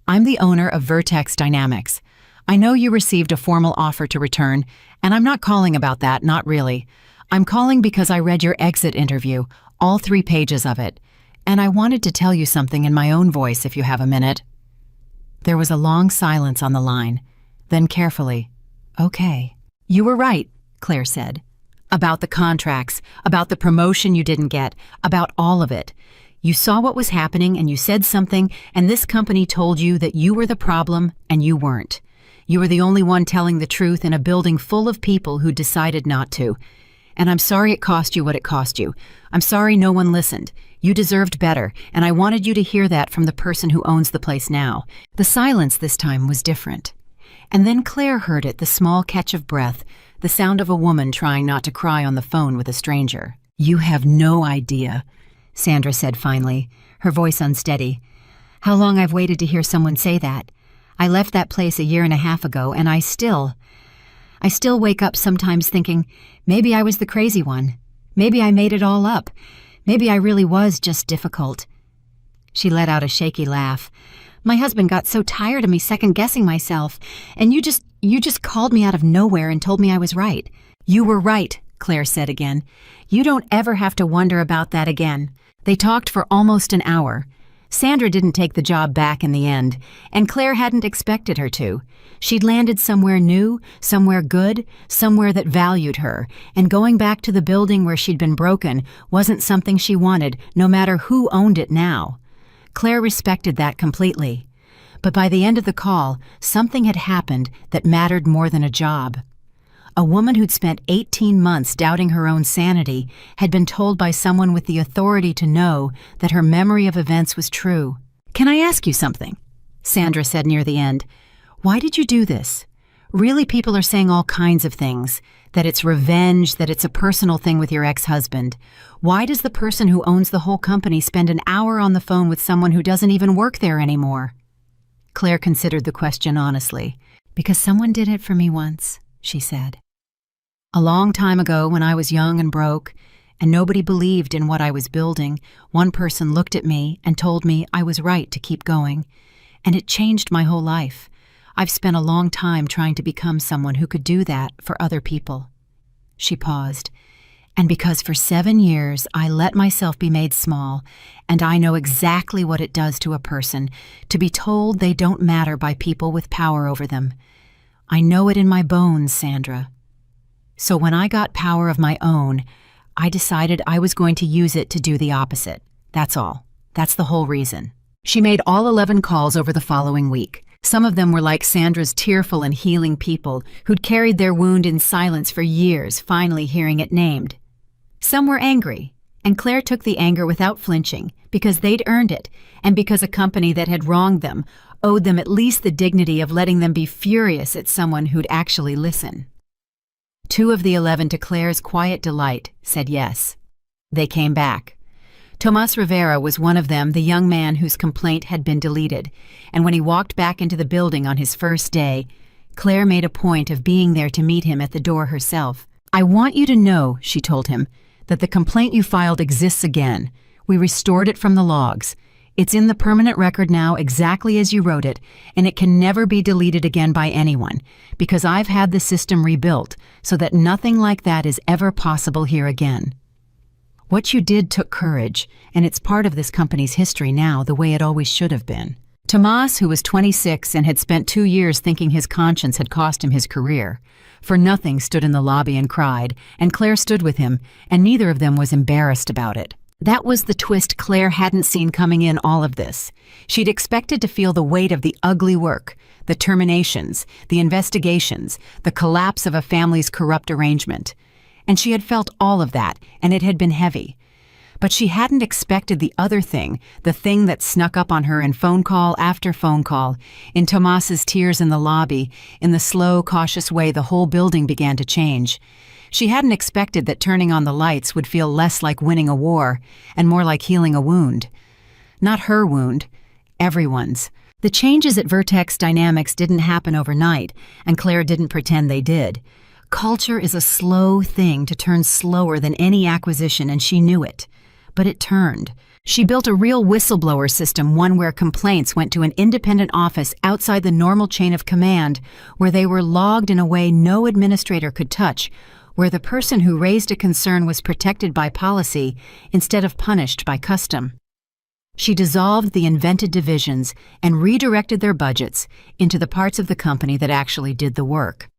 I'm the owner of Vertex Dynamics. I know you received a formal offer to return, and I'm not calling about that, not really. I'm calling because I read your exit interview, all 3 pages of it, and I wanted to tell you something in my own voice if you have a minute. There was a long silence on the line. Then carefully, okay. You were right, Claire said. About the contracts, about the promotion you didn't get, about all of it. You saw what was happening and you said something, and this company told you that you were the problem and you weren't. You were the only one telling the truth in a building full of people who decided not to. And I'm sorry it cost you what it cost you. I'm sorry no one listened. You deserved better, and I wanted you to hear that from the person who owns the place now. The silence this time was different. And then Claire heard it, the small catch of breath, the sound of a woman trying not to cry on the phone with a stranger. You have no idea, Sandra said finally, her voice unsteady, How long I've waited to hear someone say that. I left that place a year and a half ago, and I still wake up sometimes thinking, maybe I was the crazy one. Maybe I made it all up. Maybe I really was just difficult. She let out a shaky laugh. My husband got so tired of me second-guessing myself, and you just called me out of nowhere and told me I was right. You were right, Claire said again. You don't ever have to wonder about that again. They talked for almost an hour. Sandra didn't take the job back in the end, and Claire hadn't expected her to. She'd landed somewhere new, somewhere good, somewhere that valued her, and going back to the building where she'd been broken wasn't something she wanted, no matter who owned it now. Claire respected that completely. But by the end of the call, something had happened that mattered more than a job. A woman who'd spent 18 months doubting her own sanity had been told by someone with the authority to know that her memory of events was true. "Can I ask you something?" Sandra said near the end. "Why did you do this? Really, people are saying all kinds of things, that it's revenge, that it's a personal thing with your ex-husband. Why does the person who owns the whole company spend an hour on the phone with someone who doesn't even work there anymore?" Claire considered the question honestly. "Because someone did it for me once," she said. "A long time ago, when I was young and broke, and nobody believed in what I was building, one person looked at me and told me I was right to keep going. And it changed my whole life. I've spent a long time trying to become someone who could do that for other people." She paused. "And because for 7 years I let myself be made small, and I know exactly what it does to a person to be told they don't matter by people with power over them. I know it in my bones, Sandra. So when I got power of my own, I decided I was going to use it to do the opposite. That's all. That's the whole reason." She made all 11 calls over the following week. Some of them were like Sandra's tearful and healing people who'd carried their wound in silence for years, finally hearing it named. Some were angry, and Claire took the anger without flinching because they'd earned it, and because a company that had wronged them owed them at least the dignity of letting them be furious at someone who'd actually listen. 2 of the 11, to Claire's quiet delight, said yes. They came back. Tomas Rivera was one of them, the young man whose complaint had been deleted, and when he walked back into the building on his first day, Claire made a point of being there to meet him at the door herself. "I want you to know," she told him, "that the complaint you filed exists again. We restored it from the logs. It's in the permanent record now exactly as you wrote it, and it can never be deleted again by anyone, because I've had the system rebuilt so that nothing like that is ever possible here again. What you did took courage, and it's part of this company's history now, the way it always should have been." Tomas, who was 26 and had spent 2 years thinking his conscience had cost him his career, for nothing stood in the lobby and cried, and Claire stood with him, and neither of them was embarrassed about it. That was the twist Claire hadn't seen coming in all of this. She'd expected to feel the weight of the ugly work, the terminations, the investigations, the collapse of a family's corrupt arrangement. And she had felt all of that, and it had been heavy. But she hadn't expected the other thing, the thing that snuck up on her in phone call after phone call, in Tomas's tears in the lobby, in the slow, cautious way the whole building began to change. She hadn't expected that turning on the lights would feel less like winning a war and more like healing a wound. Not her wound, everyone's. The changes at Vertex Dynamics didn't happen overnight, and Claire didn't pretend they did. Culture is a slow thing to turn slower than any acquisition, and she knew it. But it turned. She built a real whistleblower system, one where complaints went to an independent office outside the normal chain of command, where they were logged in a way no administrator could touch, where the person who raised a concern was protected by policy instead of punished by custom. She dissolved the invented divisions and redirected their budgets into the parts of the company that actually did the work.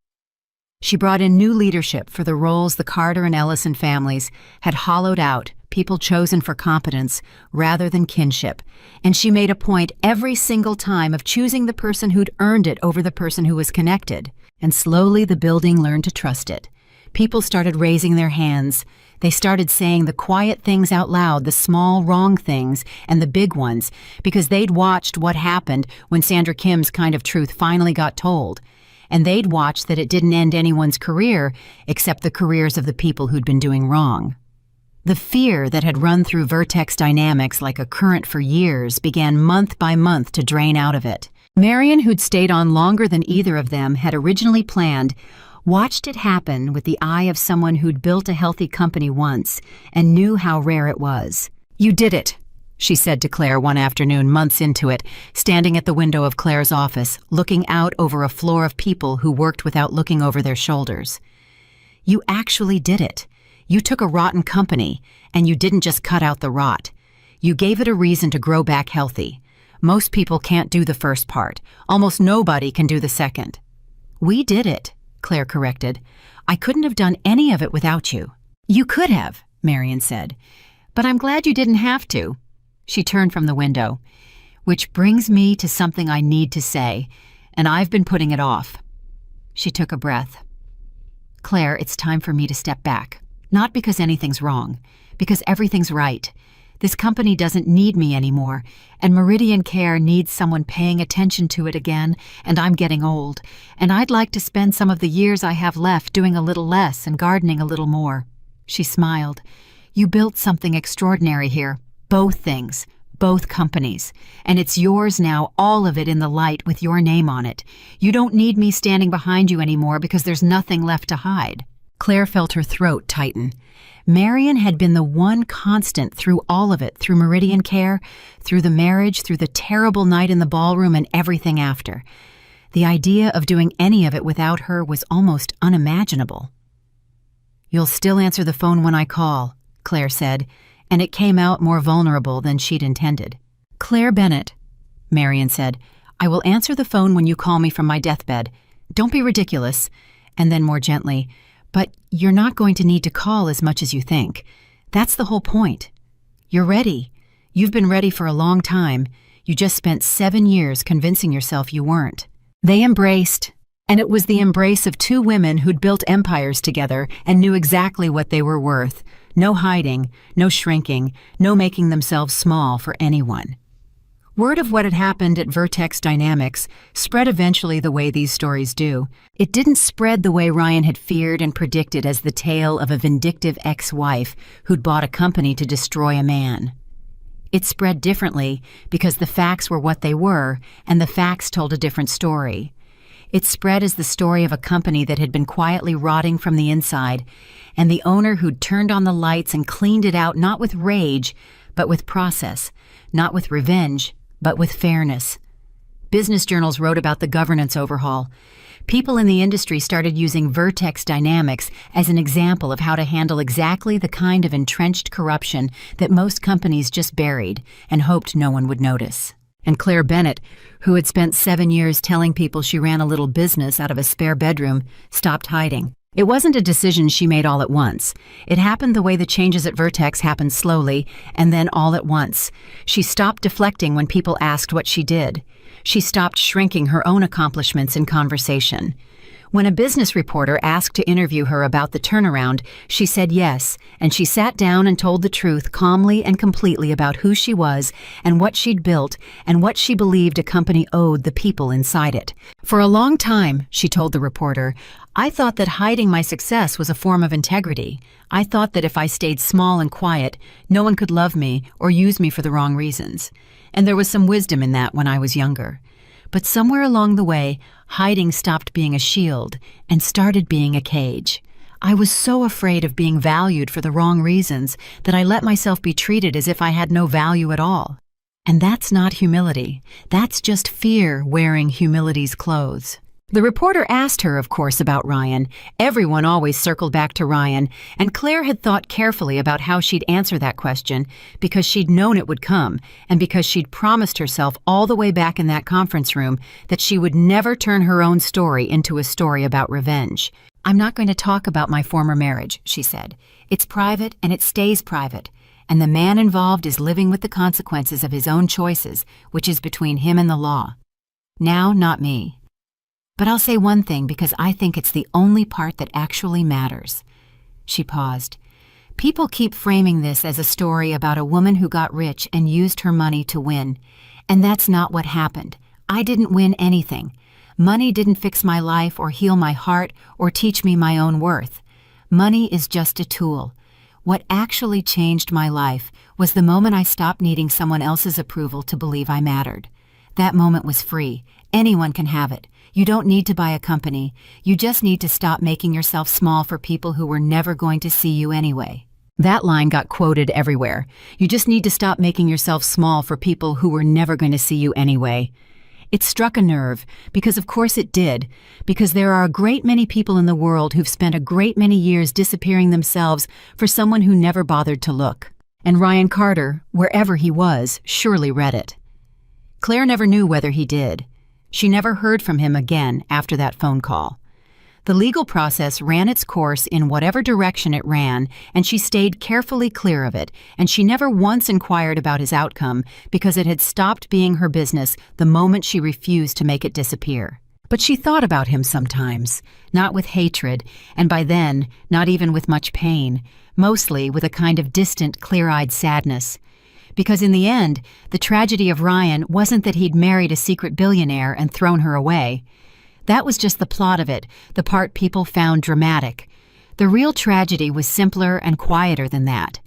She brought in new leadership for the roles the Carter and Ellison families had hollowed out, people chosen for competence rather than kinship, and she made a point every single time of choosing the person who'd earned it over the person who was connected. And slowly the building learned to trust it. People started raising their hands. They started saying the quiet things out loud, the small wrong things and the big ones, because they'd watched what happened when Sandra Kim's kind of truth finally got told. And they'd watched that it didn't end anyone's career except the careers of the people who'd been doing wrong. The fear that had run through Vertex Dynamics like a current for years began month by month to drain out of it. Marion, who'd stayed on longer than either of them had originally planned, watched it happen with the eye of someone who'd built a healthy company once and knew how rare it was. "You did it," she said to Claire one afternoon months into it, standing at the window of Claire's office, looking out over a floor of people who worked without looking over their shoulders. "You actually did it. You took a rotten company, and you didn't just cut out the rot. You gave it a reason to grow back healthy. Most people can't do the first part. Almost nobody can do the second." "We did it," Claire corrected. "I couldn't have done any of it without you." "You could have," Marion said. "But I'm glad you didn't have to." She turned from the window. "Which brings me to something I need to say, and I've been putting it off." She took a breath. "Claire, it's time for me to step back. Not because anything's wrong, because everything's right. This company doesn't need me anymore, and Meridian Care needs someone paying attention to it again, and I'm getting old, and I'd like to spend some of the years I have left doing a little less and gardening a little more." She smiled. "You built something extraordinary here. Both things, both companies, and it's yours now, all of it in the light with your name on it. You don't need me standing behind you anymore because there's nothing left to hide." Claire felt her throat tighten. Marion had been the one constant through all of it, through Meridian Care, through the marriage, through the terrible night in the ballroom and everything after. The idea of doing any of it without her was almost unimaginable. "You'll still answer the phone when I call," Claire said, and it came out more vulnerable than she'd intended. "Claire Bennett," Marion said, "I will answer the phone when you call me from my deathbed. Don't be ridiculous." And then more gently, "But you're not going to need to call as much as you think. That's the whole point. You're ready. You've been ready for a long time. You just spent 7 years convincing yourself you weren't." They embraced, and it was the embrace of two women who'd built empires together and knew exactly what they were worth. No hiding, no shrinking, no making themselves small for anyone. Word of what had happened at Vertex Dynamics spread eventually the way these stories do. It didn't spread the way Ryan had feared and predicted as the tale of a vindictive ex-wife who'd bought a company to destroy a man. It spread differently because the facts were what they were, and the facts told a different story. It spread as the story of a company that had been quietly rotting from the inside, and the owner who'd turned on the lights and cleaned it out not with rage, but with process, not with revenge, but with fairness. Business journals wrote about the governance overhaul. People in the industry started using Vertex Dynamics as an example of how to handle exactly the kind of entrenched corruption that most companies just buried and hoped no one would notice. And Claire Bennett, who had spent 7 years telling people she ran a little business out of a spare bedroom, stopped hiding. It wasn't a decision she made all at once. It happened the way the changes at Vertex happened slowly, and then all at once. She stopped deflecting when people asked what she did. She stopped shrinking her own accomplishments in conversation. When a business reporter asked to interview her about the turnaround, she said yes, and she sat down and told the truth calmly and completely about who she was and what she'd built and what she believed a company owed the people inside it. "For a long time," she told the reporter, "I thought that hiding my success was a form of integrity. I thought that if I stayed small and quiet, no one could love me or use me for the wrong reasons. And there was some wisdom in that when I was younger. But somewhere along the way, hiding stopped being a shield and started being a cage. I was so afraid of being valued for the wrong reasons that I let myself be treated as if I had no value at all. And that's not humility. That's just fear wearing humility's clothes." The reporter asked her, of course, about Ryan. Everyone always circled back to Ryan, and Claire had thought carefully about how she'd answer that question because she'd known it would come and because she'd promised herself all the way back in that conference room that she would never turn her own story into a story about revenge. "I'm not going to talk about my former marriage," she said. "It's private and it stays private, and the man involved is living with the consequences of his own choices, which is between him and the law. Now, not me. But I'll say one thing because I think it's the only part that actually matters." She paused. "People keep framing this as a story about a woman who got rich and used her money to win. And that's not what happened. I didn't win anything. Money didn't fix my life or heal my heart or teach me my own worth. Money is just a tool. What actually changed my life was the moment I stopped needing someone else's approval to believe I mattered. That moment was free. Anyone can have it. You don't need to buy a company. You just need to stop making yourself small for people who were never going to see you anyway. That line got quoted everywhere. You just need to stop making yourself small for people who were never going to see you anyway. It struck a nerve, because of course it did, because there are a great many people in the world who've spent a great many years disappearing themselves for someone who never bothered to look. And Ryan Carter, wherever he was, surely read it. Claire never knew whether he did. She never heard from him again after that phone call. The legal process ran its course in whatever direction it ran, and she stayed carefully clear of it, and she never once inquired about his outcome because it had stopped being her business the moment she refused to make it disappear. But she thought about him sometimes, not with hatred, and by then, not even with much pain, mostly with a kind of distant, clear-eyed sadness. Because in the end, the tragedy of Ryan wasn't that he'd married a secret billionaire and thrown her away. That was just the plot of it, the part people found dramatic. The real tragedy was simpler and quieter than that.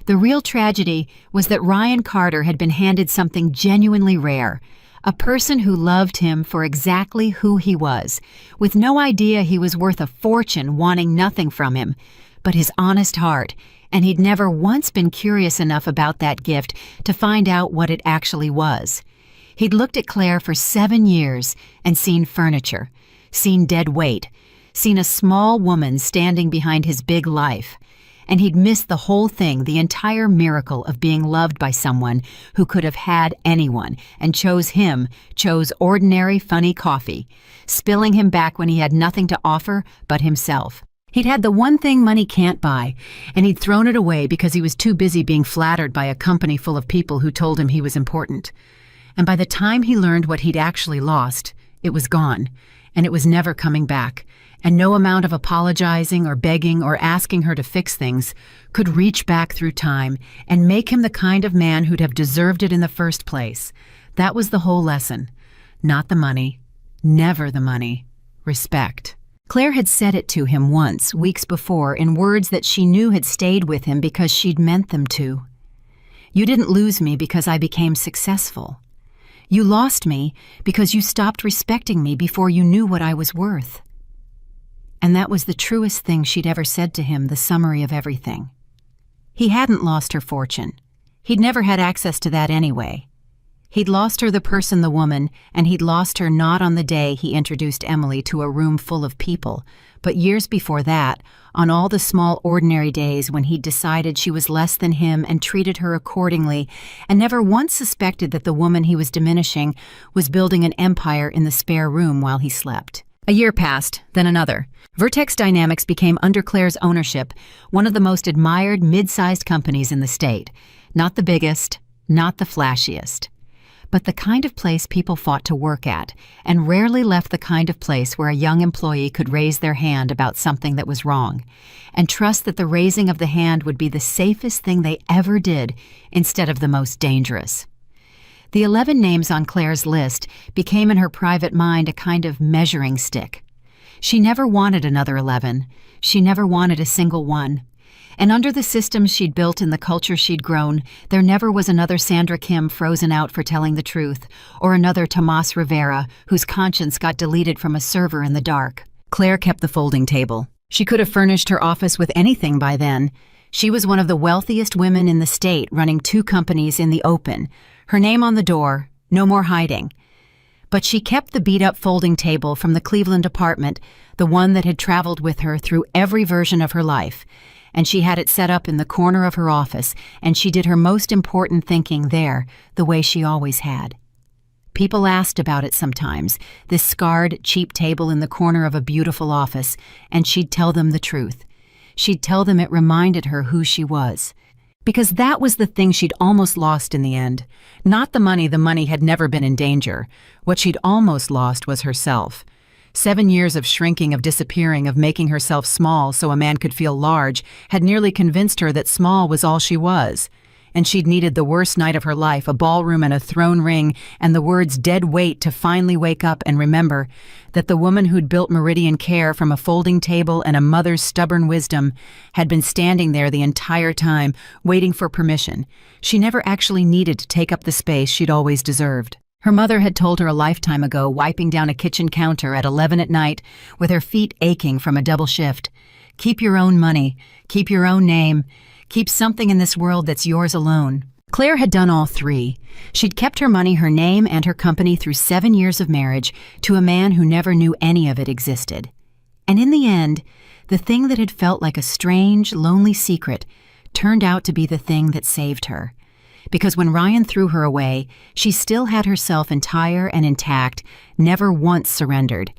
The real tragedy was that Ryan Carter had been handed something genuinely rare, a person who loved him for exactly who he was, with no idea he was worth a fortune, wanting nothing from him, but his honest heart, and he'd never once been curious enough about that gift to find out what it actually was. He'd looked at Claire for 7 years and seen furniture, seen dead weight, seen a small woman standing behind his big life. And he'd missed the whole thing, the entire miracle of being loved by someone who could have had anyone and chose him, chose ordinary, funny coffee, spilling him back when he had nothing to offer but himself. He'd had the one thing money can't buy, and he'd thrown it away because he was too busy being flattered by a company full of people who told him he was important. And by the time he learned what he'd actually lost, it was gone, and it was never coming back, and no amount of apologizing or begging or asking her to fix things could reach back through time and make him the kind of man who'd have deserved it in the first place. That was the whole lesson. Not the money. Never the money. Respect. Claire had said it to him once, weeks before, in words that she knew had stayed with him because she'd meant them to. You didn't lose me because I became successful. You lost me because you stopped respecting me before you knew what I was worth. And that was the truest thing she'd ever said to him, the summary of everything. He hadn't lost her fortune. He'd never had access to that anyway. He'd lost her, the person, the woman, and he'd lost her not on the day he introduced Emily to a room full of people, but years before that, on all the small ordinary days when he'd decided she was less than him and treated her accordingly, and never once suspected that the woman he was diminishing was building an empire in the spare room while he slept. A year passed, then another. Vertex Dynamics became, under Claire's ownership, one of the most admired mid-sized companies in the state. Not the biggest, not the flashiest, but the kind of place people fought to work at, and rarely left the kind of place where a young employee could raise their hand about something that was wrong, and trust that the raising of the hand would be the safest thing they ever did instead of the most dangerous. The 11 names on Claire's list became in her private mind a kind of measuring stick. She never wanted another 11. She never wanted a single one. And under the systems she'd built and the culture she'd grown, there never was another Sandra Kim frozen out for telling the truth, or another Tomas Rivera whose conscience got deleted from a server in the dark. Claire kept the folding table. She could have furnished her office with anything by then. She was one of the wealthiest women in the state, running 2 companies in the open. Her name on the door, no more hiding. But she kept the beat-up folding table from the Cleveland apartment, the one that had traveled with her through every version of her life, and she had it set up in the corner of her office, and she did her most important thinking there, the way she always had. People asked about it sometimes, this scarred, cheap table in the corner of a beautiful office, and she'd tell them the truth. She'd tell them it reminded her who she was. Because that was the thing she'd almost lost in the end. Not the money had never been in danger. What she'd almost lost was herself. 7 years of shrinking, of disappearing, of making herself small so a man could feel large had nearly convinced her that small was all she was. And she'd needed the worst night of her life, a ballroom and a throne ring, and the words dead weight to finally wake up and remember that the woman who'd built Meridian Care from a folding table and a mother's stubborn wisdom had been standing there the entire time, waiting for permission. She never actually needed to take up the space she'd always deserved. Her mother had told her a lifetime ago, wiping down a kitchen counter at 11 at night with her feet aching from a double shift. Keep your own money, keep your own name, keep something in this world that's yours alone. Claire had done all three. She'd kept her money, her name, and her company through 7 years of marriage to a man who never knew any of it existed. And in the end, the thing that had felt like a strange, lonely secret turned out to be the thing that saved her. Because when Ryan threw her away, she still had herself entire and intact, never once surrendered.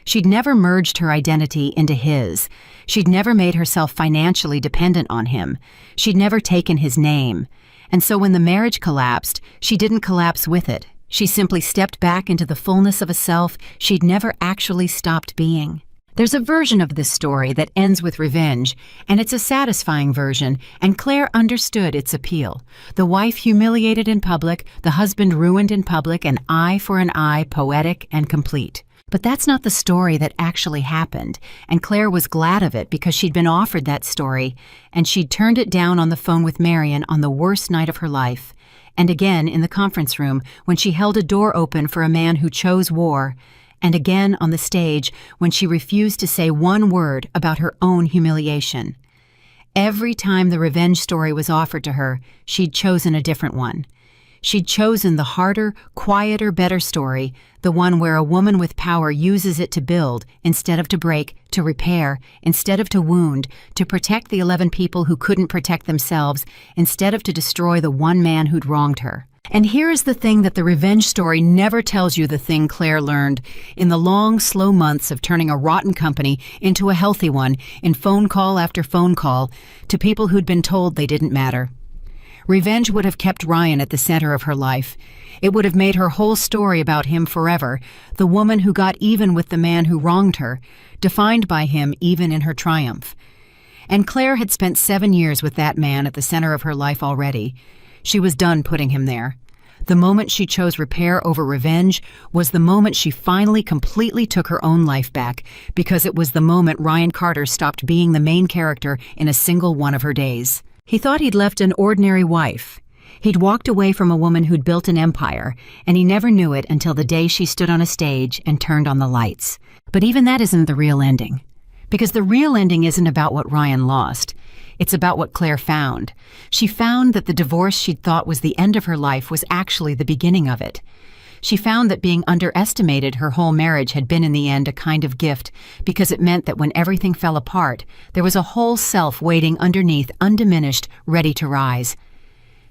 She'd never merged her identity into his. She'd never made herself financially dependent on him. She'd never taken his name. And so when the marriage collapsed, she didn't collapse with it. She simply stepped back into the fullness of a self she'd never actually stopped being. There's a version of this story that ends with revenge, and it's a satisfying version, and Claire understood its appeal. The wife humiliated in public, the husband ruined in public, an eye for an eye, poetic and complete. But that's not the story that actually happened, and Claire was glad of it because she'd been offered that story, and she'd turned it down on the phone with Marion on the worst night of her life, and again in the conference room when she held a door open for a man who chose war, and again on the stage when she refused to say one word about her own humiliation. Every time the revenge story was offered to her, she'd chosen a different one. She'd chosen the harder, quieter, better story, the one where a woman with power uses it to build instead of to break, to repair instead of to wound, to protect the 11 people who couldn't protect themselves instead of to destroy the one man who'd wronged her. And here is the thing that the revenge story never tells you, the thing Claire learned in the long, slow months of turning a rotten company into a healthy one in phone call after phone call to people who'd been told they didn't matter. Revenge would have kept Ryan at the center of her life. It would have made her whole story about him forever, the woman who got even with the man who wronged her, defined by him even in her triumph. And Claire had spent 7 years with that man at the center of her life already. She was done putting him there. The moment she chose repair over revenge was the moment she finally completely took her own life back, because it was the moment Ryan Carter stopped being the main character in a single one of her days. He thought he'd left an ordinary wife. He'd walked away from a woman who'd built an empire, and he never knew it until the day she stood on a stage and turned on the lights. But even that isn't the real ending. Because the real ending isn't about what Ryan lost. It's about what Claire found. She found that the divorce she'd thought was the end of her life was actually the beginning of it. She found that being underestimated her whole marriage had been in the end a kind of gift, because it meant that when everything fell apart, there was a whole self waiting underneath, undiminished, ready to rise.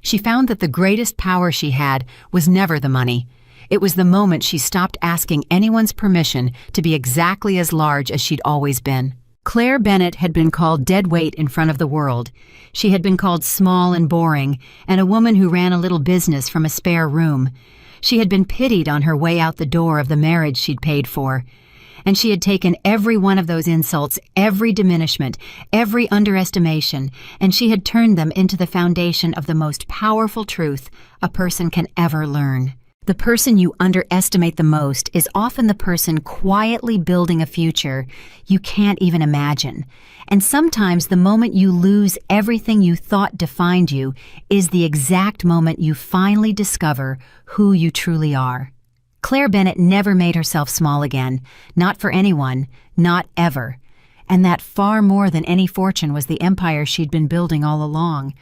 She found that the greatest power she had was never the money. It was the moment she stopped asking anyone's permission to be exactly as large as she'd always been. Claire Bennett had been called dead weight in front of the world. She had been called small and boring, and a woman who ran a little business from a spare room. She had been pitied on her way out the door of the marriage she'd paid for. And she had taken every one of those insults, every diminishment, every underestimation, and she had turned them into the foundation of the most powerful truth a person can ever learn. The person you underestimate the most is often the person quietly building a future you can't even imagine. And sometimes the moment you lose everything you thought defined you is the exact moment you finally discover who you truly are. Claire Bennett never made herself small again, not for anyone, not ever. And that far more than any fortune was the empire she'd been building all along.